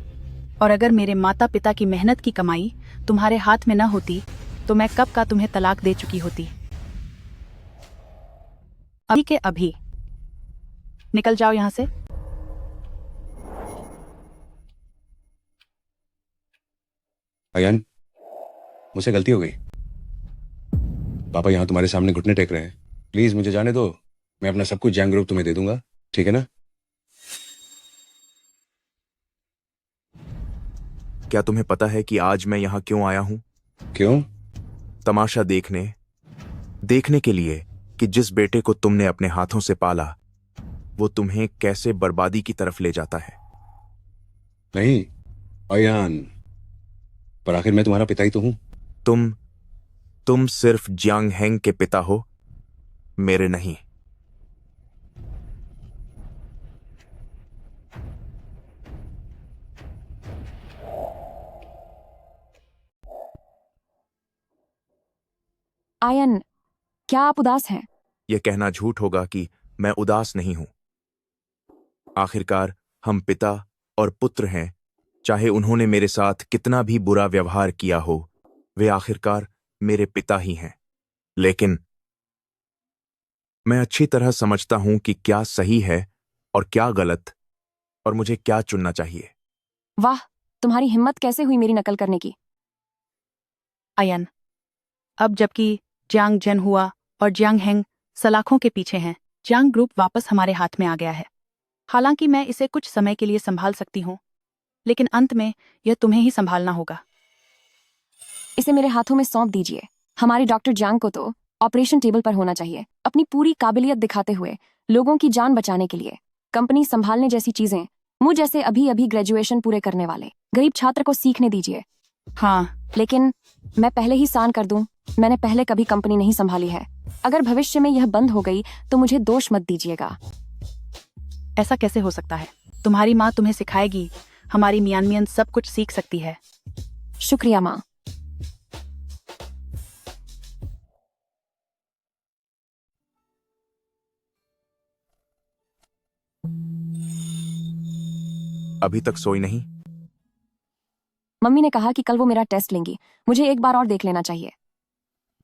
और अगर मेरे माता पिता की मेहनत की कमाई तुम्हारे हाथ में न होती तो मैं कब का तुम्हें तलाक दे चुकी होती। अभी के अभी निकल जाओ यहां से। अयान, मुझसे गलती हो गई। पापा यहाँ तुम्हारे सामने घुटने टेक रहे हैं। प्लीज मुझे जाने दो। मैं अपना सब कुछ जियांग ग्रुप तुम्हें दे दूंगा, ठीक है ना? क्या तुम्हें पता है कि आज मैं यहाँ क्यों आया हूँ? क्यों? तमाशा देखने के लिए कि जिस बेटे को तुमने अपने हाथों से पाला वो तुम्हें कैसे बर्बादी की तरफ ले जाता है। नहीं अयान, पर आखिर मैं तुम्हारा पिता ही तो हूं। तुम सिर्फ जियांग हेंग के पिता हो, मेरे नहीं। आयन, क्या आप उदास हैं? यह कहना झूठ होगा कि मैं उदास नहीं हूं। आखिरकार हम पिता और पुत्र हैं। चाहे उन्होंने मेरे साथ कितना भी बुरा व्यवहार किया हो, वे आखिरकार मेरे पिता ही हैं। लेकिन मैं अच्छी तरह समझता हूं कि क्या सही है और क्या गलत, और मुझे क्या चुनना चाहिए। वाह, तुम्हारी हिम्मत कैसे हुई मेरी नकल करने की? आयन, अब जबकि जियांग जेनहुआ और जियांग हेंग सलाखों के पीछे हैं, जियांग ग्रुप वापस हमारे हाथ में आ गया है। हालांकि मैं इसे कुछ समय के लिए संभाल सकती हूँ, लेकिन अंत में यह तुम्हें ही संभालना होगा। इसे मेरे हाथों में सौंप दीजिए। हमारे डॉक्टर जियांग को तो ऑपरेशन टेबल पर होना चाहिए, अपनी पूरी काबिलियत दिखाते हुए लोगों की जान बचाने के लिए। कंपनी संभालने जैसी चीजें मुझ जैसे अभी अभी ग्रेजुएशन पूरे करने वाले गरीब छात्र को सीखने दीजिए। हाँ, लेकिन मैं पहले ही सान कर दूं, मैंने पहले कभी कंपनी नहीं संभाली है। अगर भविष्य में यह बंद हो गई तो मुझे दोष मत दीजिएगा। ऐसा कैसे हो सकता है? तुम्हारी माँ तुम्हें सिखाएगी। हमारी मियान सब कुछ सीख सकती है। शुक्रिया माँ। अभी तक सोई नहीं? मम्मी ने कहा कि कल वो मेरा टेस्ट लेंगी, मुझे एक बार और देख लेना चाहिए।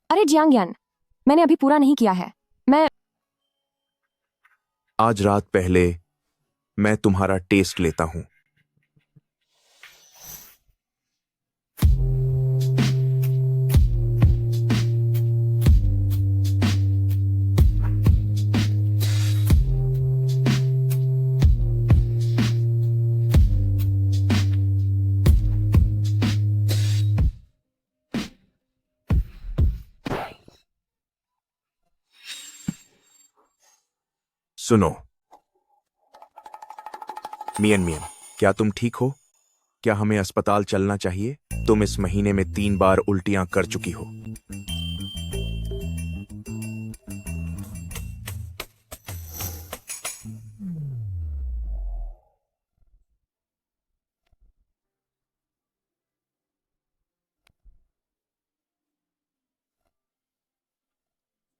अरे जियांग यान, मैंने अभी पूरा नहीं किया है। मैं आज रात पहले मैं तुम्हारा टेस्ट लेता हूं। सुनो मियन, क्या तुम ठीक हो? क्या हमें अस्पताल चलना चाहिए? तुम इस महीने में 3 बार उल्टियां कर चुकी हो।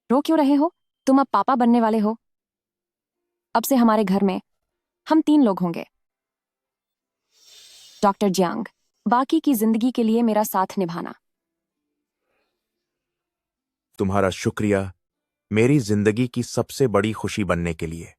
रो क्यों रहे हो? तुम अब पापा बनने वाले हो। अब से हमारे घर में हम 3 लोग होंगे। डॉक्टर जियांग, बाकी की जिंदगी के लिए मेरा साथ निभाना। तुम्हारा शुक्रिया मेरी जिंदगी की सबसे बड़ी खुशी बनने के लिए।